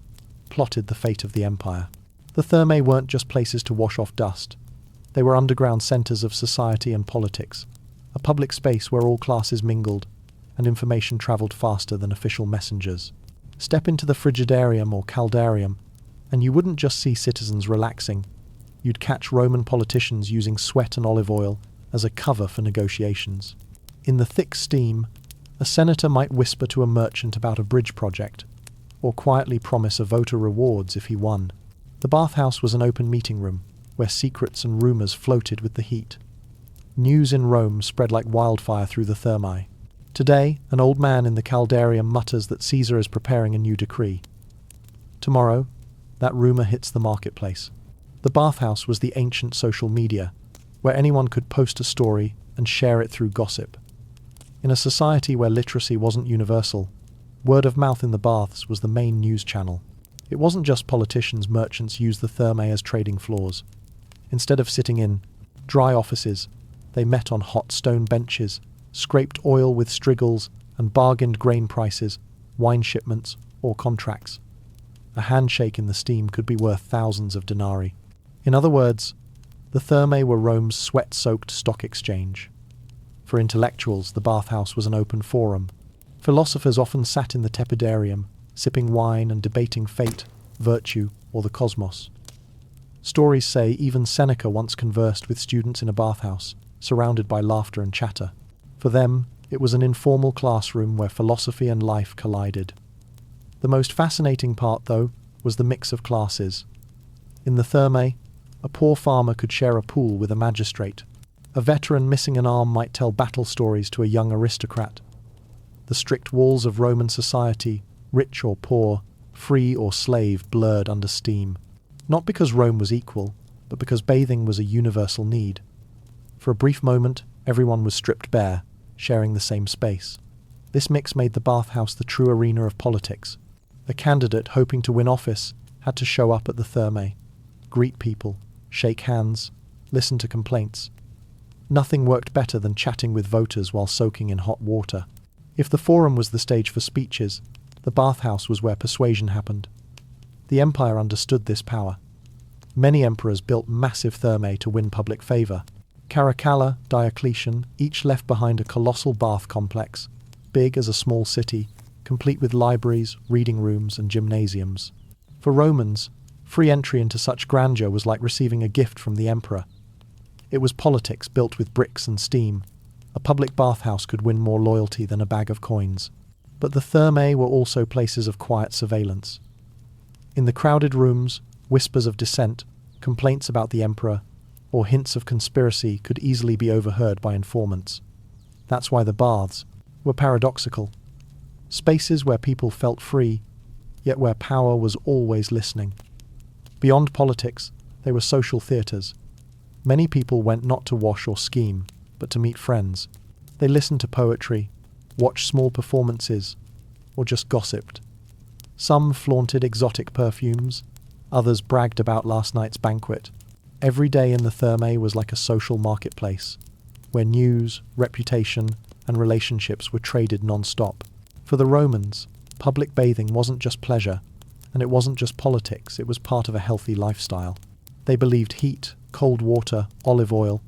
plotted the fate of the empire. The thermae weren't just places to wash off dust. They were underground centres of society and politics, a public space where all classes mingled and information travelled faster than official messengers. Step into the frigidarium or caldarium, and you wouldn't just see citizens relaxing. You'd catch Roman politicians using sweat and olive oil as a cover for negotiations. In the thick steam, a senator might whisper to a merchant about a bridge project, or quietly promise a voter rewards if he won. The bathhouse was an open meeting room, where secrets and rumours floated with the heat. News in Rome spread like wildfire through the thermae. Today, an old man in the caldarium mutters that Caesar is preparing a new decree. Tomorrow, that rumour hits the marketplace. The bathhouse was the ancient social media, where anyone could post a story and share it through gossip. In a society where literacy wasn't universal, word of mouth in the baths was the main news channel. It wasn't just politicians. Merchants used the thermae as trading floors. Instead of sitting in dry offices, they met on hot stone benches, scraped oil with strigils, and bargained grain prices, wine shipments, or contracts. A handshake in the steam could be worth thousands of denarii. In other words, the thermae were Rome's sweat-soaked stock exchange. For intellectuals, the bathhouse was an open forum. Philosophers often sat in the tepidarium, sipping wine and debating fate, virtue, or the cosmos. Stories say even Seneca once conversed with students in a bathhouse, surrounded by laughter and chatter. For them, it was an informal classroom where philosophy and life collided. The most fascinating part, though, was the mix of classes. In the thermae, a poor farmer could share a pool with a magistrate. A veteran missing an arm might tell battle stories to a young aristocrat. The strict walls of Roman society, rich or poor, free or slave, blurred under steam. Not because Rome was equal, but because bathing was a universal need. For a brief moment, everyone was stripped bare, sharing the same space. This mix made the bathhouse the true arena of politics. A candidate hoping to win office had to show up at the thermae, greet people, shake hands, listen to complaints. Nothing worked better than chatting with voters while soaking in hot water. If the forum was the stage for speeches, the bathhouse was where persuasion happened. The empire understood this power. Many emperors built massive thermae to win public favour. Caracalla, Diocletian, each left behind a colossal bath complex, big as a small city, complete with libraries, reading rooms, and gymnasiums. For Romans, free entry into such grandeur was like receiving a gift from the emperor. It was politics built with bricks and steam. A public bathhouse could win more loyalty than a bag of coins. But the thermae were also places of quiet surveillance. In the crowded rooms, whispers of dissent, complaints about the emperor, or hints of conspiracy could easily be overheard by informants. That's why the baths were paradoxical. Spaces where people felt free, yet where power was always listening. Beyond politics, they were social theatres. Many people went not to wash or scheme, but to meet friends. They listened to poetry, watched small performances, or just gossiped. Some flaunted exotic perfumes, others bragged about last night's banquet. Every day in the thermae was like a social marketplace, where news, reputation, and relationships were traded non-stop. For the Romans, public bathing wasn't just pleasure, and it wasn't just politics, it was part of a healthy lifestyle. They believed heat, cold water, olive oil,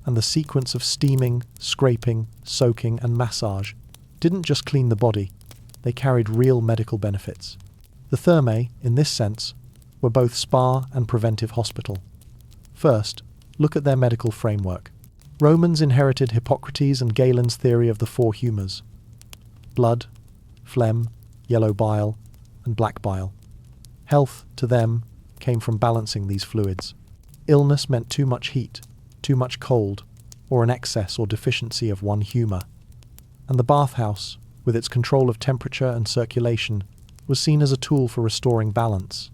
and the sequence of steaming, scraping, soaking, and massage didn't just clean the body, they carried real medical benefits. The thermae, in this sense, were both spa and preventive hospital. First, look at their medical framework. Romans inherited Hippocrates and Galen's theory of the four humours: blood, phlegm, yellow bile, and black bile. Health, to them, came from balancing these fluids. Illness meant too much heat, too much cold, or an excess or deficiency of one humour. And the bathhouse, with its control of temperature and circulation, was seen as a tool for restoring balance.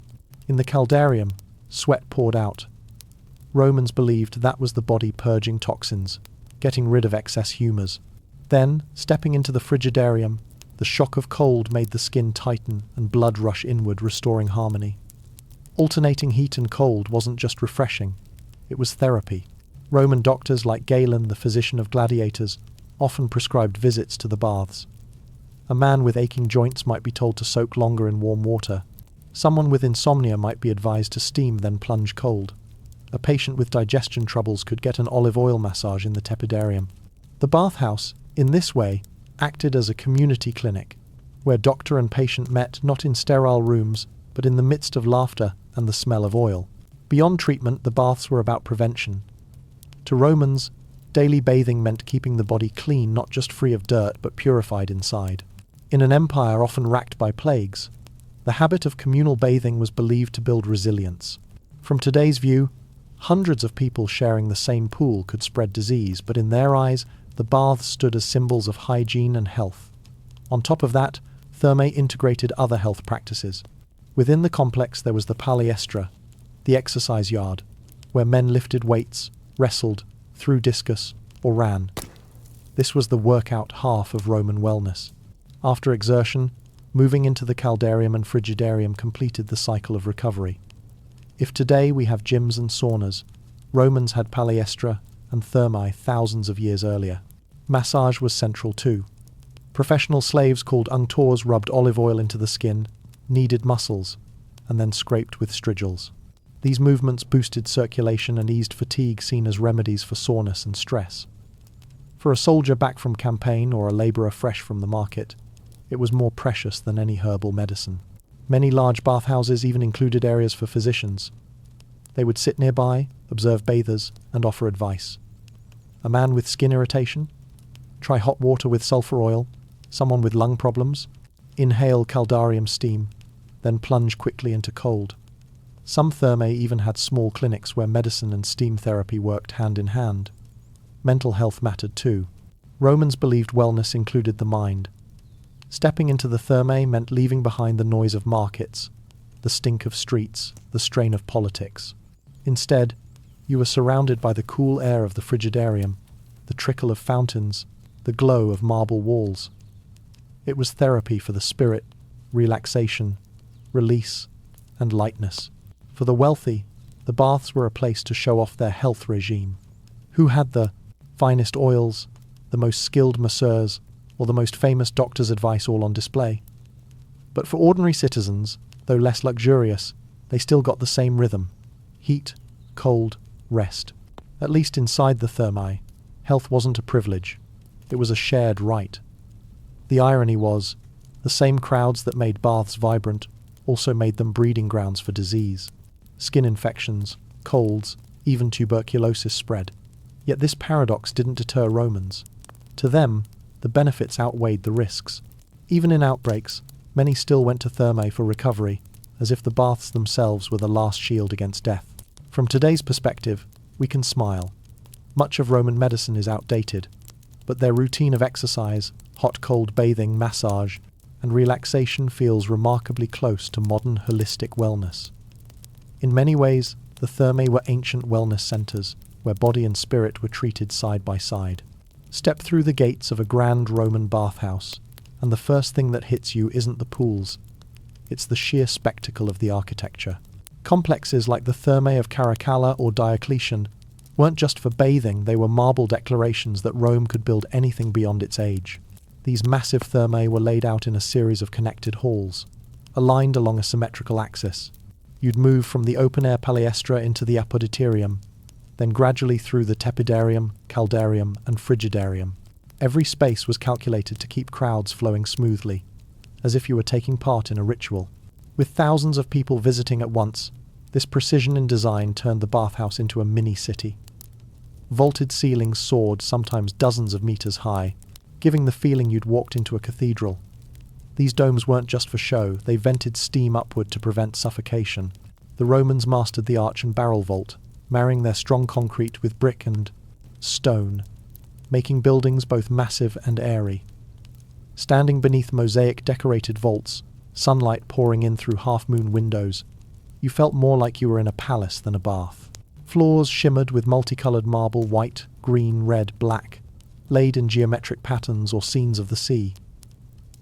In the caldarium, sweat poured out. Romans believed that was the body purging toxins, getting rid of excess humours. Then, stepping into the frigidarium, the shock of cold made the skin tighten and blood rush inward, restoring harmony. Alternating heat and cold wasn't just refreshing, it was therapy. Roman doctors like Galen, the physician of gladiators, often prescribed visits to the baths. A man with aching joints might be told to soak longer in warm water. Someone with insomnia might be advised to steam then plunge cold. A patient with digestion troubles could get an olive oil massage in the tepidarium. The bathhouse, in this way, acted as a community clinic, where doctor and patient met not in sterile rooms, but in the midst of laughter and the smell of oil. Beyond treatment, the baths were about prevention. To Romans, daily bathing meant keeping the body clean, not just free of dirt, but purified inside. In an empire often racked by plagues, the habit of communal bathing was believed to build resilience. From today's view, hundreds of people sharing the same pool could spread disease, but in their eyes, the baths stood as symbols of hygiene and health. On top of that, Thermae integrated other health practices. Within the complex there was the palaestra, the exercise yard, where men lifted weights, wrestled, threw discus, or ran. This was the workout half of Roman wellness. After exertion, moving into the caldarium and frigidarium completed the cycle of recovery. If today we have gyms and saunas, Romans had palaestra and thermae thousands of years earlier. Massage was central too. Professional slaves called unctors rubbed olive oil into the skin, kneaded muscles, and then scraped with strigils. These movements boosted circulation and eased fatigue, seen as remedies for soreness and stress. For a soldier back from campaign or a laborer fresh from the market, it was more precious than any herbal medicine. Many large bathhouses even included areas for physicians. They would sit nearby, observe bathers, and offer advice. A man with skin irritation? Try hot water with sulfur oil. Someone with lung problems? Inhale caldarium steam, then plunge quickly into cold. Some thermae even had small clinics where medicine and steam therapy worked hand in hand. Mental health mattered too. Romans believed wellness included the mind. Stepping into the thermae meant leaving behind the noise of markets, the stink of streets, the strain of politics. Instead, you were surrounded by the cool air of the frigidarium, the trickle of fountains, the glow of marble walls. It was therapy for the spirit, relaxation, release, and lightness. For the wealthy, the baths were a place to show off their health regime. Who had the finest oils, the most skilled masseurs, or the most famous doctor's advice all on display? But for ordinary citizens, though less luxurious, they still got the same rhythm: heat, cold, rest. At least inside the thermae, health wasn't a privilege, it was a shared right. The irony was, the same crowds that made baths vibrant also made them breeding grounds for disease. Skin infections, colds, even tuberculosis spread. Yet this paradox didn't deter Romans. To them, the benefits outweighed the risks. Even in outbreaks, many still went to thermae for recovery, as if the baths themselves were the last shield against death. From today's perspective, we can smile. Much of Roman medicine is outdated, but their routine of exercise, hot-cold bathing, massage, and relaxation feels remarkably close to modern holistic wellness. In many ways, the thermae were ancient wellness centers, where body and spirit were treated side by side. Step through the gates of a grand Roman bathhouse, and the first thing that hits you isn't the pools. It's the sheer spectacle of the architecture. Complexes like the thermae of Caracalla or Diocletian weren't just for bathing, they were marble declarations that Rome could build anything beyond its age. These massive thermae were laid out in a series of connected halls, aligned along a symmetrical axis. You'd move from the open-air palaestra into the apoditerium, then gradually through the tepidarium, caldarium, and frigidarium. Every space was calculated to keep crowds flowing smoothly, as if you were taking part in a ritual. With thousands of people visiting at once, this precision in design turned the bathhouse into a mini-city. Vaulted ceilings soared, sometimes dozens of meters high, giving the feeling you'd walked into a cathedral. These domes weren't just for show, they vented steam upward to prevent suffocation. The Romans mastered the arch and barrel vault, marrying their strong concrete with brick and stone, making buildings both massive and airy. Standing beneath mosaic-decorated vaults, sunlight pouring in through half-moon windows, you felt more like you were in a palace than a bath. Floors shimmered with multicolored marble, white, green, red, black, laid in geometric patterns or scenes of the sea.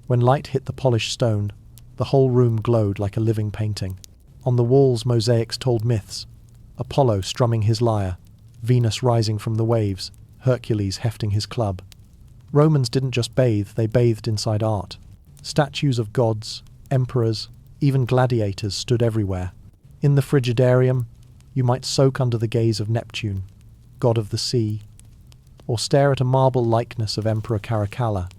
When light hit the polished stone, the whole room glowed like a living painting. On the walls, mosaics told myths: Apollo strumming his lyre, Venus rising from the waves, Hercules hefting his club. Romans didn't just bathe, they bathed inside art. Statues of gods, emperors, even gladiators stood everywhere. In the Frigidarium, you might soak under the gaze of Neptune, god of the sea, or stare at a marble likeness of Emperor Caracalla,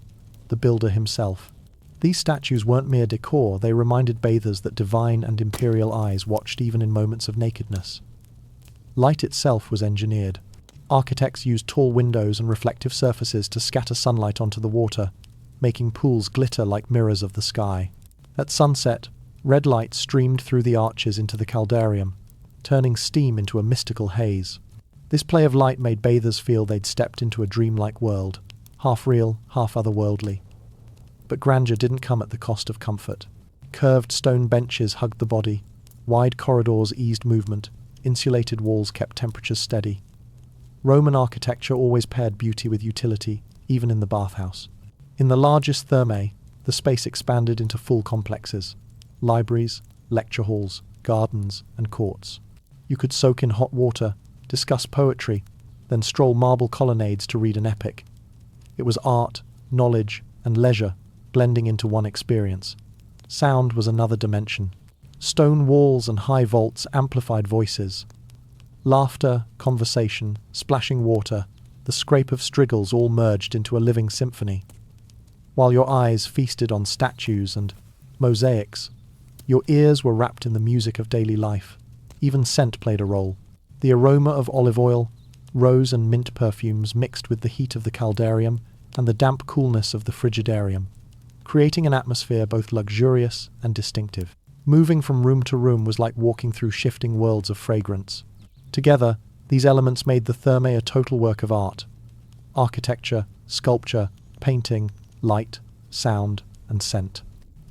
the builder himself. These statues weren't mere decor, they reminded bathers that divine and imperial eyes watched even in moments of nakedness. Light itself was engineered. Architects used tall windows and reflective surfaces to scatter sunlight onto the water, making pools glitter like mirrors of the sky. At sunset, red light streamed through the arches into the caldarium, turning steam into a mystical haze. This play of light made bathers feel they'd stepped into a dreamlike world, half real, half otherworldly. But grandeur didn't come at the cost of comfort. Curved stone benches hugged the body, wide corridors eased movement, insulated walls kept temperatures steady. Roman architecture always paired beauty with utility, even in the bathhouse. In the largest thermae, the space expanded into full complexes: libraries, lecture halls, gardens, and courts. You could soak in hot water, discuss poetry, then stroll marble colonnades to read an epic. It was art, knowledge, and leisure blending into one experience. Sound was another dimension. Stone walls and high vaults amplified voices. Laughter, conversation, splashing water, the scrape of strigils all merged into a living symphony. While your eyes feasted on statues and mosaics, your ears were wrapped in the music of daily life. Even scent played a role. The aroma of olive oil, rose and mint perfumes mixed with the heat of the caldarium and the damp coolness of the frigidarium, creating an atmosphere both luxurious and distinctive. Moving from room to room was like walking through shifting worlds of fragrance. Together, these elements made the thermae a total work of art. Architecture, sculpture, painting, light, sound, and scent.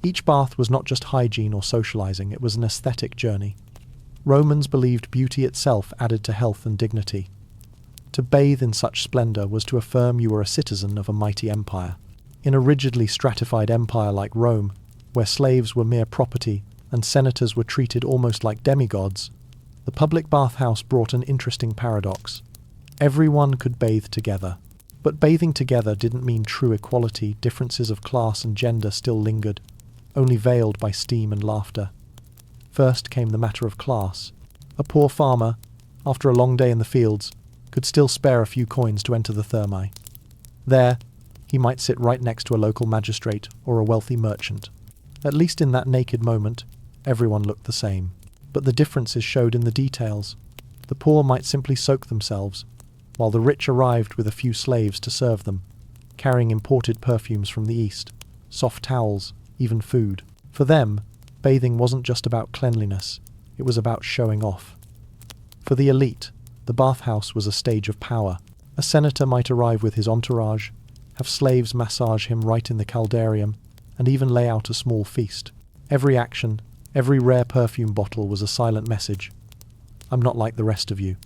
Each bath was not just hygiene or socializing, it was an aesthetic journey. Romans believed beauty itself added to health and dignity. To bathe in such splendor was to affirm you were a citizen of a mighty empire. In a rigidly stratified empire like Rome, where slaves were mere property and senators were treated almost like demigods, the public bathhouse brought an interesting paradox. Everyone could bathe together. But bathing together didn't mean true equality. Differences of class and gender still lingered, only veiled by steam and laughter. First came the matter of class. A poor farmer, after a long day in the fields, could still spare a few coins to enter the thermae. There, he might sit right next to a local magistrate or a wealthy merchant. At least in that naked moment, everyone looked the same. But the differences showed in the details. The poor might simply soak themselves, while the rich arrived with a few slaves to serve them, carrying imported perfumes from the East, soft towels, even food. For them, bathing wasn't just about cleanliness, it was about showing off. For the elite, the bathhouse was a stage of power. A senator might arrive with his entourage, have slaves massage him right in the caldarium, and even lay out a small feast. Every action, every rare perfume bottle was a silent message. I'm not like the rest of you.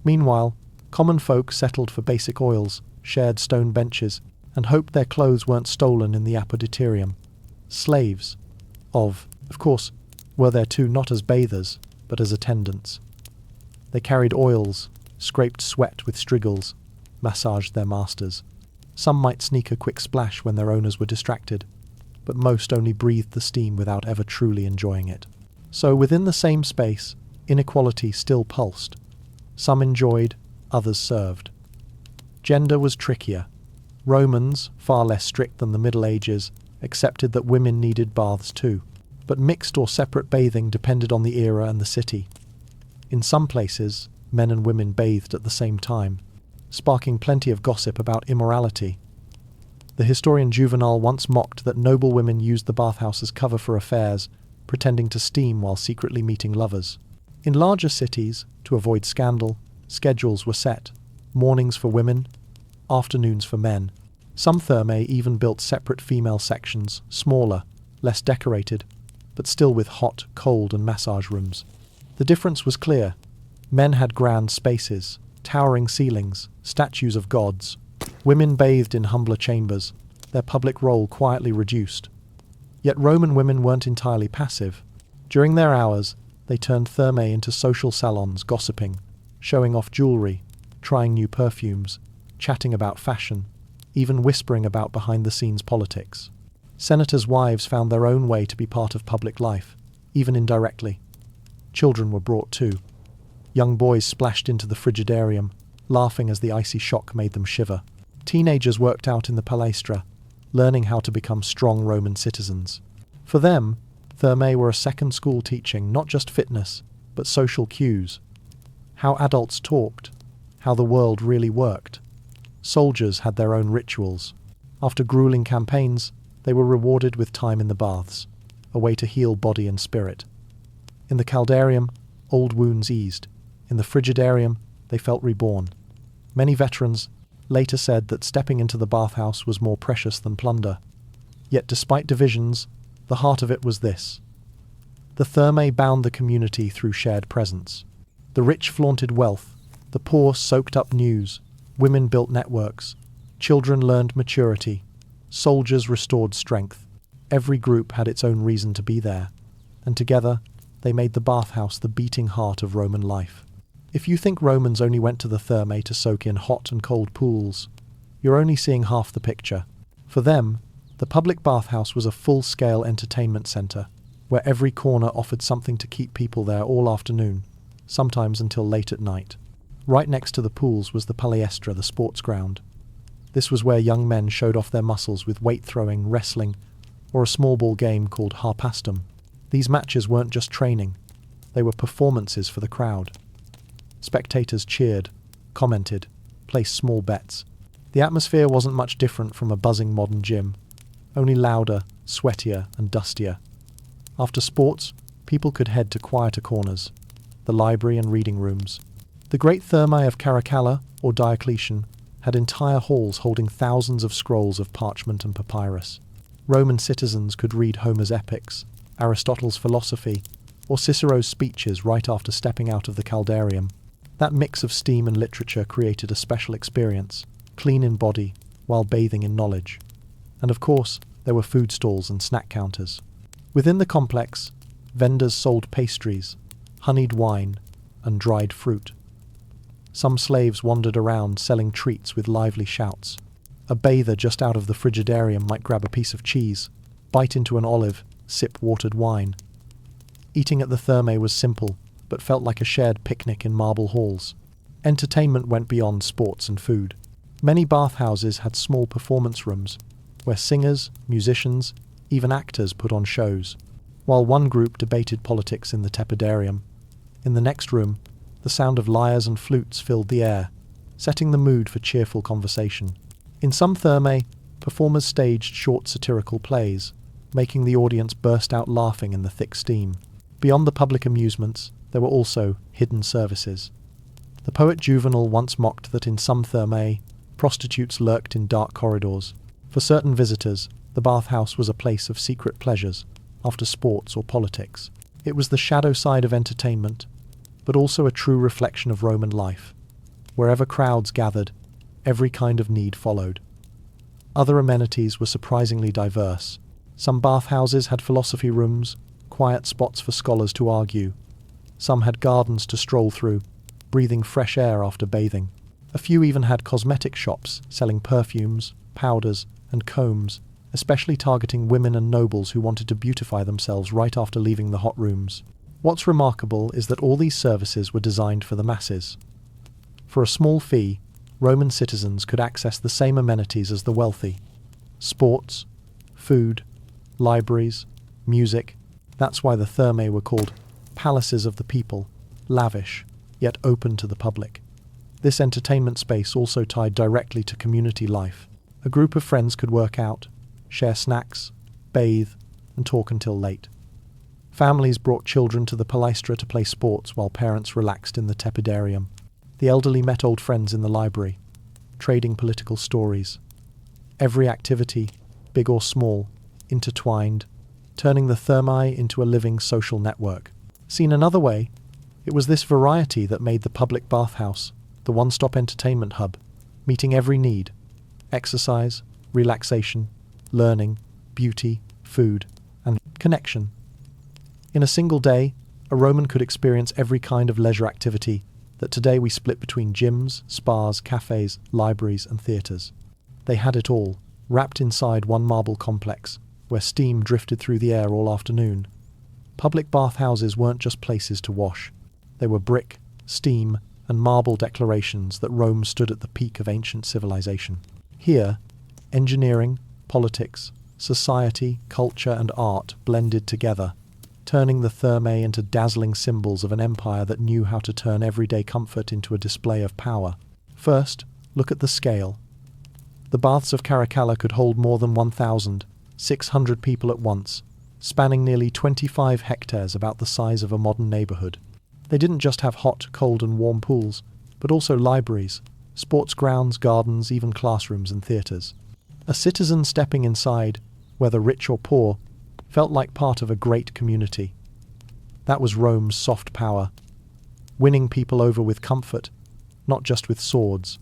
Meanwhile, common folk settled for basic oils, shared stone benches, and hoped their clothes weren't stolen in the apoditerium. Slaves, of course, were there too, not as bathers, but as attendants. They carried oils, scraped sweat with strigils, massaged their masters. Some might sneak a quick splash when their owners were distracted, but most only breathed the steam without ever truly enjoying it. So within the same space, inequality still pulsed. Some enjoyed, others served. Gender was trickier. Romans, far less strict than the Middle Ages, accepted that women needed baths too, but mixed or separate bathing depended on the era and the city. In some places, men and women bathed at the same time, sparking plenty of gossip about immorality. The historian Juvenal once mocked that noble women used the bathhouse as cover for affairs, pretending to steam while secretly meeting lovers. In larger cities, to avoid scandal, schedules were set: mornings for women, afternoons for men. Some thermae even built separate female sections, smaller, less decorated, but still with hot, cold, and massage rooms. The difference was clear. Men had grand spaces, towering ceilings, statues of gods. Women bathed in humbler chambers, their public role quietly reduced. Yet Roman women weren't entirely passive. During their hours, they turned thermae into social salons, gossiping, showing off jewelry, trying new perfumes, chatting about fashion, even whispering about behind-the-scenes politics. Senators' wives found their own way to be part of public life, even indirectly. Children were brought too. Young boys splashed into the frigidarium, laughing as the icy shock made them shiver. Teenagers worked out in the palestra, learning how to become strong Roman citizens. For them, thermae were a second school teaching not just fitness, but social cues. How adults talked, how the world really worked. Soldiers had their own rituals. After grueling campaigns, they were rewarded with time in the baths, a way to heal body and spirit. In the caldarium, old wounds eased. In the frigidarium, they felt reborn. Many veterans later said that stepping into the bathhouse was more precious than plunder. Yet despite divisions, the heart of it was this. The thermae bound the community through shared presence. The rich flaunted wealth, the poor soaked up news, women built networks, children learned maturity, soldiers restored strength. Every group had its own reason to be there, and together they made the bathhouse the beating heart of Roman life. If you think Romans only went to the thermae to soak in hot and cold pools, you're only seeing half the picture. For them, the public bathhouse was a full-scale entertainment centre, where every corner offered something to keep people there all afternoon, sometimes until late at night. Right next to the pools was the palestra, the sports ground. This was where young men showed off their muscles with weight-throwing, wrestling, or a small ball game called harpastum. These matches weren't just training, they were performances for the crowd. Spectators cheered, commented, placed small bets. The atmosphere wasn't much different from a buzzing modern gym, only louder, sweatier, and dustier. After sports, people could head to quieter corners, the library and reading rooms. The great thermae of Caracalla, or Diocletian, had entire halls holding thousands of scrolls of parchment and papyrus. Roman citizens could read Homer's epics, Aristotle's philosophy, or Cicero's speeches right after stepping out of the caldarium. That mix of steam and literature created a special experience, clean in body, while bathing in knowledge. And of course, there were food stalls and snack counters. Within the complex, vendors sold pastries, honeyed wine, and dried fruit. Some slaves wandered around selling treats with lively shouts. A bather just out of the frigidarium might grab a piece of cheese, bite into an olive, sip watered wine. Eating at the thermae was simple, but felt like a shared picnic in marble halls. Entertainment went beyond sports and food. Many bathhouses had small performance rooms, where singers, musicians, even actors put on shows. While one group debated politics in the tepidarium, in the next room, the sound of lyres and flutes filled the air, setting the mood for cheerful conversation. In some thermae, performers staged short satirical plays, making the audience burst out laughing in the thick steam. Beyond the public amusements, there were also hidden services. The poet Juvenal once mocked that in some thermae, prostitutes lurked in dark corridors. For certain visitors, the bathhouse was a place of secret pleasures, after sports or politics. It was the shadow side of entertainment, but also a true reflection of Roman life. Wherever crowds gathered, every kind of need followed. Other amenities were surprisingly diverse. Some bathhouses had philosophy rooms, quiet spots for scholars to argue. Some had gardens to stroll through, breathing fresh air after bathing. A few even had cosmetic shops selling perfumes, powders, and combs, especially targeting women and nobles who wanted to beautify themselves right after leaving the hot rooms. What's remarkable is that all these services were designed for the masses. For a small fee, Roman citizens could access the same amenities as the wealthy. Sports, food, libraries, music. That's why the thermae were called palaces of the people, lavish, yet open to the public. This entertainment space also tied directly to community life. A group of friends could work out, share snacks, bathe, and talk until late. Families brought children to the palestra to play sports while parents relaxed in the tepidarium. The elderly met old friends in the library, trading political stories. Every activity, big or small, intertwined, turning the thermae into a living social network. Seen another way, it was this variety that made the public bathhouse the one-stop entertainment hub, meeting every need: exercise, relaxation, learning, beauty, food, and connection. In a single day, a Roman could experience every kind of leisure activity that today we split between gyms, spas, cafes, libraries, and theatres. They had it all, wrapped inside one marble complex, where steam drifted through the air all afternoon. Public bathhouses weren't just places to wash. They were brick, steam, and marble declarations that Rome stood at the peak of ancient civilization. Here, engineering, politics, society, culture, and art blended together, turning the thermae into dazzling symbols of an empire that knew how to turn everyday comfort into a display of power. First, look at the scale. The baths of Caracalla could hold more than 1,600 people at once, spanning nearly 25 hectares, about the size of a modern neighborhood. They didn't just have hot, cold, and warm pools, but also libraries, sports grounds, gardens, even classrooms and theatres. A citizen stepping inside, whether rich or poor, felt like part of a great community. That was Rome's soft power, winning people over with comfort, not just with swords.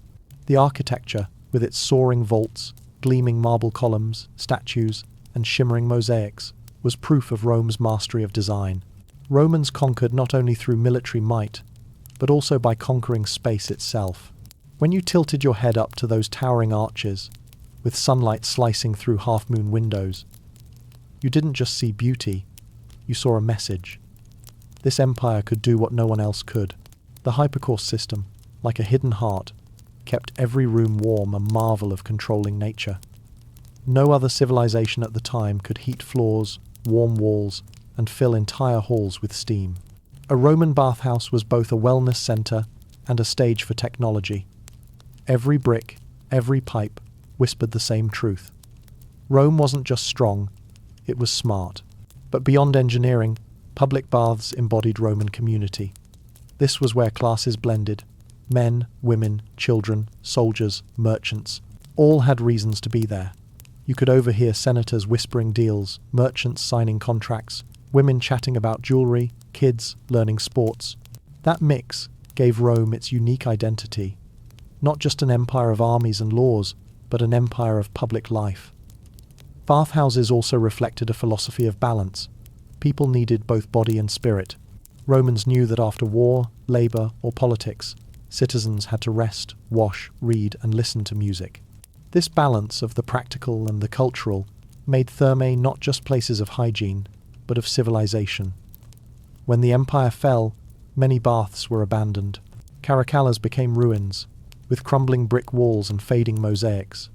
The architecture, with its soaring vaults, gleaming marble columns, statues, and shimmering mosaics, was proof of Rome's mastery of design. Romans conquered not only through military might, but also by conquering space itself. When you tilted your head up to those towering arches, with sunlight slicing through half-moon windows, you didn't just see beauty, you saw a message. This empire could do what no one else could. The hypercourse system, like a hidden heart, kept every room warm, a marvel of controlling nature. No other civilization at the time could heat floors, warm walls, and fill entire halls with steam. A Roman bathhouse was both a wellness center and a stage for technology. Every brick, every pipe, whispered the same truth. Rome wasn't just strong, it was smart. But beyond engineering, public baths embodied Roman community. This was where classes blended. Men, women, children, soldiers, merchants, all had reasons to be there. You could overhear senators whispering deals, merchants signing contracts, women chatting about jewelry, kids learning sports. That mix gave Rome its unique identity. Not just an empire of armies and laws, but an empire of public life. Bathhouses also reflected a philosophy of balance. People needed both body and spirit. Romans knew that after war, labor, or politics, citizens had to rest, wash, read, and listen to music. This balance of the practical and the cultural made thermae not just places of hygiene, but of civilization. When the empire fell, many baths were abandoned. Caracallas became ruins, with crumbling brick walls and fading mosaics.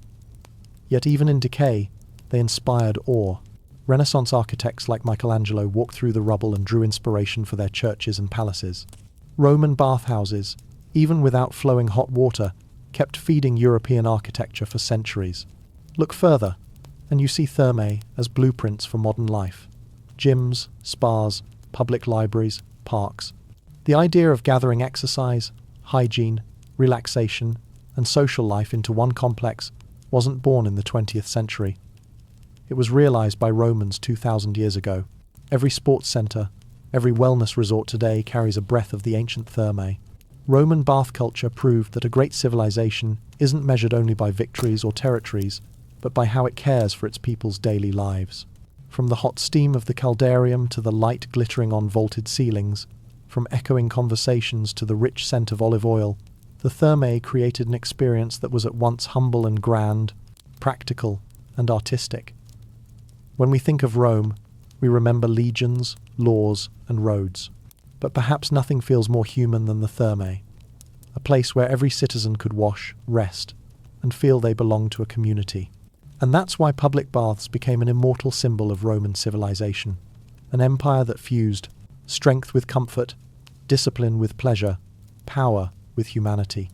Yet even in decay, they inspired awe. Renaissance architects like Michelangelo walked through the rubble and drew inspiration for their churches and palaces. Roman bathhouses, even without flowing hot water, kept feeding European architecture for centuries. Look further, and you see thermae as blueprints for modern life. Gyms, spas, public libraries, parks. The idea of gathering exercise, hygiene, relaxation, and social life into one complex wasn't born in the 20th century. It was realized by Romans 2,000 years ago. Every sports center, every wellness resort today carries a breath of the ancient thermae. Roman bath culture proved that a great civilization isn't measured only by victories or territories, but by how it cares for its people's daily lives. From the hot steam of the caldarium to the light glittering on vaulted ceilings, from echoing conversations to the rich scent of olive oil, the thermae created an experience that was at once humble and grand, practical and artistic. When we think of Rome, we remember legions, laws, and roads. But perhaps nothing feels more human than the thermae, a place where every citizen could wash, rest, and feel they belonged to a community. And that's why public baths became an immortal symbol of Roman civilization, an empire that fused strength with comfort, discipline with pleasure, power with humanity.